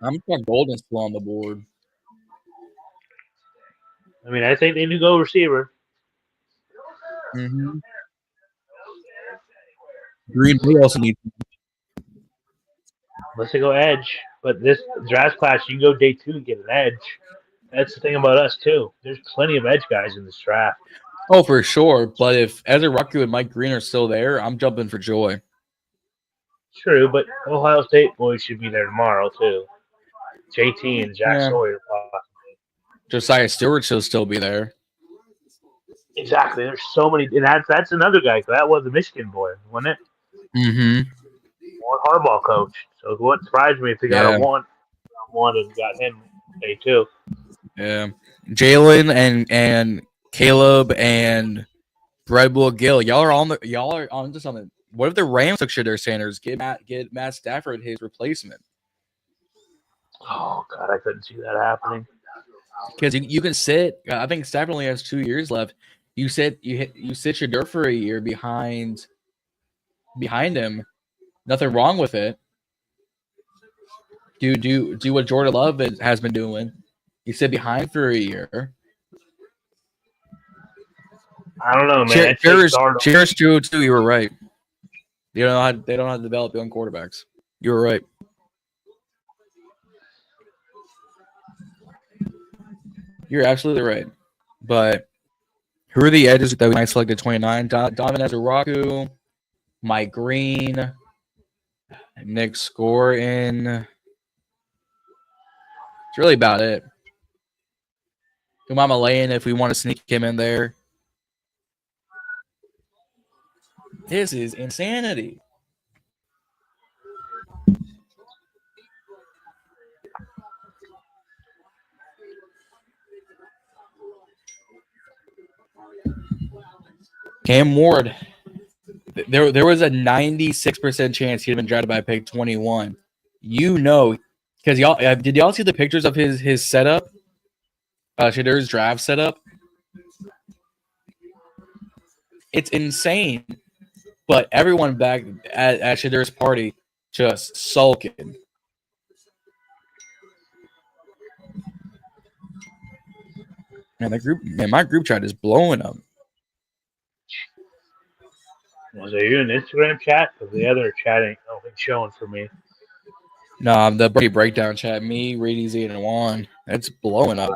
I'm sure Golden's still on the board. I mean, I think they do go receiver. Mm-hmm. Green Bay also needs. Unless they go edge. But this draft class, you can go day 2 and get an edge. That's the thing about us, too. There's plenty of edge guys in this draft. Oh, for sure. But if Ezra Rucker and Mike Green are still there, I'm jumping for joy. True, but Ohio State boys should be there tomorrow, too. JT and Jack Sawyer. Josiah Stewart should still be there. Exactly. There's so many. And that's another guy. That was a Michigan boy, wasn't it? Mm-hmm. One Harbaugh coach. So it wouldn't surprise me if they got a one and got him day 2. Yeah. Jalen and Caleb and Breadwell Gill. Y'all are on to something. What if the Rams took SHEDEUR Sanders? Get Matt Stafford his replacement. Oh God, I couldn't see that happening. Because you can sit. I think Stafford only has 2 years left. You sit SHEDEUR for a year behind him. Nothing wrong with it. Do what Jordan Love has been doing. You sit behind for a year. I don't know, man. Cheers too. You were right. They don't know how to develop young quarterbacks. You were right. You're absolutely right. But who are the edges that we might select at 29? Donovan Ezeraku, Mike Green, Nick Scorin. It's really about it. Umama Lane, if we want to sneak him in there. This is insanity. Cam Ward. There was a 96% chance he'd have been drafted by pick 21. Because did y'all see the pictures of his setup? SHEDEUR's draft setup. It's insane. But everyone back at SHEDEUR's party just sulking. Man, my group chat is blowing up. Was it you in Instagram chat? Because the other chat ain't showing for me. No, the Brady Breakdown chat. Me, Reedy, Z, and Juan. It's blowing up.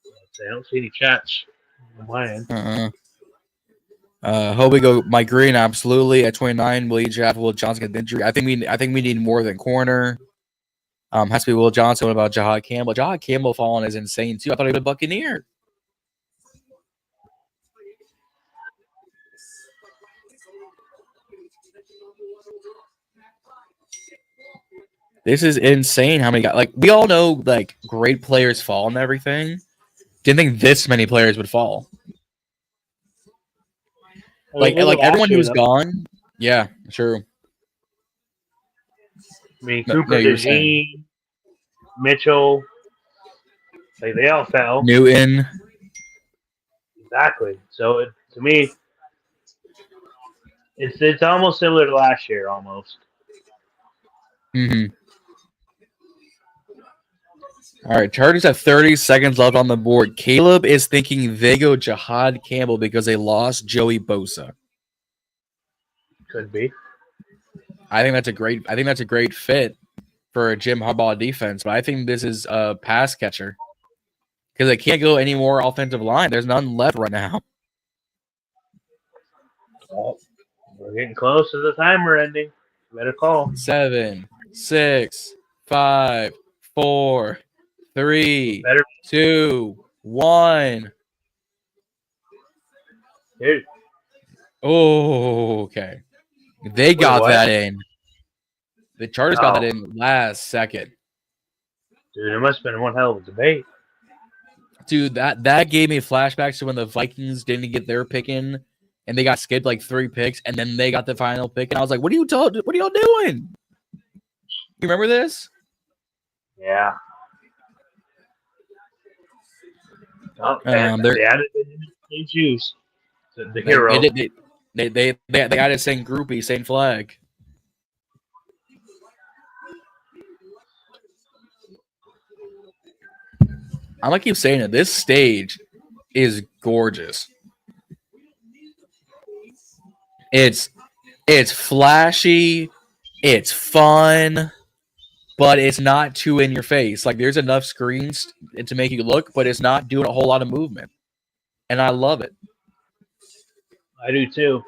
I don't see any chats on my end. Hope we go Mike Green, absolutely. At 29, will you draft Will Johnson get injury? I think we need more than corner. Has to be Will Johnson. What about Jahad Campbell? Jahad Campbell falling is insane too. I thought he was a Buccaneer. This is insane how many guys, like, we all know, like, great players fall and everything. Didn't think this many players would fall. Like everyone who's gone. Yeah, true. I mean, Cooper DeJean, Mitchell, like they all fell. Newton. Exactly. So to me, it's almost similar to last year, almost. Mm-hmm. All right, Chargers have 30 seconds left on the board. Caleb is thinking they go Jahad Campbell because they lost Joey Bosa. Could be. I think that's a great fit for a Jim Harbaugh defense, but I think this is a pass catcher because they can't go any more offensive line. There's none left right now. Well, we're getting close to the timer ending. Better call. 7, 6, 5, 4, 3, 2, 1. Dude. Oh, okay. They got that in. The Chargers got that in last second. Dude, it must have been one hell of a debate. Dude, that gave me flashbacks to when the Vikings didn't get their pick in, and they got skipped like 3 picks, and then they got the final pick, and I was like, "What are y'all doing? You remember this?" Yeah. Oh, they added the juice. The hero. They added St. Groupie, St. Flag. I'm gonna keep saying it. This stage is gorgeous. It's flashy, it's fun, but it's not too in your face. Like, there's enough screens to make you look, but it's not doing a whole lot of movement. And I love it. I do too.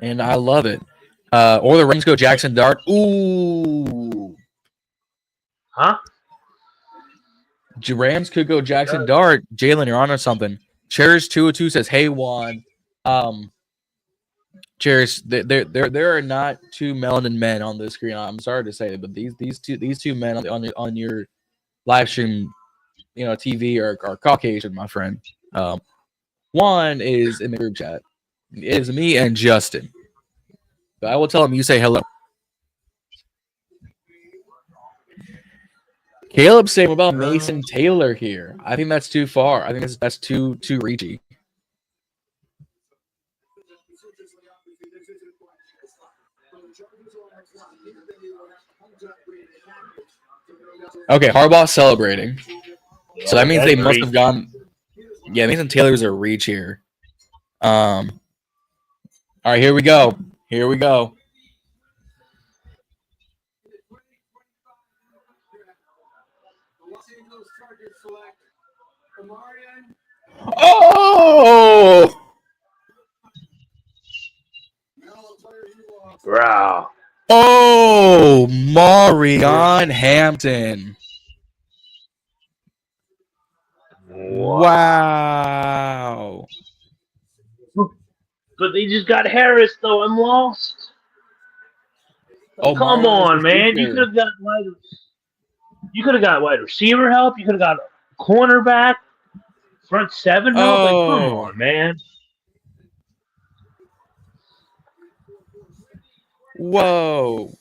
And I love it. Or the Rams go Jackson Dart. Ooh. Huh? Rams could go Jackson Dart. Jalen, you're on or something. Cherish 202 says, "Hey Juan, Cherish, there are not 2 melanin men on the screen. I'm sorry to say it, but these two men on your live stream, TV are Caucasian, my friend. One is in the group chat. It is me and Justin. But I will tell him you say hello." Caleb's saying about Mason Taylor here. I think that's too far. I think that's too reachy. Okay, Harbaugh's celebrating. So that means they must have gone. Yeah, Mason Taylor's a reach here. All right, here we go. Oh! Wow. Oh, Marion Hampton. Wow. But they just got Harris, though. I'm lost. Oh, come on, man. You could have got wide receiver help. You could have got cornerback, front 7 help. Like, come on, man. Whoa,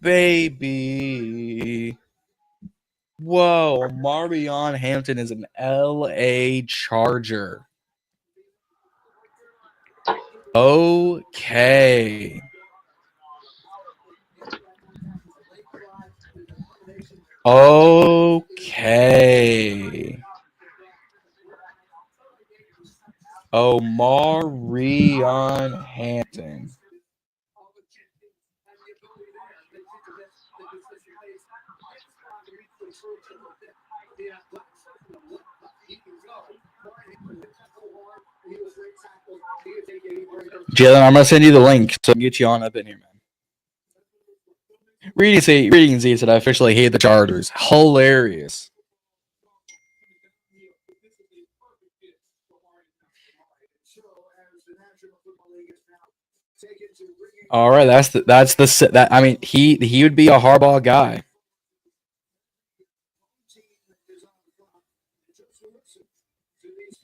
baby. Whoa, Marion Hampton is an LA Charger. Okay. Omarion Hampton. Jalen, I'm gonna send you the link so I can get you on up in here, man. Reading Z said I officially hate the Chargers. Hilarious. All right, I mean he would be a Harbaugh guy.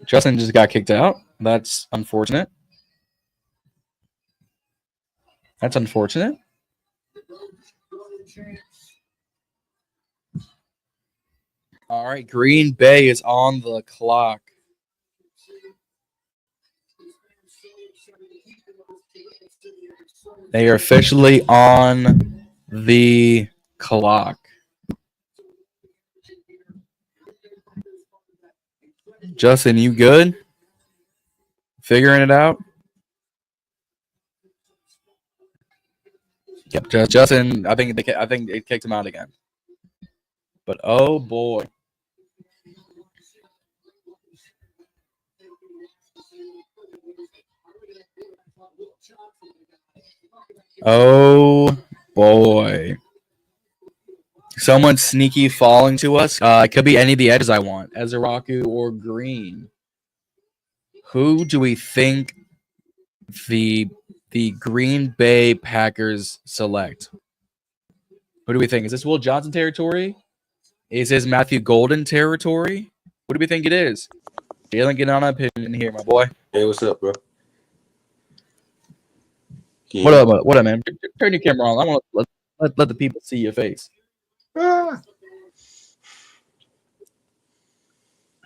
Justin just got kicked out. That's unfortunate. That's unfortunate. All right, Green Bay is on the clock. They are officially on the clock. Justin, you good? Figuring it out? Yep, Justin. I think it kicked him out again. But oh boy. Oh boy. Someone sneaky falling to us. It could be any of the edges I want. Ezeraku or Green. Who do we think the Green Bay Packers select? Who do we think? Is this Will Johnson territory? Is this Matthew Golden territory? What do we think it is? Jalen, get on up in here, my boy. Hey, what's up, bro? What up, man? Turn your camera on. I want to let the people see your face. Ah.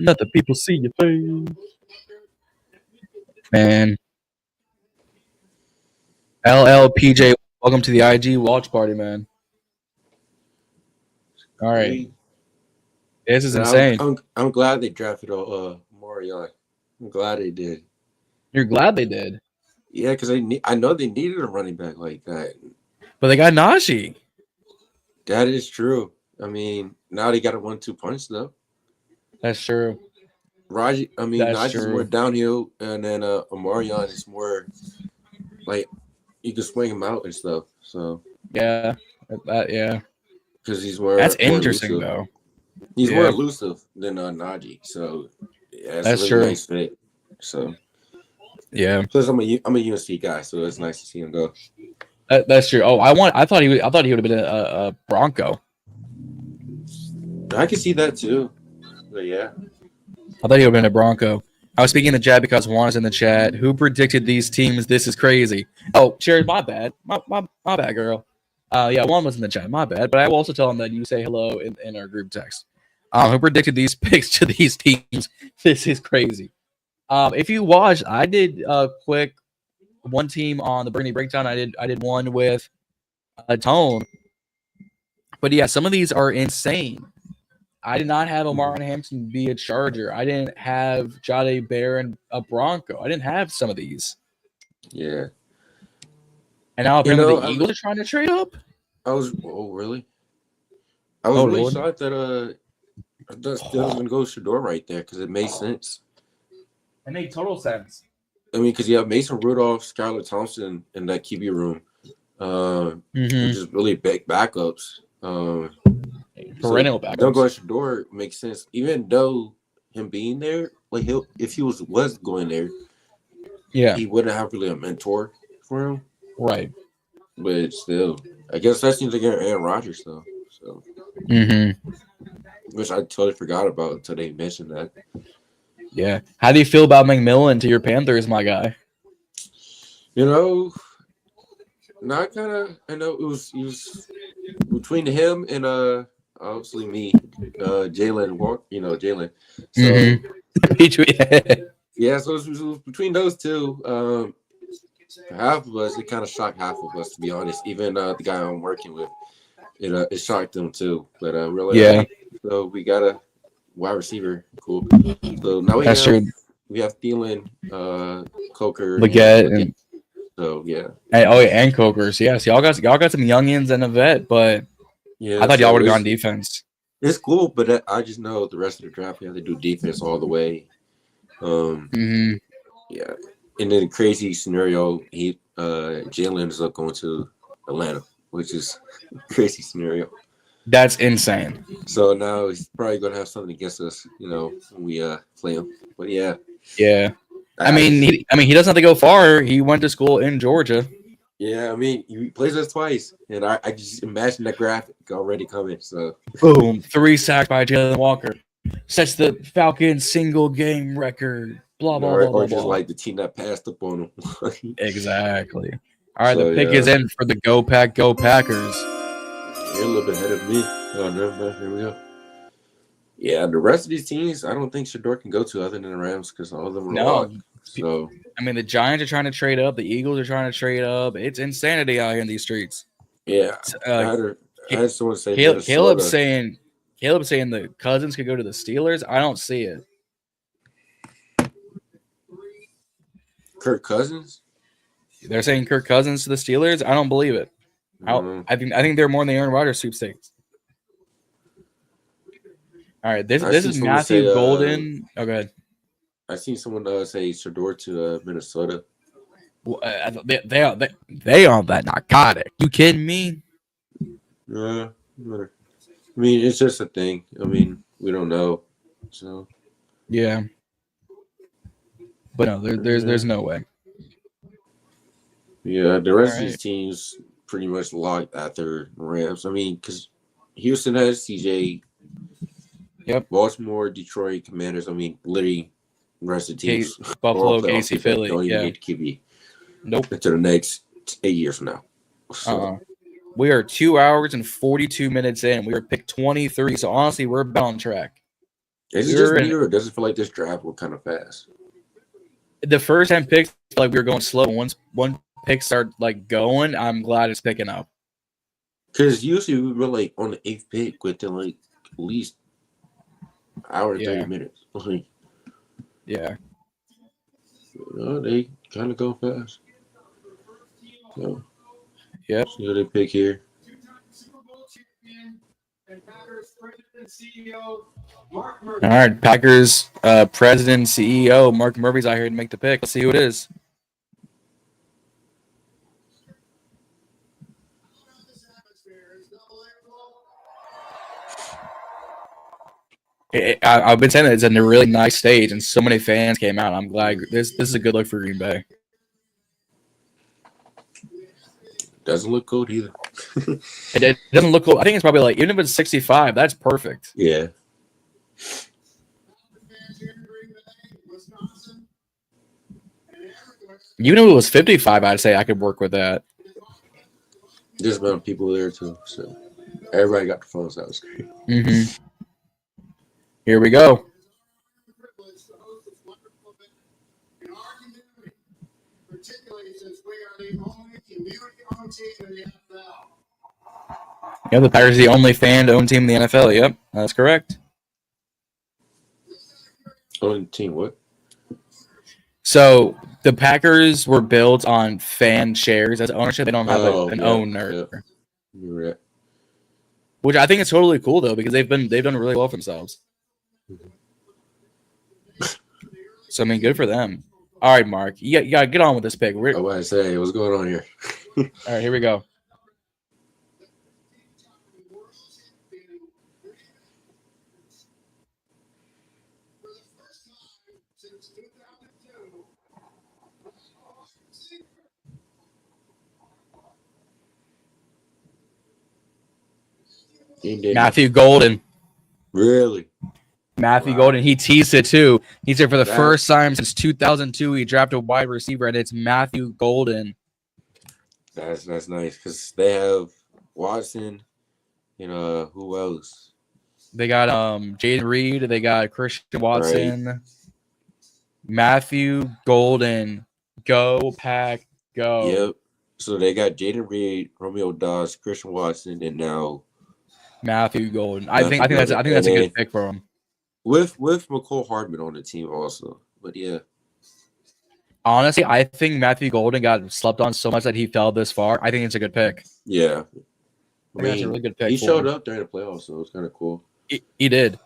Let the people see your face. Man. LLPJ, welcome to the IG watch party, man. All right. This is insane. I'm glad they drafted Marion. I'm glad they did. You're glad they did? Yeah, because I know they needed a running back like that. But they got Najee. That is true. I mean, now they got a 1-2 punch, though. That's true. Najee's more downhill, and then Omarion is more like you can swing him out and stuff. So yeah, because he's more. That's more interesting elusive. Though. He's more elusive than Najee, so yeah, that's really true. Nice fit. So yeah. Plus, I'm a UNC guy, so it's nice to see him go. That's true. Oh, I thought he would have been a Bronco. I can see that too. But yeah. I thought he would have been a Bronco. I was speaking in the chat because Juana's in the chat. Who predicted these teams? This is crazy. Oh, Sherry, my bad. My bad, girl. Yeah, Juan was in the chat. My bad. But I will also tell him that you say hello in our group text. Who predicted these picks to these teams? This is crazy. If you watched, I did a quick one team on the Burgundy Breakdown. I did one with a Tone. But yeah, some of these are insane. I did not have Omarion Hampton be a Charger. I didn't have Jahdae Barron a Bronco. I didn't have some of these. Yeah. And now apparently the Eagles are trying to trade up? Really? I was really shocked that I thought they was going to go SHEDEUR right there because it made sense. It made total sense. I mean, because you have Mason Rudolph, Skylar Thompson in that QB room, which is really big backups. Perennial backups. Don't go SHEDEUR makes sense, even though him being there, like if he was going there, he wouldn't have really a mentor for him, right? But still, I guess that seems like Aaron Rodgers though. So, which I totally forgot about until they mentioned that. Yeah. How do you feel about McMillan to your Panthers, my guy? Not kind of. I know it was between him and obviously me, Jalen. Jalen. So yeah, so it was between those two. Half of us, it kind of shocked half of us, to be honest. Even the guy I'm working with, it shocked them too. But really, so we got a wide receiver. Cool. So now we have we have Thielen, Coker, Leggett, and so yeah. And Cokers. Yes, y'all got some youngins and a vet, but Yeah, I thought y'all so would have gone defense. It's cool, but I just know the rest of the draft we have to do defense all the way. Yeah, and then crazy scenario, Jalen ends up going to Atlanta, which is a crazy scenario. That's insane. So now he's probably gonna have something against us, when we play him. But yeah. I mean, he doesn't have to go far. He went to school in Georgia. Yeah, I mean, he plays us twice, and I just imagine that graphic already coming. So boom, 3 sacks by Jalen Walker, sets the Falcons single game record. Blah blah blah. Or just like the team that passed up on him. Exactly. All right, the pick is in for the Go Pack, Go Packers. You're a little bit ahead of me. Oh, never mind. Here we go. Yeah, the rest of these teams, I don't think SHEDEUR can go to other than the Rams because all of them are locked. So I mean, the Giants are trying to trade up. The Eagles are trying to trade up. It's insanity out here in these streets. Yeah, I heard someone say Caleb saying the Cousins could go to the Steelers. I don't see it. Kirk Cousins? They're saying Kirk Cousins to the Steelers. I don't believe it. I think they're more than the Aaron Rodgers sweepstakes. All right, this is Matthew Golden. Oh, go ahead. I seen someone say SHEDEUR to Minnesota. Well, they on that narcotic. You kidding me? Yeah, I mean, it's just a thing. I mean, we don't know. So yeah, but no, there's no way. Yeah, the rest of these teams pretty much locked after Rams. I mean, because Houston has CJ. Yep. Baltimore, Detroit, Commanders. I mean, literally, the rest of the teams. Buffalo, KC, Philly. Don't even need to QB. Nope. Until the next 8 years from now. So. We are 2 hours and 42 minutes in. We are pick 23. So honestly, we're about on track. Is it just me or does it feel like this draft went kind of fast? The first 10 picks, like we were going slow. Once one pick start like going, I'm glad it's picking up. Because usually we were like on the 8th pick within like at least hour and 30 minutes. Yeah. They kind of go fast. So, yep. See what they pick here. All right, Packers president and CEO Mark Murphy's out here to make the pick. Let's see who it is. I've been saying that it's a really nice stage, and so many fans came out. I'm glad this is a good look for Green Bay. Doesn't look good either. It doesn't look cool. I think it's probably like, even if it's 65, that's perfect. Yeah. Even if it was 55, I'd say I could work with that. There's amount of people there too, so everybody got the phones out. Mm-hmm. Here we go. Yeah, the Packers are the only fan-owned team in the NFL. Yep, that's correct. Owned team, what? So the Packers were built on fan shares as ownership. They don't have an owner. Yeah. You're right. Which I think is totally cool though, because they've done really well for themselves. So I mean, good for them. All right, Mark, you gotta get on with this pick. I want to say, what's going on here? All right, here we go. Matthew Golden. Really? Matthew Golden. He teased it too. He said for the first time since 2002, he drafted a wide receiver, and it's Matthew Golden. That's nice because they have Watson and who else? They got Jaden Reed. They got Christian Watson. Right. Matthew Golden. Go Pack. Go. Yep. So they got Jaden Reed, Romeo Dobbs, Christian Watson, and now Matthew Golden. I think that's a good pick for him. With McCole Hardman on the team also. But yeah. Honestly, I think Matthew Golden got slept on so much that he fell this far. I think it's a good pick. Yeah. I think that's a really good pick. He for showed him. up during the playoffs, so it was kind of cool. He did.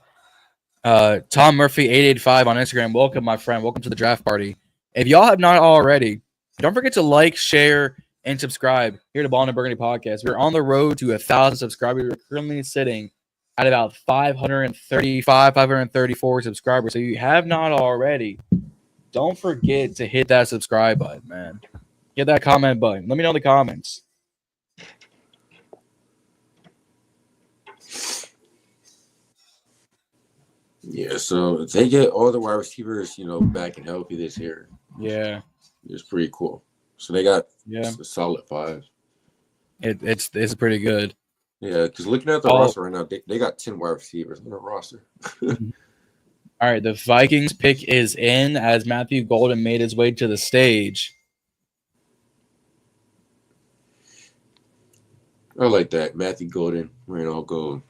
Tom Murphy 885 on Instagram. Welcome, my friend. Welcome to the draft party. If y'all have not already, don't forget to like, share, and subscribe here to Ballin In Burgundy Podcast. We're on the road to 1,000 subscribers. We're currently sitting at about 535, 534 subscribers. So if you have not already, don't forget to hit that subscribe button, man. Hit that comment button. Let me know in the comments. Yeah, so if they get all the wide receivers, back and healthy this year. Yeah. It's pretty cool. So they got a solid 5. It's pretty good. Yeah, because looking at the roster right now, they got 10 wide receivers on the roster. All right, the Vikings pick is in as Matthew Golden made his way to the stage. I like that. Matthew Golden, we're all gold.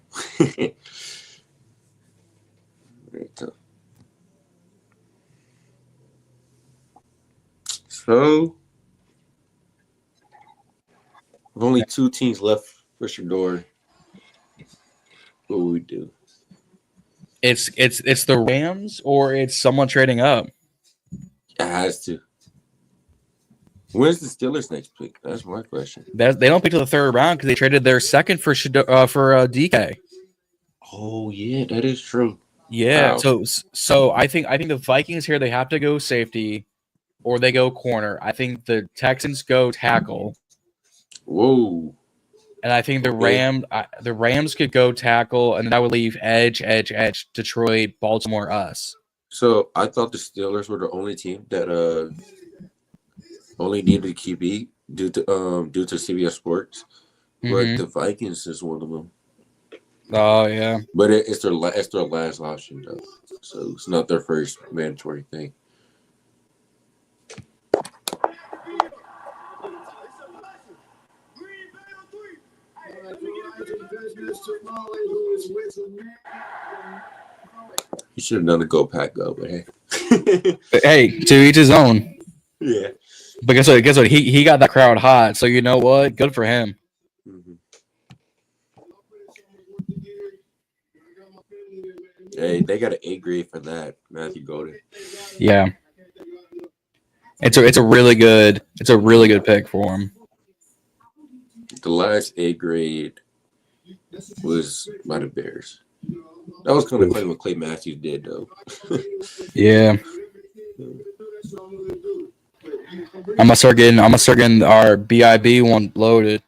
So, with only 2 teams left for SHEDEUR, what will we do? It's the Rams or it's someone trading up. It has to. When's the Steelers' next pick? That's my question. They don't pick to the 3rd round because they traded their second for DK. Oh yeah, that is true. Yeah, wow. So I think the Vikings here, they have to go safety or they go corner. I think the Texans go tackle. Whoa. And I think the Rams could go tackle, and that would leave edge, Detroit, Baltimore, us. So I thought the Steelers were the only team that only needed a QB due to CBS Sports, but the Vikings is one of them. Oh yeah, but it's their last option though, so it's not their first mandatory thing. You should have done a Go Pack Go, but hey. Hey, to each his own. Yeah. But guess what? He got that crowd hot, so you know what? Good for him. Mm-hmm. Hey, they got an A grade for that, Matthew Golden. Yeah. It's a really good pick for him. The last A grade was by the Bears. That was kind of funny what Clay Matthews did, though. Yeah. I'm gonna start getting our BIB one loaded.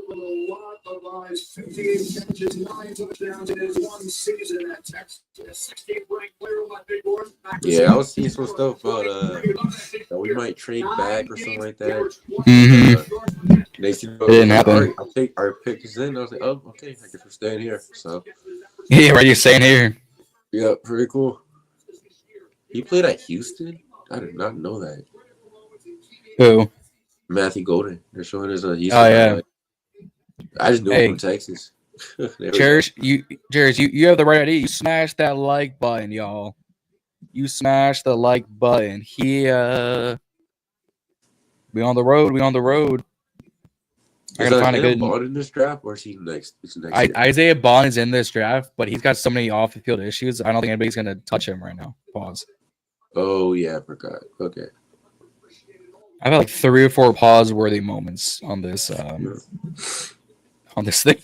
With a lot of eyes, 58 catches, 9 touchdowns in his one season at Texas. 16th ranked player on my big board. Yeah, I was seeing some stuff about that we might trade back or something like that. Mm-hmm. They said, it didn't happen. I'll take our pick is in. I was like, oh, okay, I guess we're staying here. So yeah, right, you're staying here. Yeah, pretty cool. He played at Houston. I did not know that. Who? Matthew Golden. They're showing us a Houston. Oh yeah. I just knew him from Texas. Cherish, you have the right idea. You smash that like button, y'all. You smash the like button. Here. We on the road. I gotta find a good Bond in this draft, or is he next? Isaiah Bond is in this draft, but he's got so many off the field issues. I don't think anybody's gonna touch him right now. Pause. Oh yeah, I forgot. Okay. I've had like 3 or 4 pause-worthy moments on this on this thing.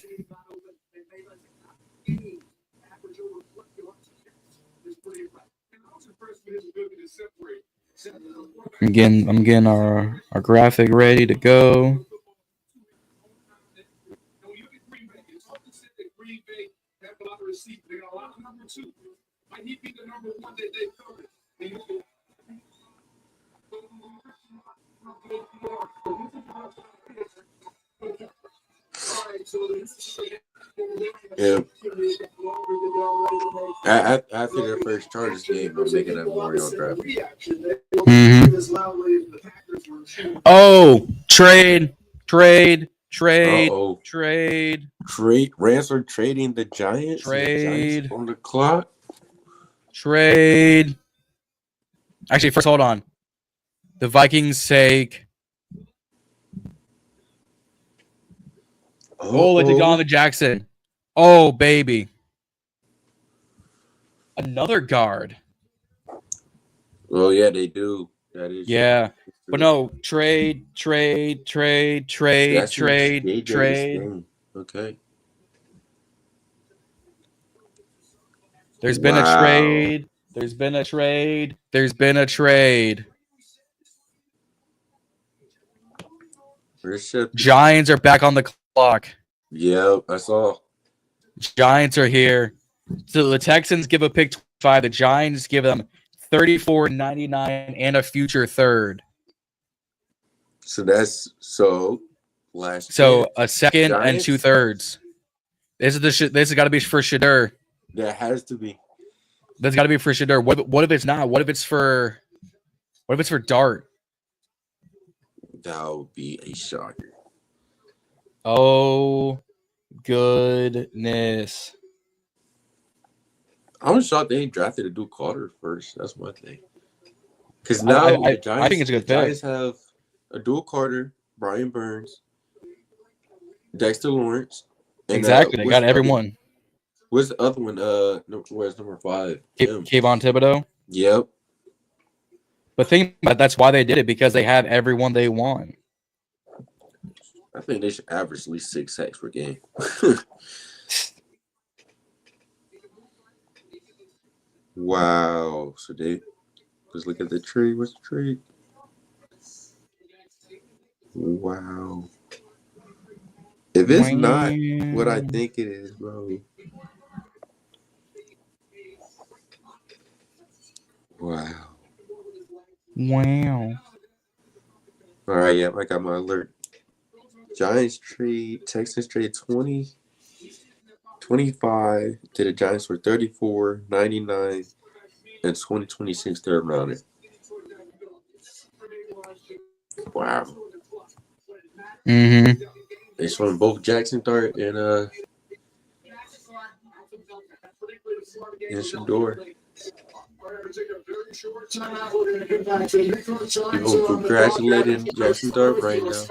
I'm getting our graphic ready to go. Yeah. After their first Chargers game, I'm making that Memorial draft. Mm-hmm. Oh, trade. Trade. Uh-oh. Trade. Rams are trading the Giants. Trade. The Giants on the clock. Trade. Actually, first, hold on. The Vikings' sake. Oh, it's Donovan Jackson. Oh, baby. Another guard. Oh, yeah, they do. That is. Yeah. But no, trade. That's Trade. Okay. There's been a trade. Giants are back on the clock. Yeah, I saw. Giants are here. So the Texans give a pick 5. The Giants give them 34.99 and a future third. So that's last. So chance. a second Giants? and 2/3. This has got to be for SHEDEUR. That has to be. That's got to be for SHEDEUR. What if it's not? What if it's for Dart? That would be a shocker. Oh goodness. I'm shocked they ain't drafted a Duke Carter first. That's my thing. Because now the Giants, I think it's a good the pick. Giants have a Duke Carter, Brian Burns, Dexter Lawrence. And, Exactly. They got everyone. Where's the other one? Where's number 5? Kayvon Thibodeau. Yep. But think about that's why they did it, because they have everyone they want. I think they should average at least 6 sacks per game. Wow. So they just look at the trade. What's the trade? Wow. If it's not what I think it is, bro. Wow. All right, yeah, I got my alert. Giants trade, Texans trade 25 to the Giants for 34, 99, and 2026 third rounder. Wow. Mm-hmm. It's from both Jackson Dart and SHEDEUR. People congratulating Jackson Dart right now.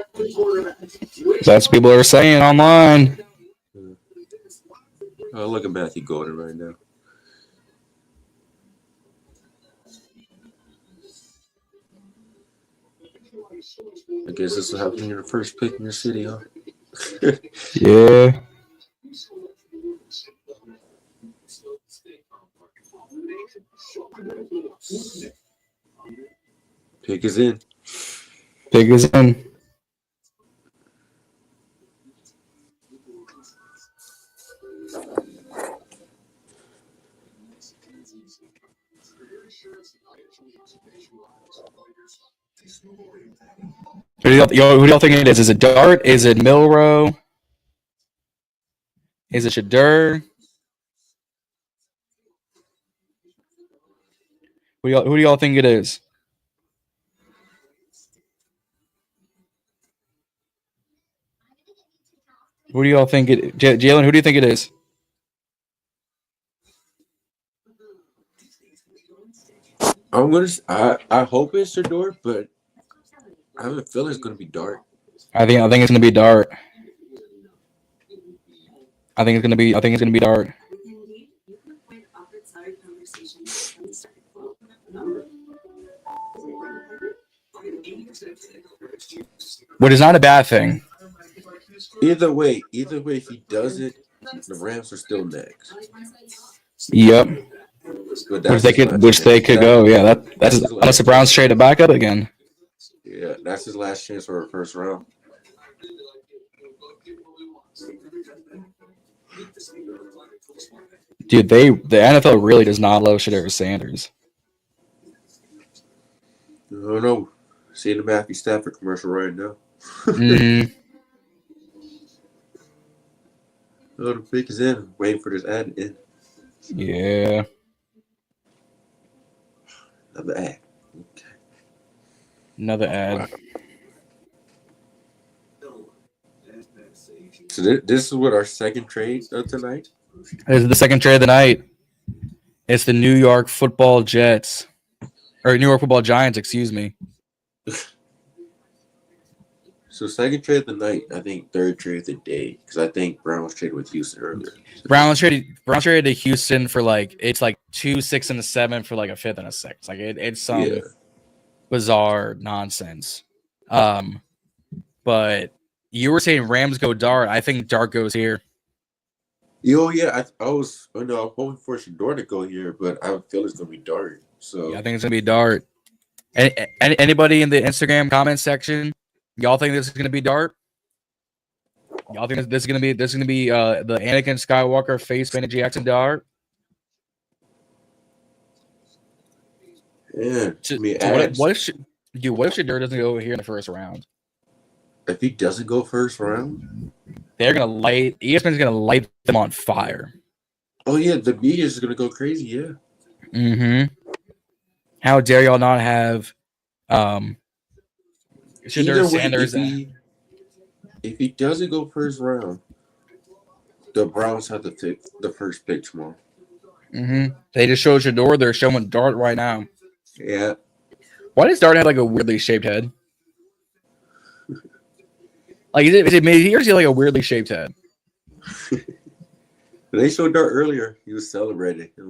That's what people are saying online. Oh, look at Matthew Golden right now. I guess this will happen in your first pick in your city, huh? Yeah. Pick is in. Pick is in. Who do y'all think it is? Is it Dart? Is it Milrow? Is it SHEDEUR? Who do y'all think it is? Who do y'all think it? Jalen, who do you think it is? I hope it's SHEDEUR, but I have a feeling it's gonna be Dart. I think it's gonna be Dart. I think it's gonna be Dart. Which is not a bad thing. Either way, if he does it, the Rams are still next. Yep. But Which they could go. Yeah, that's unless the Browns trade it back up again. Yeah, that's his last chance for a first round. Dude, the NFL really does not love SHEDEUR Sanders. I don't know. See the Matthew Stafford commercial right now. Mm-hmm. Oh, the pick is in. Waiting for this ad in. Yeah. Another ad. Okay. Another ad. So this is what our second trade of tonight. This is the second trade of the night. It's the New York Football Jets, or New York Football Giants, excuse me. So second trade of the night, I think third trade of the day, because I think Browns traded with Houston earlier. Browns traded to Houston for it's 2, 6, and a 7 for a 5th and a 6. It's some bizarre nonsense. But you were saying Rams go Dart. I think Dart goes here. Yeah, I'm hoping for SHEDEUR to go here, but I feel it's gonna be Dart. So I think it's gonna be Dart. Anybody in the Instagram comment section? Y'all think this is gonna be Dart? Y'all think this is gonna be the Anakin Skywalker face painted Jackson Dart? Yeah. What if SHEDEUR doesn't go over here in the first round? If he doesn't go first round, ESPN's gonna light them on fire. Oh yeah, the media is gonna go crazy. Yeah. Mm-hmm. How dare y'all not have SHEDEUR Sanders? If he doesn't go first round, the Browns have to take the first pick tomorrow. Mm-hmm. They just showed SHEDEUR. They're showing Dart right now. Yeah. Why does Dart have a weirdly shaped head? Is it made here? Is he a weirdly shaped head? They showed Dart earlier. He was celebrating and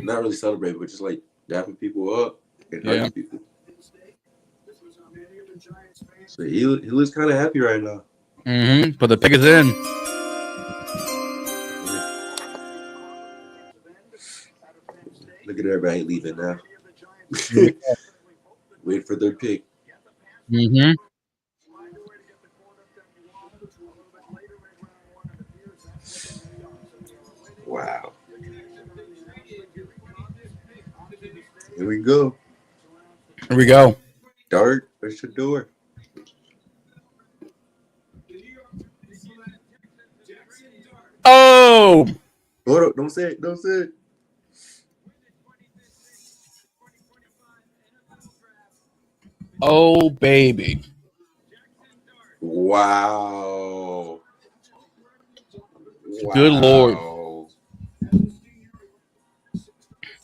not really celebrating, but just dapping people up and hugging people. So he looks kind of happy right now. Mm-hmm. But the pick is in. Look at everybody leaving now. Wait for their pick. Mm-hmm. Wow. Here we go. Here we go. Dart or SHEDEUR? Oh! Hold up. Don't say it. Don't say it. Oh, baby. Wow. Good Lord.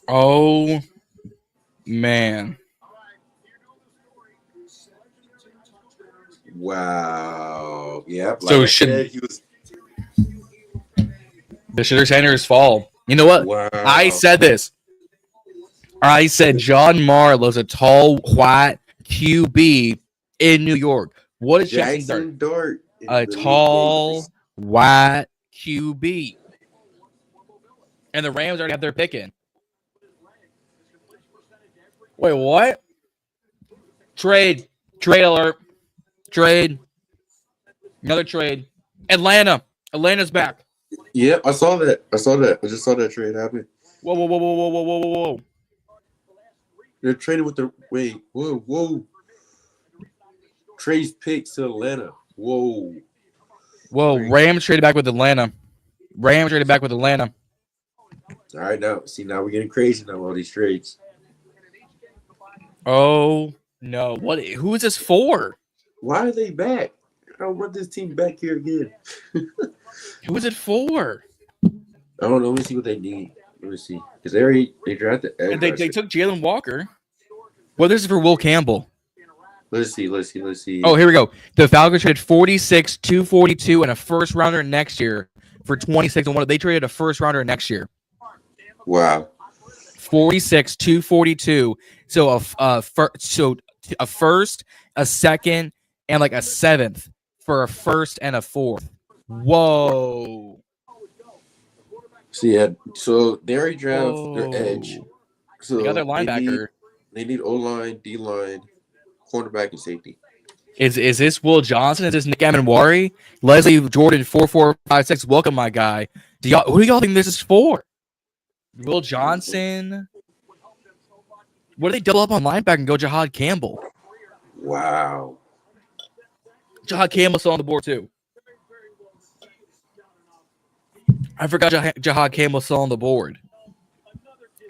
Oh, man. Wow. Yeah. So I said, he was. The SHEDEUR Sanders fall. You know what? Wow. I said this. I said John Marlowe's a tall, white QB in New York. What is Jackson Dart? A tall, white QB. And the Rams already have their pick in. Wait, what? Trade. Trade alert. Trade. Another trade. Atlanta. Atlanta's back. Yep, I saw that. I just saw that trade happen. Whoa. They're trading with the whoa. Trey's picks to Atlanta. Whoa. Rams traded back with Atlanta. All right, now we're getting crazy now. All these trades. Oh no! What? Who is this for? Why are they back? I don't want this team back here again. Who is it for? I don't know. Let me see what they need. Let me see. Because they drafted. And they took Jalen Walker. Well, this is for Will Campbell. Let's see. Oh, here we go. The Falcons traded 46, 242, and a first rounder next year for 26 and 1. They traded a first rounder next year. Wow. 46, 242. So a first, a second, and a seventh for a first and a fourth. Whoa. So they already drafted their edge. So they got their linebacker. They need O-line, D-line, cornerback, and safety. Is this Will Johnson? Is this Nick Amenwari? Leslie Jordan 4456. Welcome, my guy. Who do y'all think this is for? Will Johnson? What do they double up on linebacker and go Jahad Campbell? Wow. Jahad Campbell's still on the board too. I forgot Jahad Campbell's still on the board.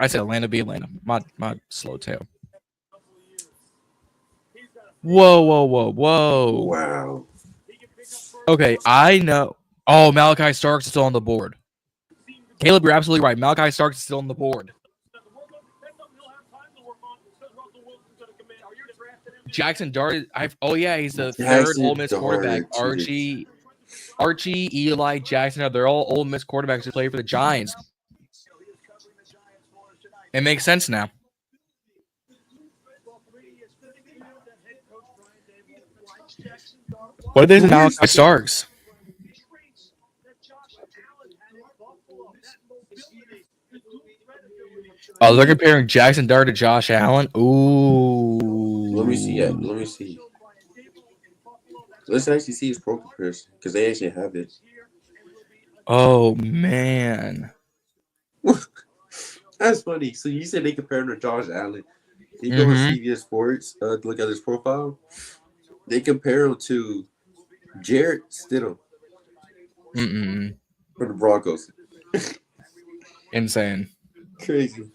I said Atlanta be Atlanta. My slow tail. Whoa. Wow. Okay, I know. Oh, Malachi Starks is still on the board. Caleb, you're absolutely right. Malachi Starks is still on the board. Jackson Dart. He's the third Ole Miss quarterback. Archie, Eli, Jackson. They're all Ole Miss quarterbacks who play for the Giants. It makes sense now. What is Malachi Starks? Oh, they're comparing Jackson Dart to Josh Allen. Ooh. Let me see it. Let me see. Let's actually see his pro comparison because they actually have it. Oh man, that's funny. So you said they compare him to Josh Allen. You go on CBS Sports, look at his profile. They compare him to Jarrett Stidham from the Broncos. Insane. Crazy.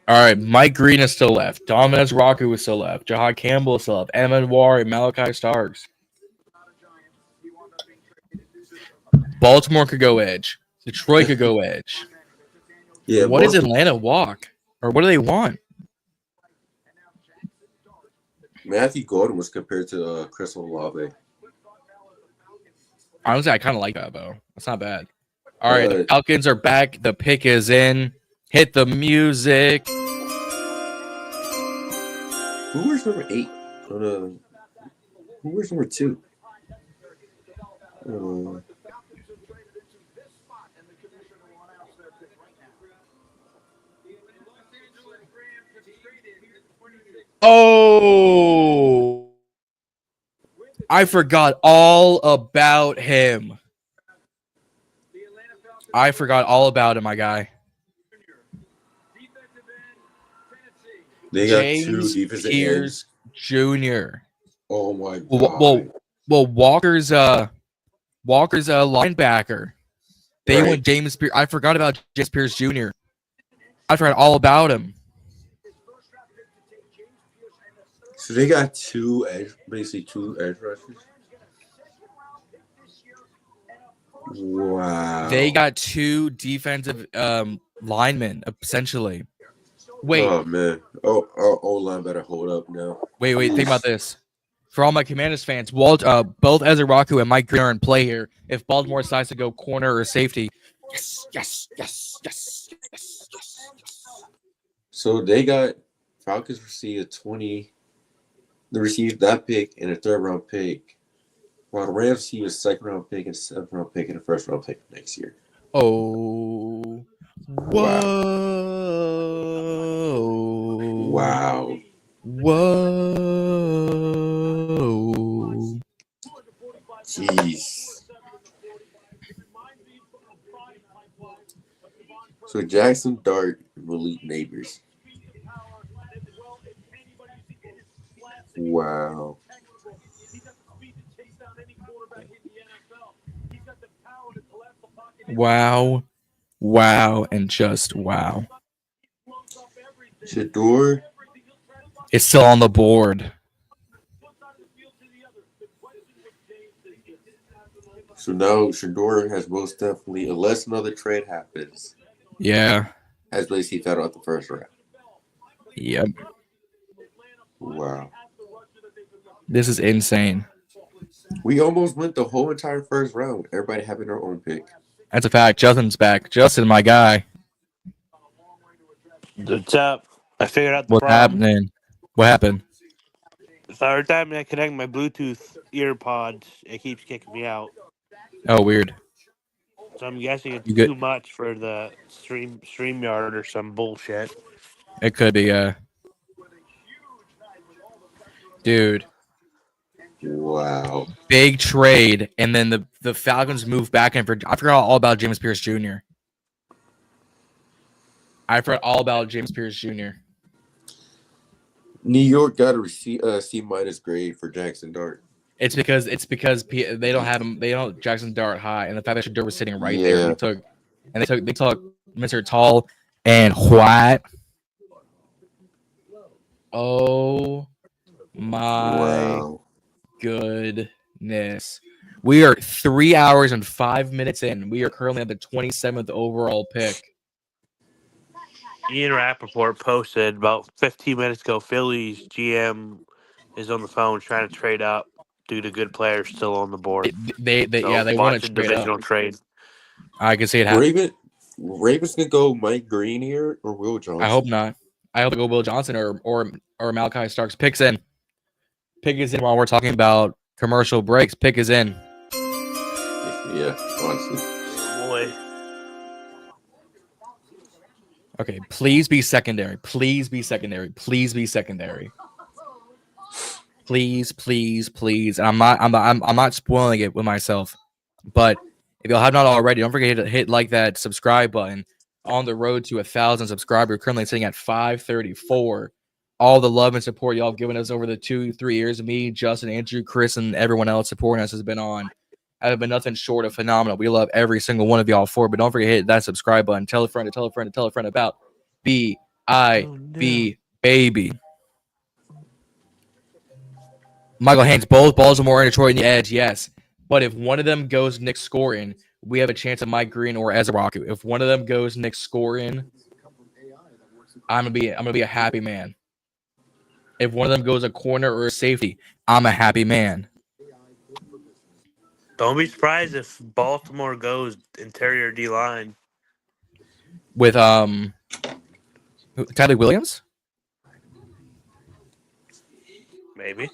All right, Mike Green is still left. Dominez Raku is still left. Jahad Campbell is still left. Emmett War and Malachi Starks. Baltimore could go edge. Detroit could go edge. Yeah. What does Atlanta walk? Or what do they want? Matthew Golden was compared to Chris Olave. Honestly, I kind of like that, though. That's not bad. All right, the Falcons are back. The pick is in. Hit the music. Who wears number 8? Who wears number 2? Oh, I forgot all about him. I forgot all about him, my guy. They got two defensive ends. Jr. Oh my god. Well, Walker's linebacker. They went James Pierce. I forgot about James Pierce Jr. I forgot all about him. So they got basically two edge rushers. Wow. They got two defensive linemen, essentially. Wait. Oh, man. Oh, our O-line better hold up now. Wait. Think about this. For all my Commanders fans, both Ezra Raku and Mike Green are in play here. If Baltimore decides to go corner or safety. Yes. So they got Falcons received they received that pick and a third-round pick, while the Rams received a second-round pick and a seventh-round pick and a first-round pick next year. Oh. Whoa. Wow. Whoa. Jeez. So Jackson Dart and Malik Neighbors. Wow. Wow, and just wow. SHEDEUR is still on the board. So now SHEDEUR has most definitely, unless another trade happens, has basically fed out the first round. Yep. Wow. This is insane. We almost went the whole entire first round. Everybody having their own pick. That's a fact. Justin's back. Justin, my guy. What's up? I figured out the What's problem. happening? What happened? So every time I connect my Bluetooth ear pods, it keeps kicking me out. Oh, weird. So I'm guessing it's too much for the StreamYard or some bullshit. It could be, dude. Wow. Big trade, and then the Falcons move back in for. I forgot all about James Pierce Jr. I forgot all about James Pierce Jr. New York got a C- grade for Jackson Dart. It's because they don't have him. They don't Jackson Dart high, and the fact that SHEDEUR was sitting right there. They took Mr. Tall and White. Oh my goodness! We are 3 hours and 5 minutes in. We are currently at the 27th overall pick. Ian Rappaport posted about 15 minutes ago, Phillies GM is on the phone trying to trade up due to good players still on the board. They want to trade divisional up. trade. I can see it happen. Ravens gonna go Mike Green here or Will Johnson? I hope not. I hope they go Will Johnson or Malachi Starks. Pick is in while we're talking about commercial breaks. Pick is in. Yeah, honestly. Boy. Okay, please be secondary. Please be secondary. Please be secondary. Please. And I'm not spoiling it with myself. But if y'all have not already, don't forget to hit like that subscribe button. On the road to 1,000 subscribers, currently sitting at 534. All the love and support y'all have given us over the 2-3 years. Me, Justin, Andrew, Chris, and everyone else supporting us has been nothing short of phenomenal. We love every single one of y'all for it. But don't forget to hit that subscribe button. Tell a friend about B.I.B. baby. Michael Haynes, both Baltimore and Detroit in the edge, yes. But if one of them goes Nick Scorin, we have a chance of Mike Green or Ezraku. If one of them goes Nick Scorin, I'm gonna be a happy man. If one of them goes a corner or a safety, I'm a happy man. Don't be surprised if Baltimore goes interior D line with Tyler Williams. Maybe.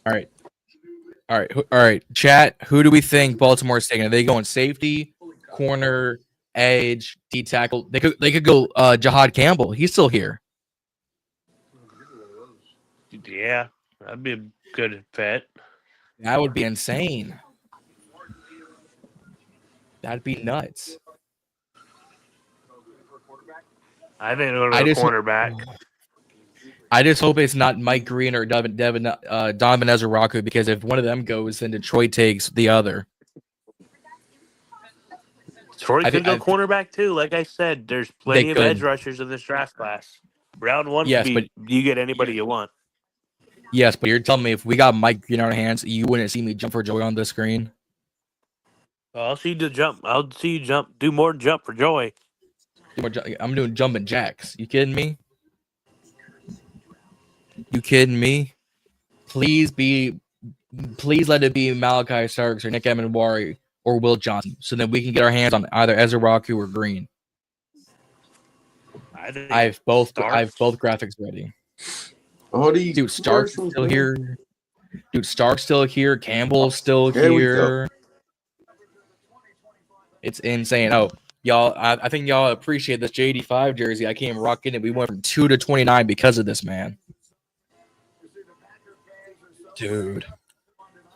All right. Chat. Who do we think Baltimore is taking? Are they going safety, corner, edge, D tackle? They could go Jahad Campbell. He's still here. Yeah, that'd be a good fit. That would be insane. That'd be nuts. I think it'll go cornerback. I just hope it's not Mike Green or Donovan Ezraku, because if one of them goes, then Detroit takes the other. Detroit could go cornerback too. Like I said, there's plenty of edge rushers in this draft class. Round one, yes, but you get anybody you want. Yes, but you're telling me if we got Mike Green on our hands, you wouldn't see me jump for joy on the screen? I'll see you jump. I'll see you jump. Do more jump for joy. I'm doing jumping jacks. You kidding me? You kidding me? Please let it be Malachi Starks or Nick Emenwari or Will Johnson, so that we can get our hands on either Ezraku or Green. I have both graphics ready. Dude, Stark's still here. Stark's still here. Campbell's still here. It's insane. Oh, y'all, I think y'all appreciate this JD5 jersey. I came rocking it. We went from 2 to 29 because of this, man. Dude,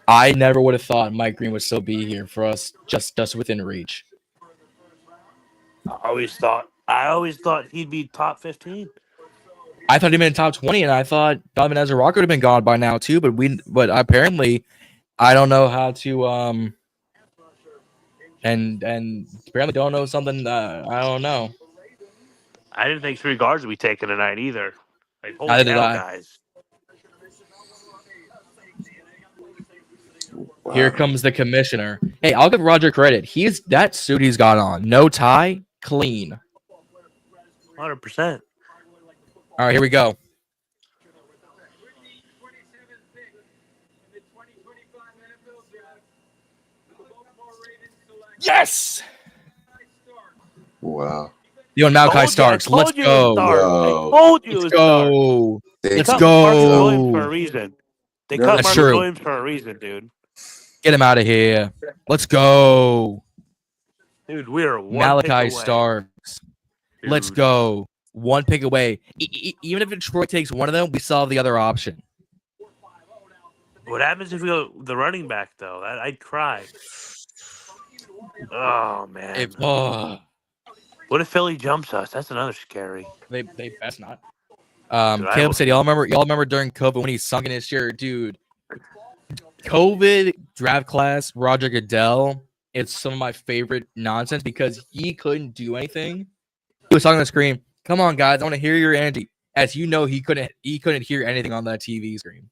I never would have thought Mike Green would still be here for us, just within reach. I always thought he'd be top 15. I thought he'd been top 20, and I thought Donovan Ezraku would have been gone by now too. But apparently, I don't know how to and apparently don't know something. I don't know. I didn't think 3 guards would be taken tonight either. Like, holy hell, guys. Wow. Here comes the commissioner. Hey, I'll give Roger credit. That suit he's got on. No tie, clean. 100%. All right, here we go. Yes! Wow. Yo, Malachi Starks. Let's go. I told you. Let's go. Let's go. For a reason. They cut Marcus Williams for a reason, dude. Get him out of here. Let's go. Dude, we are one Malachi pick away. Starks. Dude. Let's go. One pick away. Even if Detroit takes one of them, we still have the other option. What happens if we go the running back, though? I'd cry. Oh, man. What if Philly jumps us? That's another scary. They best not. Caleb said, y'all remember during COVID when he sunk in his chair? Dude, COVID draft class, Roger Goodell, it's some of my favorite nonsense because he couldn't do anything. He was talking on the screen. Come on, guys, I want to hear your energy. As you know, he couldn't hear anything on that TV screen.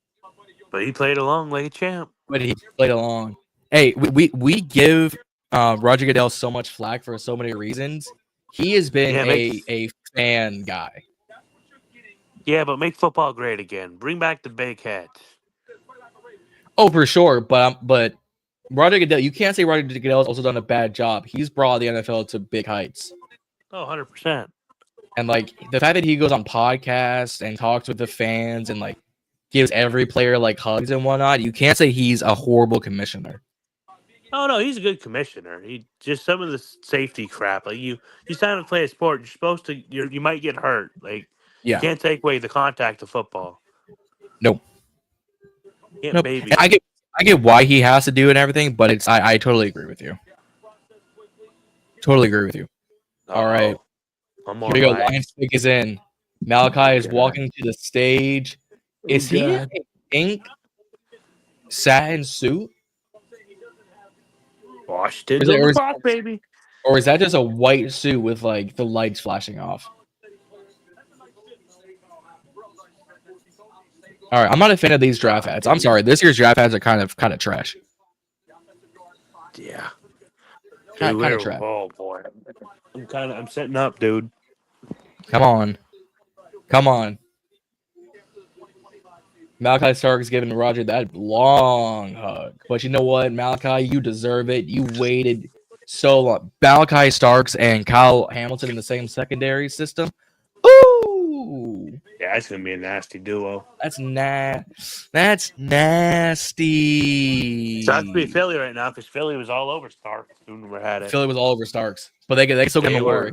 But he played along like a champ. But he played along. Hey, we give Roger Goodell so much flack for so many reasons. He has been a fan guy. Yeah, but make football great again. Bring back the big heads. Oh, for sure. But Roger Goodell, you can't say Roger Goodell has also done a bad job. He's brought the NFL to big heights. Oh, 100%. And like the fact that he goes on podcasts and talks with the fans and like gives every player like hugs and whatnot, you can't say he's a horrible commissioner. Oh no, he's a good commissioner. He just some of the safety crap. Like you sign up to play a sport, you're supposed to. You might get hurt. Like you can't take away the contact of football. Nope. Nope. Baby. I get why he has to do it and everything, but it's I totally agree with you. Totally agree with you. All right. Here we go. Lions pick is in. Malachi is walking to the stage. Is he in an ink satin suit? Washed it on the clock, baby. Or is that just a white suit with like the lights flashing off? All right, I'm not a fan of these draft ads. I'm sorry, this year's draft ads are kind of trash. Yeah, kind of trash. Oh boy, I'm setting up, dude. Come on. Malachi Starks giving Roger that long hug. But you know what, Malachi, you deserve it. You waited so long. Malachi Starks and Kyle Hamilton in the same secondary system. Ooh. Yeah, it's going to be a nasty duo. That's nasty. Sucks to be Philly right now because Philly was all over Starks when we had it. Philly was all over Starks. But they still get him worry.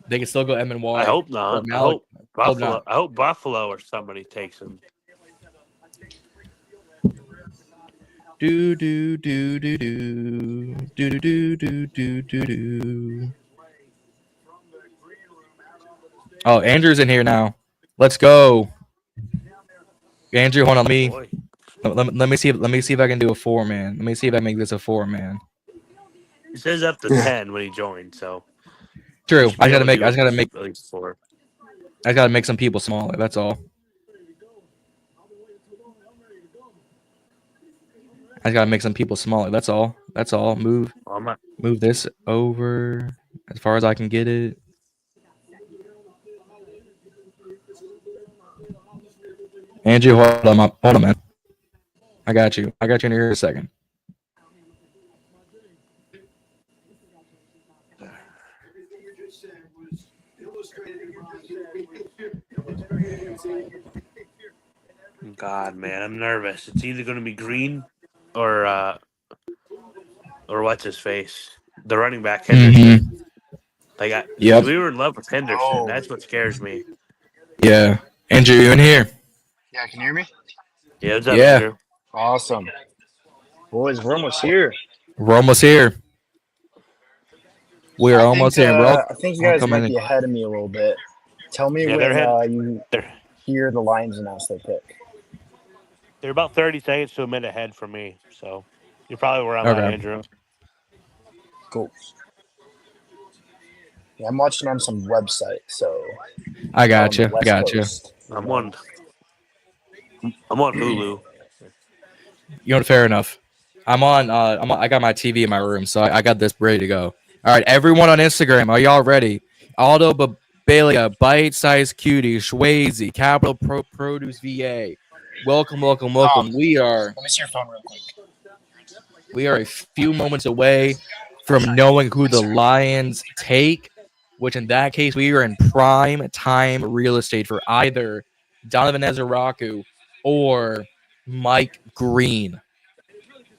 They can still go M and Y. I hope not. I hope Buffalo or somebody takes him. Do do do do do do do do do do do. Oh, Andrew's in here now. Let's go, Andrew. Hold on, let me see if I can do a 4-man. Let me see if I make this a 4-man. It says up to 10 when he joined, so. True. I gotta make at least 4. I gotta make some people smaller. That's all. I gotta make some people smaller. That's all. Move this over as far as I can get it. Andrew, hold on, man. I got you in here in a second. God, man, I'm nervous. It's either going to be Green or what's his face, the running back Henderson. Mm-hmm. We were in love with Henderson. Oh. That's what scares me. Yeah, Andrew, you in here? Yeah, can you hear me? Yeah, what's up, Andrew? Awesome, boys. We're almost here. We're almost here, bro. I think you guys might be ahead of me a little bit. Tell me when you hear the Lions announce their pick. They're about 30 seconds to a minute ahead from me, so you're probably where I'm at, Andrew. Cool. Yeah, I'm watching on some website, so I got you. I'm on Hulu. You know, fair enough. I got my TV in my room, so I got this ready to go. All right, everyone on Instagram, are y'all ready? Aldo Babelia, Bite Size Cutie, Schwazy, Capital Produce VA. Welcome. We are. Let me see your phone real quick. We are a few moments away from knowing who the Lions take, which in that case we are in prime time real estate for either Donovan Ezeraku or Mike Green.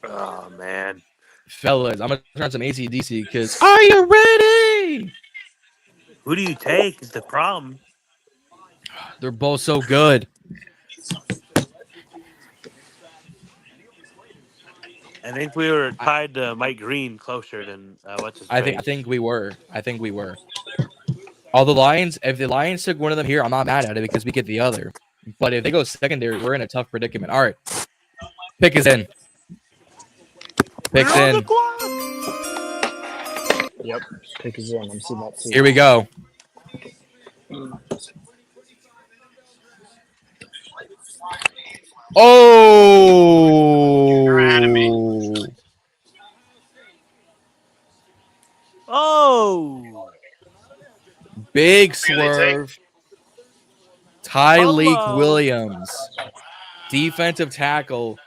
Oh man, fellas, I'm gonna turn on some AC/DC because are you ready? Who do you take is the problem. They're both so good. I think we were tied to Mike Green closer than what's his face. I think we were. All the Lions, if the Lions took one of them here, I'm not mad at it because we get the other. But if they go secondary, we're in a tough predicament. All right. Pick is in. Pick's in. Yep. Pick is in. I'm seeing that too. Here we go. Oh. Oh. Big swerve. Tyleek Hello. Williams, defensive tackle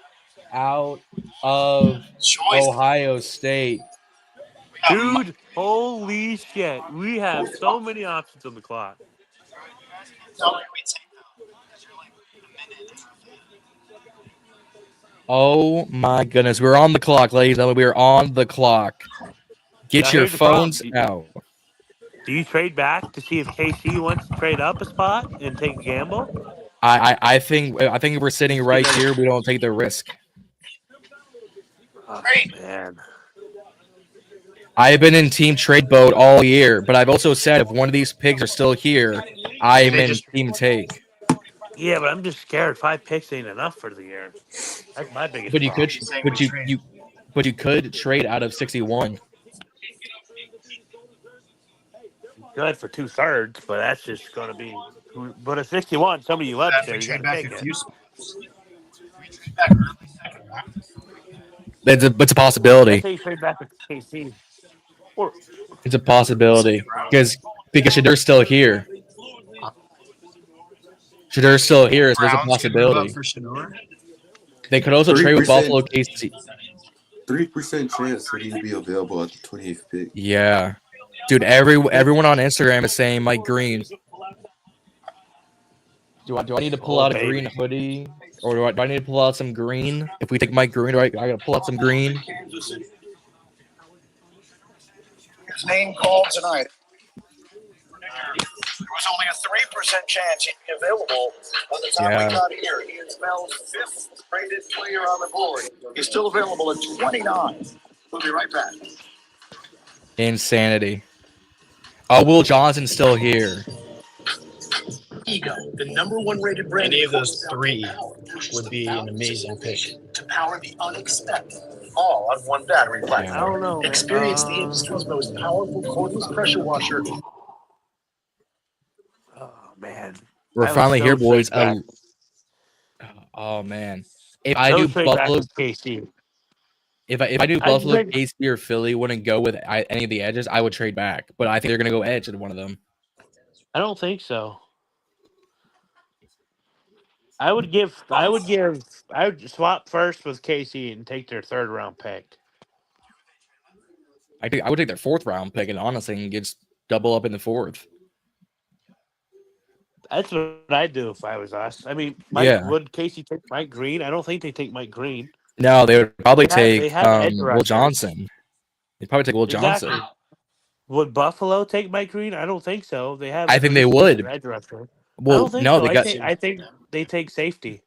out of Ohio State. Dude, holy shit. We have so many options on the clock. Oh my goodness. We're on the clock, ladies and gentlemen. We're on the clock. Get Now, your here's the problem. phones out. Do you trade back to see if KC wants to trade up a spot and take a gamble? I think if we're sitting right here, we don't take the risk. Oh, man. I've been in team trade boat all year, but I've also said if one of these picks are still here, I am in team take. Yeah, but I'm just scared 5 picks ain't enough for the year. That's my biggest But you problem. but you could trade out of 61. Good for 2/3, but that's just going to be. But at 61, somebody you love there, you got to take it. It's a possibility. Let's say you trade back with KC. It's a possibility because SHEDEUR's still here. SHEDEUR's still here, so there's a possibility. They could also trade with Buffalo KC. 3% chance that he'd be available at the 28th pick. Yeah. Dude, everyone on Instagram is saying Mike Green. Do I need to pull out a green hoodie? Or do I need to pull out some green? If we take Mike Green, I got to pull out some green. His name called tonight. There was only a 3% chance he'd be available by the time we got here. He is Mel's 5th rated player on the board. He's still available at 29. We'll be right back. Insanity. Oh, Will Johnson's still here. Ego, the #1 rated brand. Any of those 3 would be an amazing pick. To power the unexpected, all on one battery platform. I don't know. Experience the industry's most powerful cordless pressure washer. Oh, man. We're finally here, boys. Oh, man. If I do Buffalo KC. If I do Buffalo, KC, or Philly wouldn't go with any of the edges, I would trade back. But I think they're going to go edge at one of them. I don't think so. I would swap first with KC and take their 3rd round pick. I would take their 4th round pick and honestly and just double up in the 4th. That's what I'd do if I was us. I mean, would Casey take Mike Green? I don't think they take Mike Green. No, they would probably take Will Johnson. They'd probably take Will Johnson. Would Buffalo take Mike Green? I don't think so. They have. I think they would. Edge rusher. Well, no, so. they got. I think they take safety.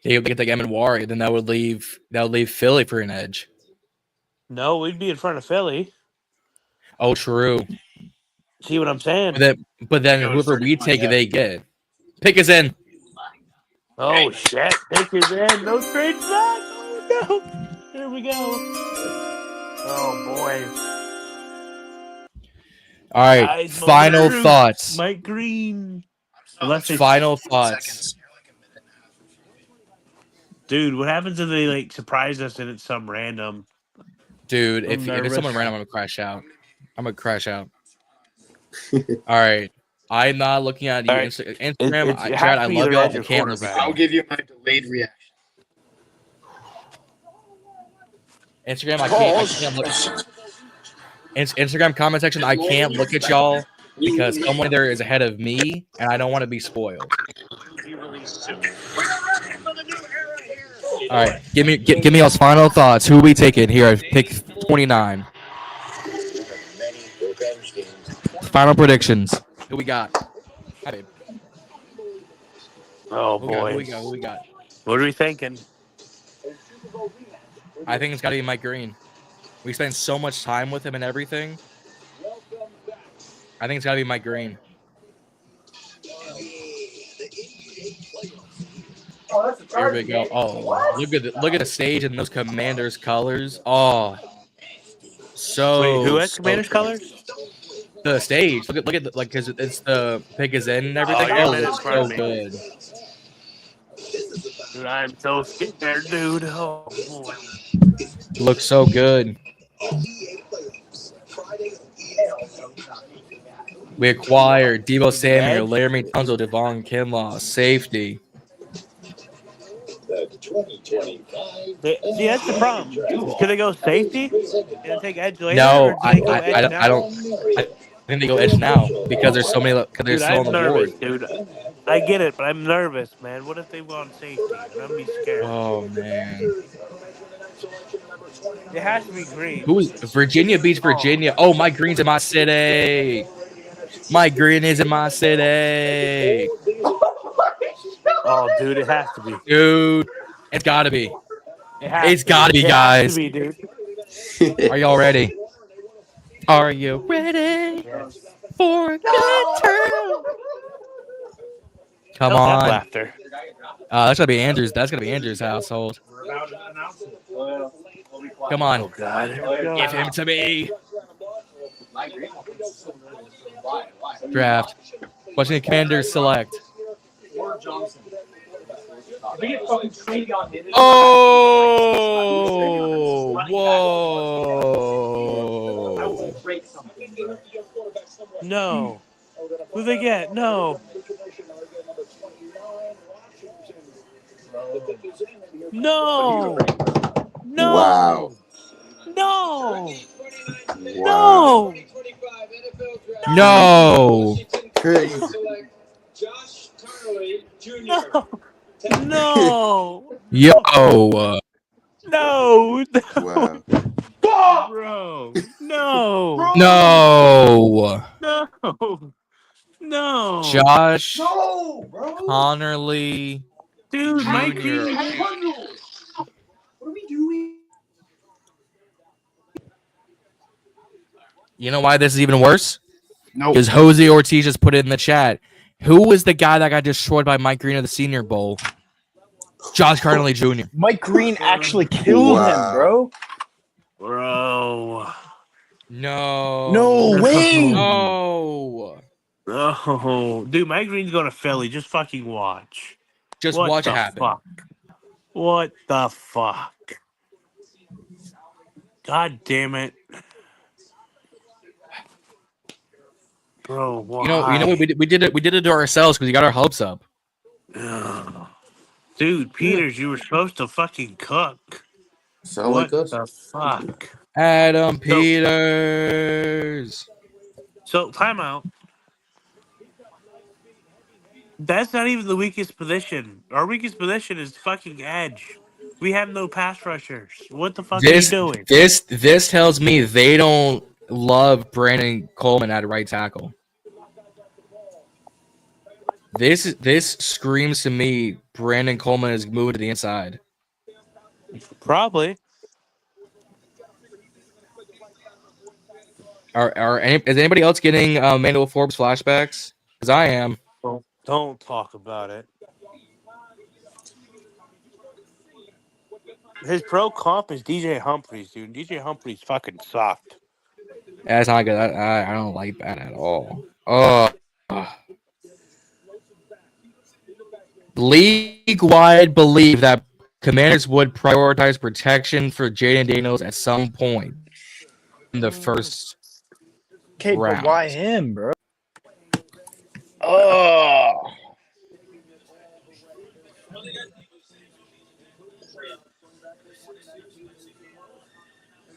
They could take Amenwari, then that would leave Philly for an edge. No, we'd be in front of Philly. Oh, true. See what I'm saying? But then whoever we take, they get. Pick is in. Oh shit! Pick is in. No trade back. Oh no! Here we go. Oh boy. All right. Final thoughts. Mike Green. Final thoughts. Dude, what happens if they surprise us and it's some random? Dude, if it's someone random, I'm gonna crash out. All right. I'm not looking at you. Right. Instagram. Chad, I love y'all. I can't listen. I'll give you my delayed reaction. Instagram, I can't look. Instagram comment section, I can't look at y'all because someone there is ahead of me, and I don't want to be spoiled. All right, give me y'all's final thoughts. Who are we taking here at pick 29? Final predictions. Who we got? Oh boy. Who we got? What are we thinking? I think it's got to be Mike Green. We spend so much time with him and everything. I think it's got to be Mike Green. Here we go. Oh, look at the stage and those Commanders colors. Oh, so. Wait, who has Commanders colors? The stage. Look at because it's the pick is in and everything. Oh, it's so good. Dude, I'm so scared, dude. Oh boy. Looks so good. We acquired Deebo Samuel, Laramie Tunzel, Devon Kinlaw, safety. See, that's the problem. Can they go safety and take edge later, or No, do they go edge now? I don't. I think they go edge now because there's so many. Because they're Dude, still I'm on the nervous, board. dude. I get it, but I'm nervous, man. What if they go on safety? I'm gonna be scared. Oh man. It has to be Green. Who's Virginia beats Virginia? Oh, Mike Green's in my city. Mike Green is in my city. Oh, dude, it has to be. Dude, it's gotta be. It's gotta be, guys. It has to be, dude. Are y'all ready? Are you ready for a good time? Come on. Laughter. That's gonna be Andrew's. That's gonna be Andrew's household. Come on. Oh God. Give him to me. Draft. Watching the Commanders select. Oh! Whoa! No. Who they get? No. No. No. Wow. No. Wow. No. No! Crazy. No. No. Yo! No. Wow. Bro. No. No! No. No. Josh Connerly. Dude, Mike Green. What are we doing? You know why this is even worse? No. Because Jose Ortiz just put it in the chat. Who was the guy that got destroyed by Mike Green at the Senior Bowl? Josh Connerly Jr. Mike Green actually killed him, bro. Bro. No. No way. No. Oh, dude, Mike Green's going to Philly. Just fucking watch. Just What watch the it happen. Fuck? What the fuck? God damn it. Bro, why? You know, we did it to ourselves because we got our hopes up. Dude, Peters, you were supposed to fucking cook. Sound What like us? the fuck? Adam Peters. So, timeout. That's not even the weakest position. Our weakest position is fucking edge. We have no pass rushers. What the fuck are you doing? This tells me they don't love Brandon Coleman at right tackle. This screams to me Brandon Coleman is moving to the inside. Probably. Is anybody else getting Manuel Forbes flashbacks? Because I am. Don't talk about it. His pro comp is DJ Humphries, dude. DJ Humphries fucking sucked. That's not good. I don't like that at all. Oh. League-wide believe that Commanders would prioritize protection for Jaden Daniels at some point in the first round. But why him, bro? Oh.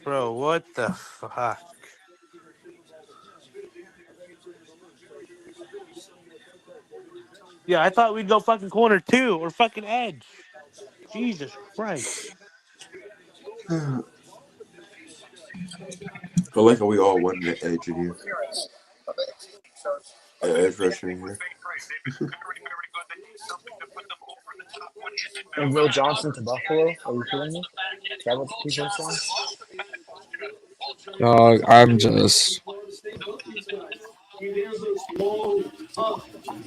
Bro, what the fuck? Yeah, I thought we'd go fucking corner 2 or fucking edge. Jesus Christ. I like how we all wanted the edge in here. Edge rusher in here. And Will Johnson to Buffalo? Are you kidding me? Is that what the people are saying? Dog, I'm just.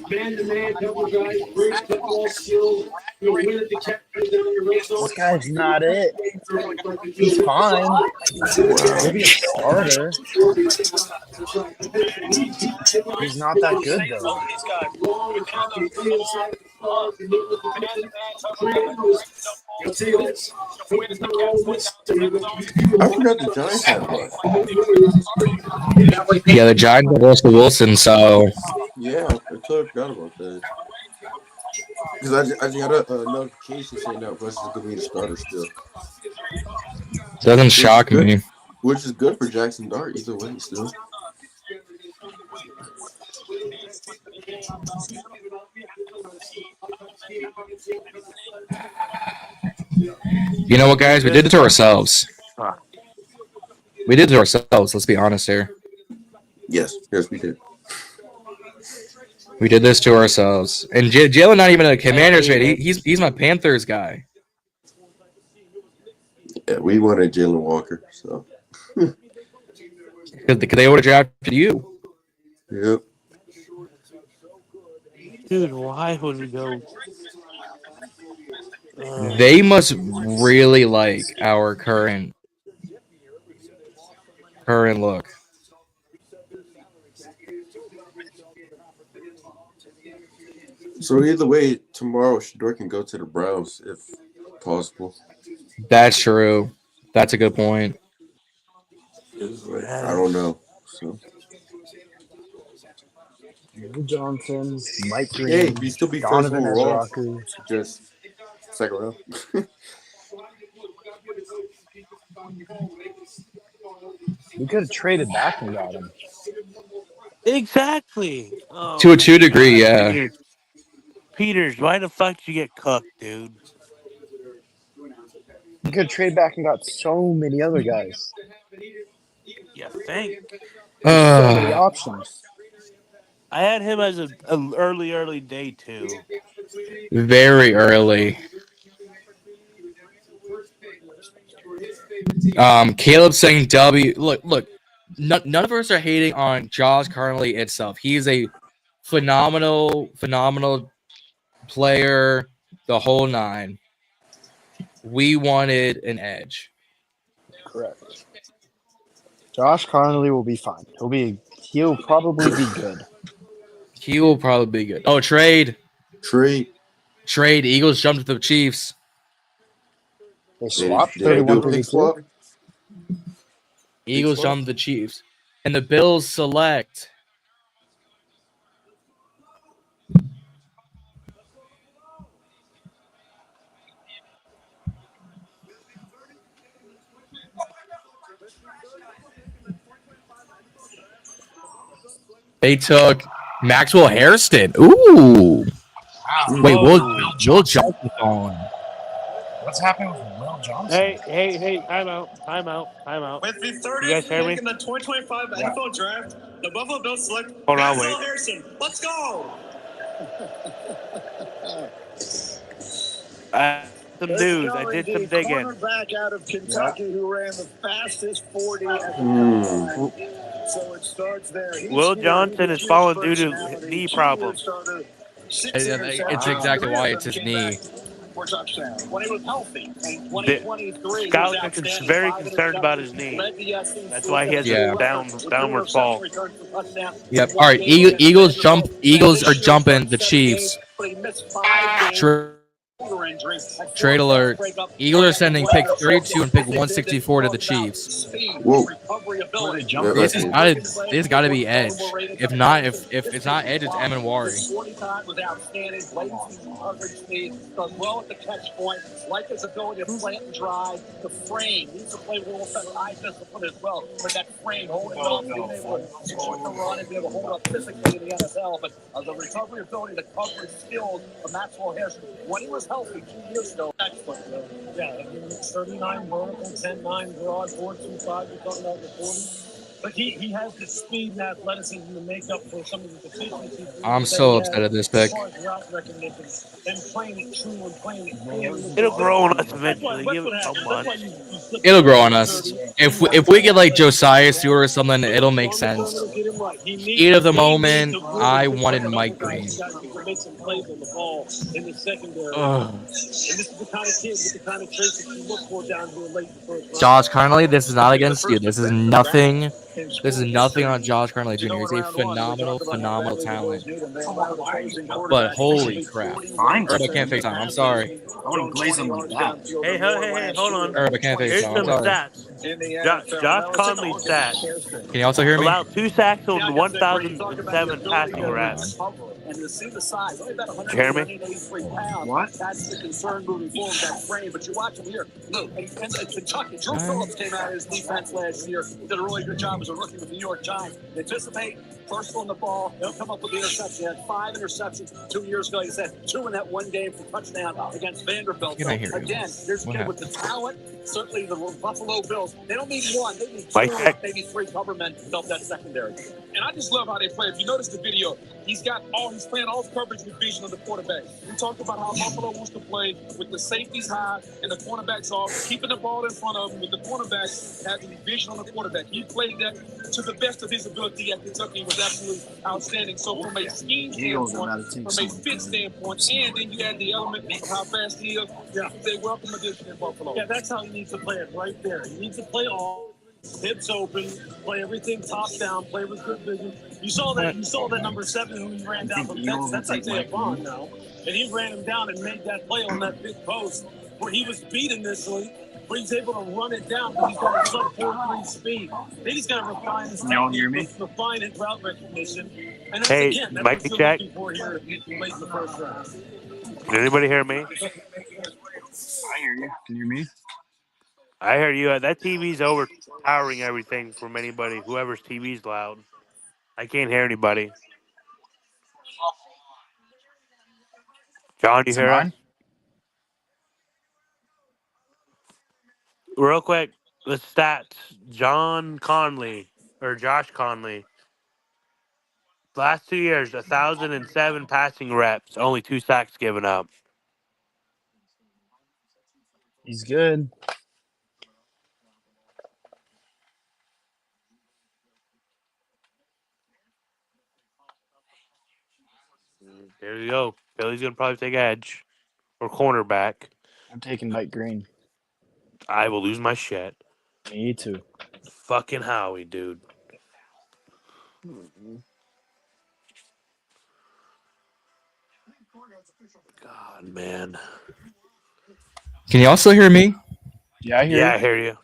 Man-to-man, double guys, great football skills. You'll win at the catch down your red zone. This guy's not it. He's fine. He'll be a starter. He's not that good, though. I forgot the Giants had one. Yeah, the Giants got Russell Wilson, so Yeah, I totally forgot about that. Because I just got a notification saying that Russ is going to be the starter still. doesn't shock me. Which is good for Jackson Dart either way still. You know what, guys? We did it to ourselves. We did it to ourselves. Let's be honest here. Yes, we did. We did this to ourselves. And Jalen not even a Commanders fan. He's my Panthers guy. Yeah, we wanted Jalen Walker, so. Because they would have drafted you. Yep. Dude, why would we go? They must really like our current look. So either way, tomorrow SHEDEUR can go to the Browns if possible. That's true. That's a good point. I don't know. So. Johnson, Mike Green, Hey, we still be first Donovan overall. Ezraku. Just second round. We could have traded back and got him. Exactly. Oh, To a degree, yeah. Peters, why the fuck did you get cooked, dude? We could have traded back and got so many other guys. You think? So many options. I had him as an early day too. Very early. Caleb saying W. Look. None of us are hating on Josh Carnley itself. He's a phenomenal player, the whole nine. We wanted an edge. Correct. Josh Carnley will be fine. He'll probably be good. He will probably be good. Oh, trade. Eagles jumped to the Chiefs. They swapped 31-32. Eagles jumped the Chiefs. And the Bills select they took Maxwell Hairston. Ooh. Wait, Will Johnson on. What's happening with Will Johnson? Hey, time out. With the 30th You guys hear me? pick in the 2025 NFL Draft, the Buffalo Bills select Hold on, Maxwell wait. Harrison. Let's go! Some news. I did some digging. Cornerback out of Kentucky who ran the fastest 40 at the time. So it starts there. Will Johnson has fallen due to knee problems. It's exactly why it's his knee. For touchdown. When he was healthy in 2023, Scouts are very concerned about his knee. That's why he has a downward fall. Yep. All right. Eagles jump. Eagles are jumping the Chiefs. Trade alert. Eagles are sending pick 32 and pick 164 to the Chiefs. Whoa. This got to be edge. If not, if it's not edge, it's Amenwari. Well at the catch point, like his ability to plant and drive, the frame. He needs to play a little better eye discipline as well. But that frame, holding up, being able to support the run and be able to hold up physically in the NFL. But the recovery ability, the coverage skills of Maxwell Harrison, when he was healthy 2 years ago, excellent. Yeah, 39 vertical, 10-9 broad, 4.25. You're talking about the 40. But he has the speed and athleticism to make up for some of the deficiencies. I'm so upset at this pick. It'll grow on us eventually. Give it so much. It'll grow on us. if we get like Josiah Stewart or something, it'll make sense. Heat of the moment, I wanted Mike Green. Josh Conley, this is not against you. This is nothing. This is nothing on Josh Conley Jr. He's a phenomenal talent. But holy crap. Herb, I can't FaceTime. I'm sorry. I wouldn't glaze him like that. Hey, hold on. Herb, I can't Here's FaceTime. some I'm sorry. stats. Josh Conley's stats. Can you also hear me? Allowed 2 sacks on 1,007 passing reps. And to see the size, only about 183 pounds. What? That's the concern moving forward, that frame. But you watch him here. Look, and Kentucky, Drew Phillips came out of his defense last year. Did a really good job as a rookie with the New York Giants. They anticipate first on the ball. They'll come up with the interception. He had 5 interceptions 2 years ago. He said 2 in that one game for touchdown against Vanderbilt. So, again, there's a kid with the talent. Certainly the Buffalo Bills, they don't need 1. They need 2, maybe 3 cover men to help that secondary. And I just love how they play. If you notice the video, he's playing all coverage with vision of the quarterback. We talked about how Buffalo wants to play with the safeties high and the cornerbacks off, keeping the ball in front of him with the cornerbacks having vision on the quarterback. He played that to the best of his ability at Kentucky. It was absolutely outstanding. So from a scheme standpoint, from a fit standpoint, and then you add the element of how fast he is, they welcome addition in Buffalo. Yeah, that's how he needs to play it right there. He needs to play all hips open, play everything top down, play with good vision. You saw that number 7 who he ran down from Texas. That's Isaiah Bond now. And he ran him down and made that play on that big post where he was beat initially, but he's able to run it down because he's got a sub-4-3 speed. Then he's got to refine his technique, refine his route recognition. And that's, again, that's Mike, what you're Jack. looking for here late in the first round. Can anybody hear me? I hear you. Can you hear me? I hear you. That TV's overpowering everything from anybody, whoever's TV's loud. I can't hear anybody. John, do you hear us? Real quick, the stats. Josh Conley. Last 2 years, 1,007 passing reps, only 2 sacks given up. He's good. There you go. Billy's going to probably take edge or cornerback. I'm taking Mike Green. I will lose my shit. Me too. Fucking Howie, dude. God, man. Can you also hear me? Yeah, I hear you. I hear you.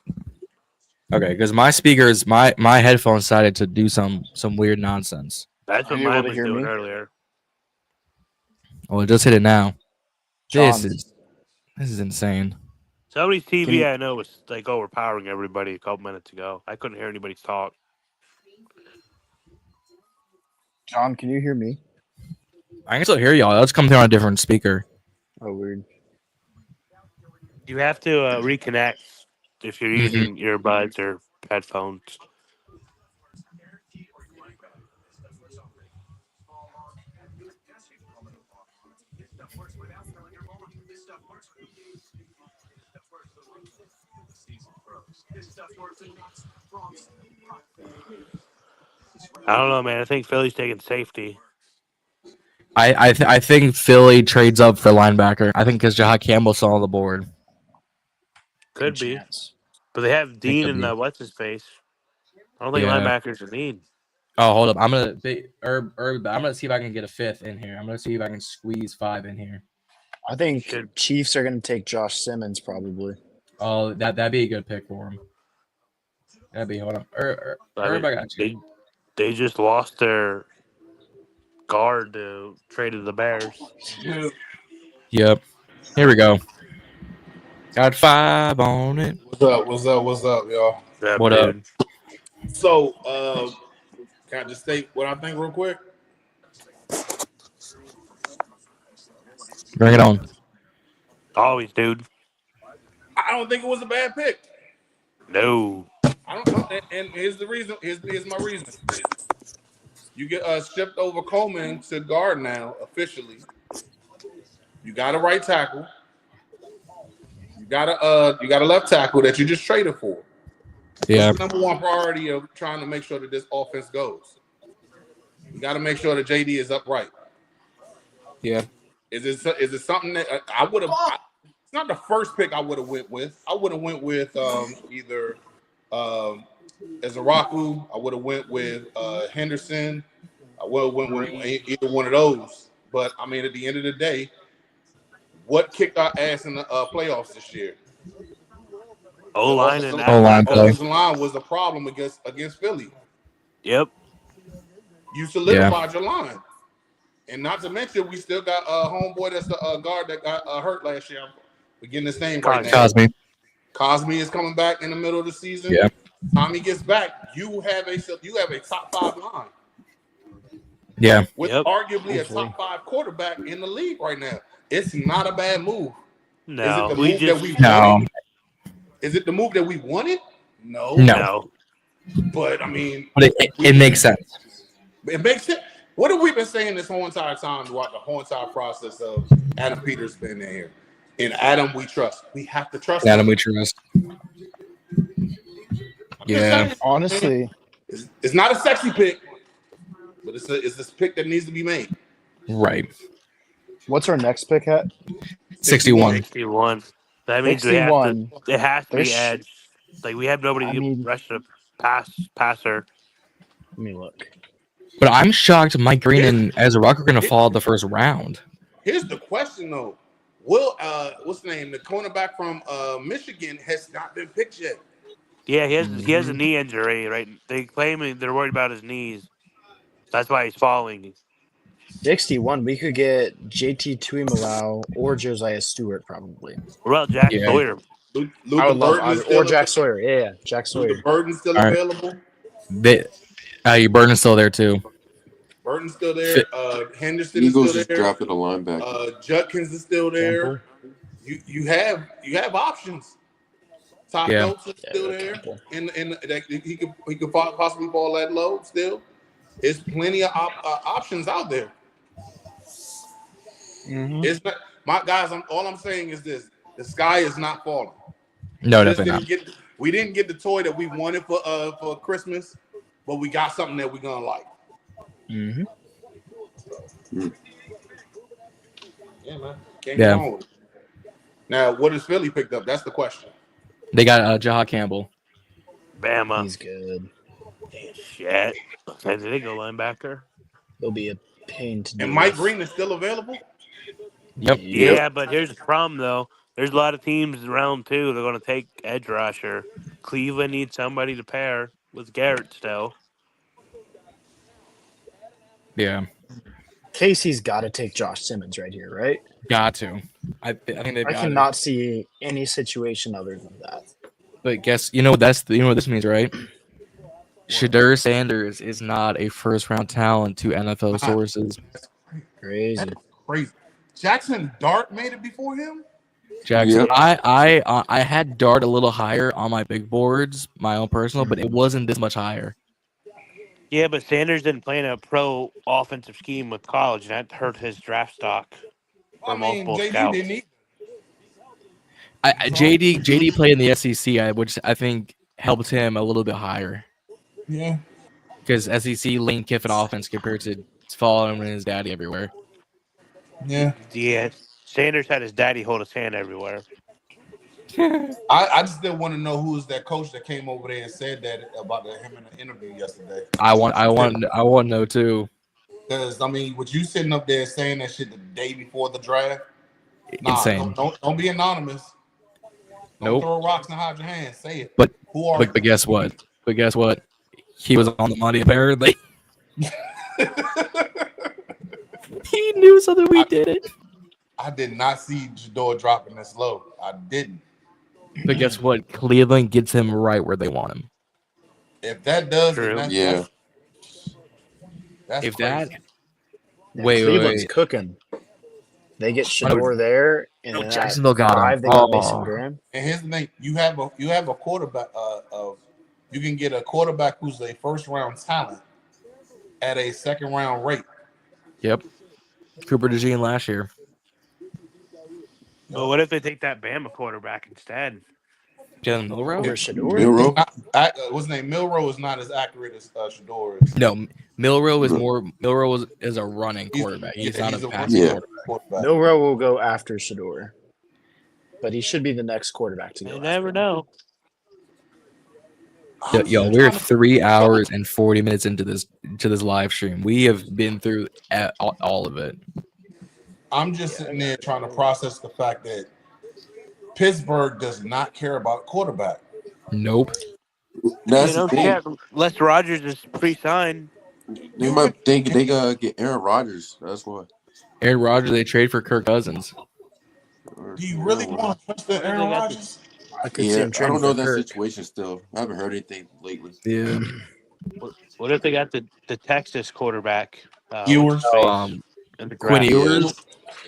Okay, because my speakers, my headphones decided to do some weird nonsense. That's what mine was doing earlier. Oh, it just hit it now. John. This is insane. Somebody's TV I know was like overpowering everybody a couple minutes ago. I couldn't hear anybody talk. John, can you hear me? I can still hear y'all. Let's come through on a different speaker. Oh, weird. You have to reconnect if you're using earbuds or headphones. I don't know, man. I think Philly's taking safety. I think Philly trades up for linebacker. I think because Jahad Campbell's on the board. Could be. But they have Dean and what's his face. I don't think linebackers are need. Oh, hold up. I'm gonna see if I can get a 5th in here. I'm gonna see if I can squeeze 5 in here. I think Chiefs are gonna take Josh Simmons probably. Oh, that'd be a good pick for him. That'd be hold on. I got you. They just lost their guard to trade to the Bears. Yep. Here we go. Got 5 on it. What's up, y'all? What up? So, can I just state what I think real quick? Bring it on. Always, dude. I don't think it was a bad pick. No. I don't know, and here's the reason. Here's my reason. You get shipped over Coleman to guard now officially. You got a right tackle. You got a left tackle that you just traded for. Yeah. What's the number one priority of trying to make sure that this offense goes? You got to make sure that JD is upright. Yeah. Is it something that I would have? It's not the first pick I would have went with. I would have went with either Ezaraku. I would have went with Henderson. I would have went with either one of those. But I mean, at the end of the day, what kicked our ass in the playoffs this year? O-line and offensive line was a problem against Philly. Yep. You solidified your line. And not to mention, we still got a homeboy that's the guard that got hurt last year. We're getting his name right now. Cosme is coming back in the middle of the season. Yeah. Time he gets back, you have a top 5 line. Yeah. With arguably a top 5 quarterback in the league right now. It's not a bad move. No. Is it the move that we wanted? No. No. But I mean, it makes sense. It makes sense. What have we been saying this whole entire time throughout the whole entire process of Adam Peters being here? In Adam, we trust. We have to trust Adam, him. we trust. Yeah. Honestly, it's not a sexy pick, but it's this pick that needs to be made. Right. What's our next pick at? 61. 61. That means 61. it has to be edge. Like, we have nobody to rush the passer. Let me look. But I'm shocked Mike Green and Ezra are going to fall the first round. Here's the question, though. Will what's the name? The cornerback from Michigan has not been picked yet. Yeah, he has a knee injury, right? They claim they're worried about his knees. That's why he's falling. 61. We could get JT Tuimalau or Josiah Stewart, probably. What about Jack Sawyer? I would love either. Or Jack Sawyer. Yeah, Jack Sawyer. Is Burton still available? Burton's still there, too. Burton's still there. Henderson Eagles is still just there. drafted a linebacker. Judkins is still there. You have options. Top Notes is still there. He could possibly fall that low still. There's plenty of options out there. Mm-hmm. It's not my guys. All I'm saying is this: the sky is not falling. No, definitely not. We didn't get the toy that we wanted for Christmas, but we got something that we're gonna like. Mm-hmm. Yeah, man. Can't go on with it. Now, what has Philly picked up? That's the question. They got Jaha Campbell. Bama. He's good. Shit. Did they go linebacker? It'll be a pain to do. And Mike Green is still available? Yep. Yeah, but here's the problem, though. There's a lot of teams in round 2. They're going to take edge rusher. Cleveland needs somebody to pair with Garrett still. Yeah. Casey's got to take Josh Simmons right here, right? Got to. I think they've got I cannot see any situation other than that. But guess what this means, right? SHEDEUR Sanders is not a first-round talent to NFL sources. Crazy. That's crazy. Jackson Dart made it before him? Jackson, I had Dart a little higher on my big boards, my own personal, but it wasn't this much higher. Yeah, but Sanders didn't play in a pro offensive scheme with college, and that hurt his draft stock for multiple scouts. JD played in the SEC, which I think helped him a little bit higher. Yeah. Because SEC Lane Kiffin offense compared to following his daddy everywhere. Yeah. Yeah. Sanders had his daddy hold his hand everywhere. I just still want to know who was that coach that came over there and said that about him in the interview yesterday. I want to know too. Because I mean, with you sitting up there saying that shit the day before the draft, insane. Don't be anonymous. Don't throw rocks and hide your hands. Say it. But guess what? He was on the money apparently. He knew something we didn't. I did not see Jador dropping this low. I didn't. But guess what? Cleveland gets him right where they want him. If that does, that's if crazy. Cleveland's cooking. They get SHEDEUR there, and Jacksonville got him. They got Mason Graham. And here's the thing: you have a quarterback. You can get a quarterback who's a first round talent at a second round rate. Yep. Cooper DeJean last year. Well, what if they take that Bama quarterback instead? Jalen Milroe? Over SHEDEUR? Milroe? What's his name? Milroe is not as accurate as SHEDEUR is. No, Milroe is more. Milroe is a running quarterback. He's not a passing quarterback. Milroe will go after SHEDEUR, but he should be the next quarterback to go. You never know. Yo, we're 3 hours and 40 minutes into this live stream. We have been through all of it. I'm just sitting there trying to process the fact that Pittsburgh does not care about quarterback. Nope. That's the thing. Les Rogers is pre-signed. They might think they gotta get Aaron Rodgers. That's why. Aaron Rodgers, they trade for Kirk Cousins. Do you really want to trust the Aaron Rodgers? I don't know that situation still. I haven't heard anything lately. Yeah. What if they got the Texas quarterback? Ewers. Quinn Ewers.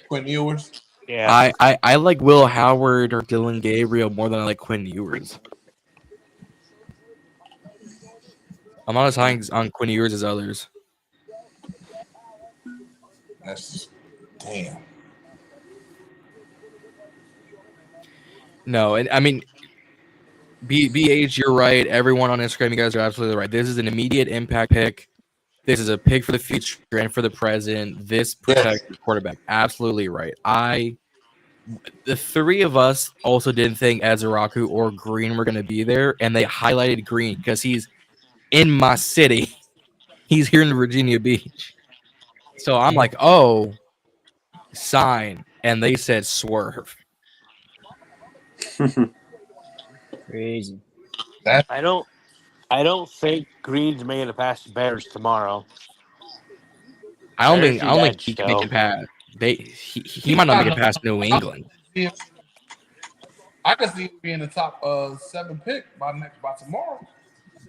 Quinn Ewers. Yeah. I like Will Howard or Dylan Gabriel more than I like Quinn Ewers. I'm not as high on Quinn Ewers as others. That's damn. No, and I mean, BH, you're right. Everyone on Instagram, you guys are absolutely right. This is an immediate impact pick. This is a pick for the future and for the present. This protects the quarterback. Absolutely right. The three of us also didn't think Azaraku or Green were going to be there, and they highlighted Green because he's in my city. He's here in Virginia Beach. So I'm like, oh, sign. And they said swerve. Crazy. I don't think Green's making it past the Bears tomorrow. I don't think he can make it past. He might not make it past New England. I could see him being the top 7 pick by tomorrow.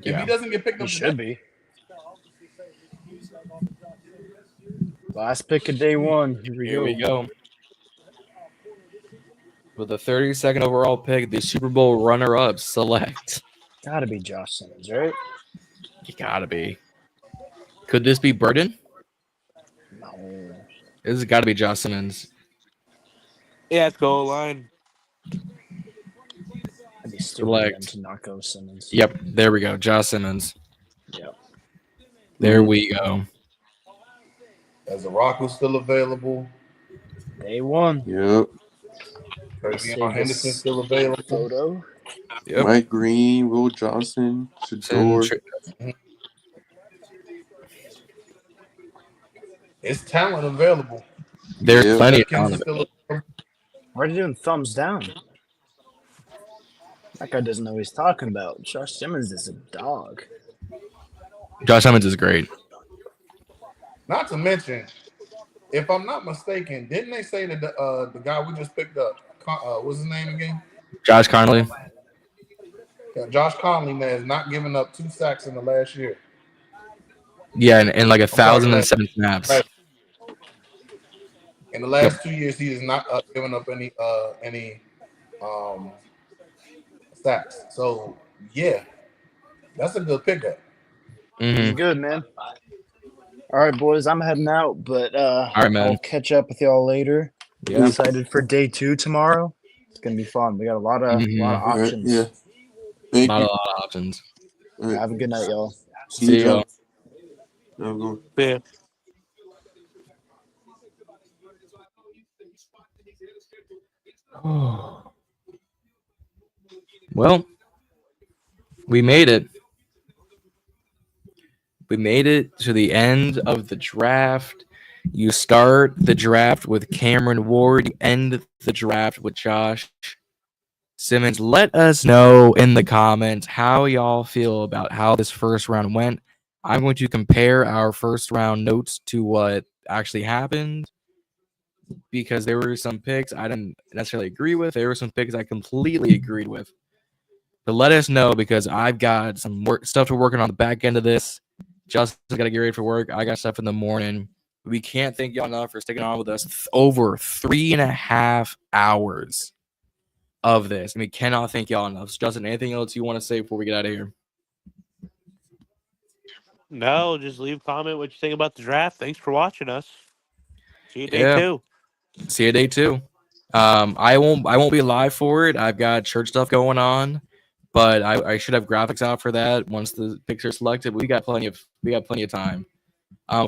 If he doesn't get picked up, he should be. Last pick of day 1. Here we go. With the 32nd overall pick, the Super Bowl runner-up select. Gotta be Josh Simmons, right? You gotta be. Could this be Burden? No. This has got to be Josh Simmons. Yeah, it's goal line. I'd be stupid to not go Simmons. Yep, there we go. Josh Simmons. Yep. There we go. As the Rock was still available. Day 1. Yep. Henderson still available. Photo. Yep. Mike Green, Will Johnson, SHEDEUR. It's talent available. There's plenty of talent. Why are you doing thumbs down? That guy doesn't know what he's talking about. Josh Simmons is a dog. Josh Simmons is great. Not to mention, if I'm not mistaken, didn't they say that the guy we just picked up, what's his name again? Josh Conley. Yeah, Josh Conley, man, has not given up 2 sacks in the last year. Yeah, and like 1,007 snaps. In the last 2 years, he has not given up any sacks. So yeah, that's a good pickup. Mm-hmm. Good, man. All right, boys, I'm heading out, but all right, man. I'll catch up with y'all later. Yeah. I'm excited for day 2 tomorrow. It's gonna be fun. We got a lot of options. Yeah. A lot of options. Have a good night, y'all. See you. Yeah. Well, we made it. We made it to the end of the draft. You start the draft with Cameron Ward. You end the draft with Josh Simmons. Let us know in the comments how y'all feel about how this first round went. I'm going to compare our first round notes to what actually happened because there were some picks I didn't necessarily agree with. There were some picks I completely agreed with. But let us know because I've got some stuff to working on the back end of this. Justin's got to get ready for work. I got stuff in the morning. We can't thank y'all enough for sticking on with us over 3.5 hours of this. And we cannot thank y'all enough. So Justin, anything else you want to say before we get out of here? No, just leave a comment what you think about the draft. Thanks for watching us. See you day 2. See you day 2. I won't be live for it. I've got church stuff going on. but I should have graphics out for that once the picture is selected. But we got plenty of time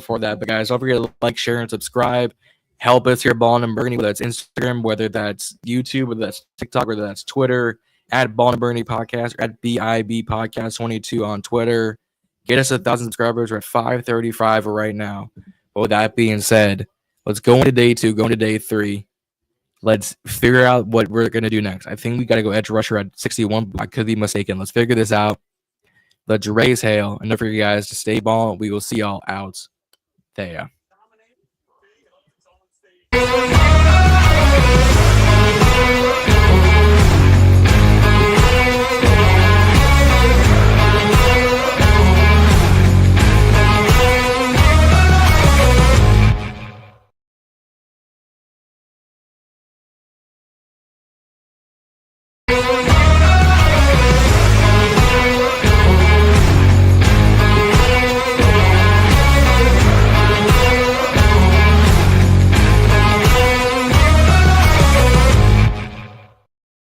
for that. But guys, don't forget to like, share, and subscribe. Help us here at Ballin In Burgundy, whether that's Instagram, whether that's YouTube, whether that's TikTok, whether that's Twitter, at Ballin In Burgundy Podcast, or at BIB Podcast 22 on Twitter. Get us 1,000 subscribers. We're at 535 right now. But with that being said, let's go into day 2, go into day 3. Let's figure out what we're going to do next. I think we got to go edge rusher at 61. I could be mistaken. Let's figure this out. Let's raise hail. And don't forget, guys, to stay ballin'. We will see y'all out there.